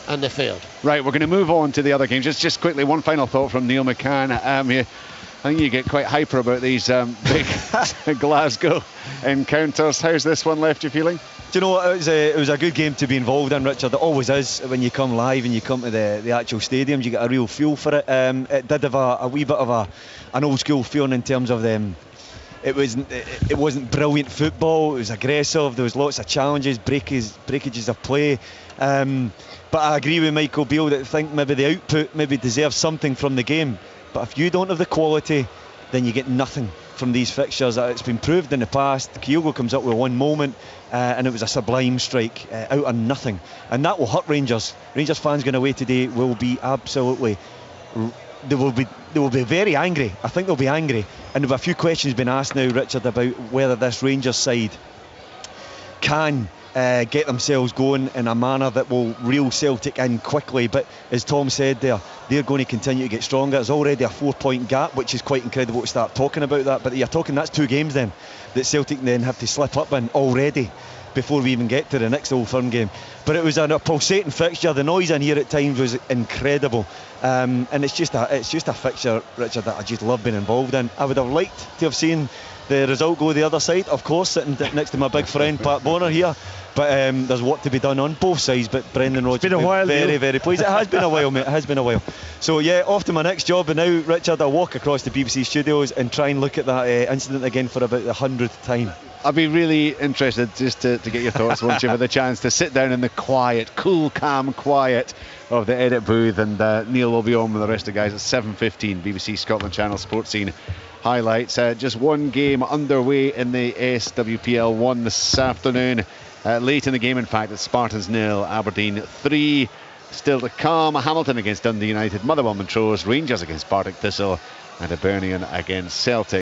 and they failed. Right, we're going to move on to the other games. Just quickly, one final thought from Neil McCann. I think you get quite hyper about these big Glasgow encounters. How's this one left you feeling? Do you know what? It was a good game to be involved in, Richard. It always is when you come live and you come to the actual stadiums. You get a real feel for it. It did have a wee bit of an old school feeling in terms of them. It wasn't brilliant football. It was aggressive. There was lots of challenges, breakages of play. But I agree with Michael Beale that I think maybe the output maybe deserves something from the game. But if you don't have the quality, then you get nothing from these fixtures. It's been proved in the past. Kyogo comes up with one moment and it was a sublime strike out of nothing. And that will hurt Rangers. Rangers fans going away today will be absolutely... They will be very angry. I think they'll be angry. And there will be a few questions being asked now, Richard, about whether this Rangers side can get themselves going in a manner that will reel Celtic in quickly. But as Tom said there, they're going to continue to get stronger. There's already a 4-point gap, which is quite incredible to start talking about that. But you're talking, that's 2 games then that Celtic then have to slip up in already before we even get to the next Old Firm game. But it was a pulsating fixture. The noise in here at times was incredible, and it's just a fixture, Richard, that I just love being involved in. I would have liked to have seen the result go the other side, of course, sitting next to my big friend Pat Bonner here. But there's work to be done on both sides. But Brendan Rodgers, very pleased. It has been a while, mate. It has been a while. So yeah, off to my next job. And now, Richard, I'll walk across the BBC studios and try and look at that incident again for about the 100th time. I'd be really interested just to get your thoughts once you've had the chance to sit down in the quiet, cool, calm quiet of the edit booth. And Neil will be on with the rest of the guys at 7:15, BBC Scotland Channel Sports Scene highlights. Just one game underway in the SWPL 1 this afternoon. Late in the game, in fact, it's Spartans 0, Aberdeen 3. Still to come, Hamilton against Dundee United, Motherwell Montrose, Rangers against Partick Thistle, and Hibernian against Celtic.